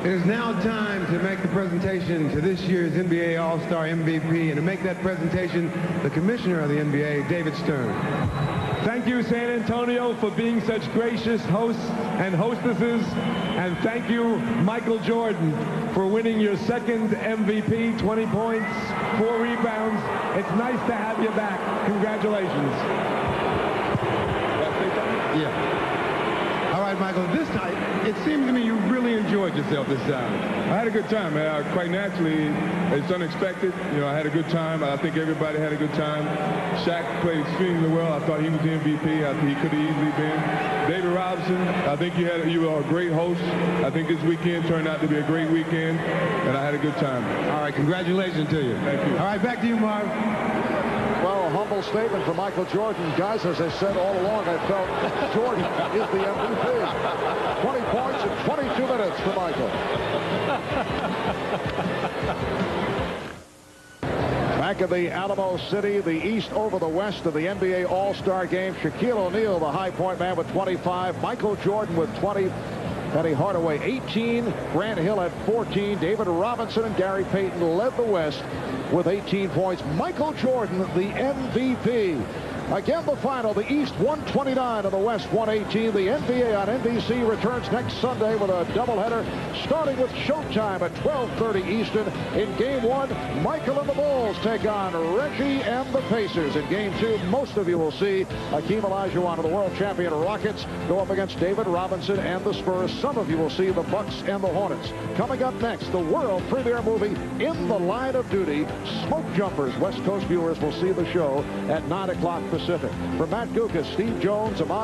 It is now time to make the presentation to this year's NBA All-Star MVP. And to make that presentation, the commissioner of the NBA, David Stern. Thank you, San Antonio, for being such gracious hosts and hostesses. And thank you, Michael Jordan, for winning your second MVP, 20 points, 4 rebounds. It's nice to have you back. Congratulations. Yeah. All right, Michael, this time, it seems to me you really enjoyed yourself this time. I had a good time, man. Quite naturally, it's unexpected. You know, I had a good time. I think everybody had a good time. Shaq played extremely well. I thought he was the MVP. I think he could have easily been. David Robinson, I think you were a great host. I think this weekend turned out to be a great weekend, and I had a good time. All right, congratulations to you. Thank you. All right, back to you, Marv. Well, a humble statement from Michael Jordan. Guys, as I said all along, I felt Jordan is the MVP. 20 points in 22 minutes for Michael. Back at the Alamo City, the East over the West of the NBA All-Star Game. Shaquille O'Neal, the high point man, with 25. Michael Jordan with 20. Penny Hardaway, 18. Grant Hill at 14. David Robinson and Gary Payton led the West with 18 points. Michael Jordan, the MVP. Again, the final, the East 129 and the West 118. The NBA on NBC returns next Sunday with a doubleheader, starting with Showtime at 12:30 Eastern. In Game 1, Michael and the Bulls take on Reggie and the Pacers. In Game 2, most of you will see Hakeem Olajuwon of the world champion Rockets go up against David Robinson and the Spurs. Some of you will see the Bucks and the Hornets. Coming up next, the world premiere movie, In the Line of Duty, Smoke Jumpers. West Coast viewers will see the show at 9 o'clock Pacific. For Matt Gukas, Steve Jones, Ahmad